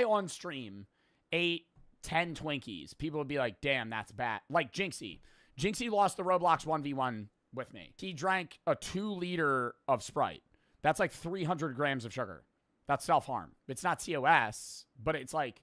on stream ate 10 Twinkies, people would be like, damn, that's bad. Like Jinxie. Jinxie lost the Roblox 1v1 with me. He drank a 2 liter of Sprite. That's like 300 grams of sugar. That's self-harm. It's not COS, but it's like,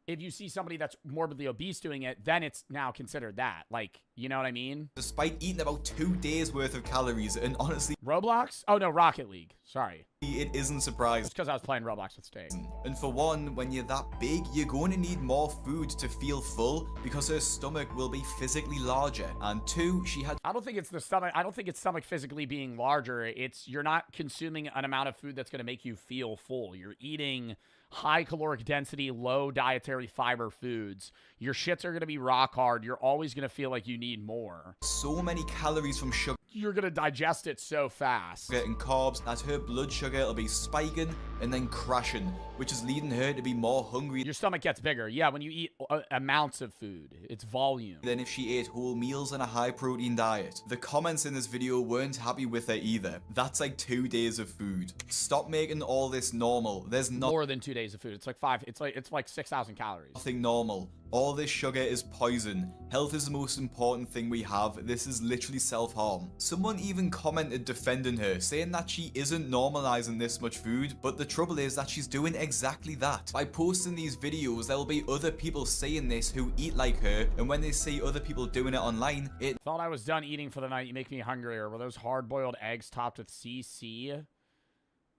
if you see somebody that's morbidly obese doing it, then it's now considered that. Like, you know what I mean? Despite eating about 2 days worth of calories, and honestly... Roblox? Oh, no, Rocket League. Sorry. It isn't surprising. It's because I was playing Roblox with Steak. And for one, when you're that big, you're going to need more food to feel full because her stomach will be physically larger. And 2, she had... I don't think it's the stomach. I don't think it's stomach physically being larger. It's you're not consuming an amount of food that's going to make you feel full. You're eating high caloric density, low dietary fiber foods. Your shits are going to be rock hard. You're always going to feel like you need more. So many calories from sugar. You're going to digest it so fast. And carbs that her blood sugar will be spiking and then crashing, which is leading her to be more hungry. Your stomach gets bigger. Yeah, when you eat amounts of food, it's volume. Than if she ate whole meals and a high protein diet. The comments in this video weren't happy with her either. That's like 2 days of food. Stop making all this normal. There's more than 2 days of food. It's like 5. It's like 6,000 calories. Nothing normal. All this sugar is poison. Health is the most important thing we have. This is literally self-harm. Someone even commented defending her, saying that she isn't normalizing this much food, but the trouble is that she's doing exactly that. By posting these videos, there will be other people saying this who eat like her, and when they see other people doing it online, it... Thought I was done eating for the night. You make me hungrier. Were those hard-boiled eggs topped with CC?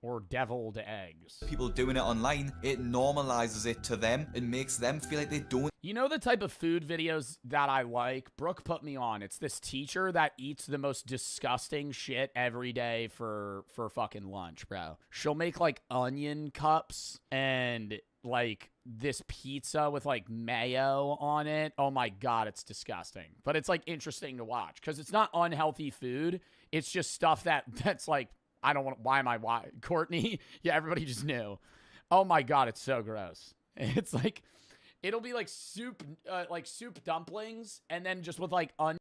Or deviled eggs? People doing it online, it normalizes it to them and makes them feel like they don't. You know the type of food videos that I like? Brooke put me on. It's this teacher that eats the most disgusting shit every day for fucking lunch, bro. She'll make like onion cups and like this pizza with like mayo on it. Oh my God, it's disgusting. But it's like interesting to watch because it's not unhealthy food. It's just stuff that's like, I don't want. Why? Courtney? Yeah, everybody just knew. Oh my God, it's so gross. It's like, it'll be like soup dumplings, and then just with like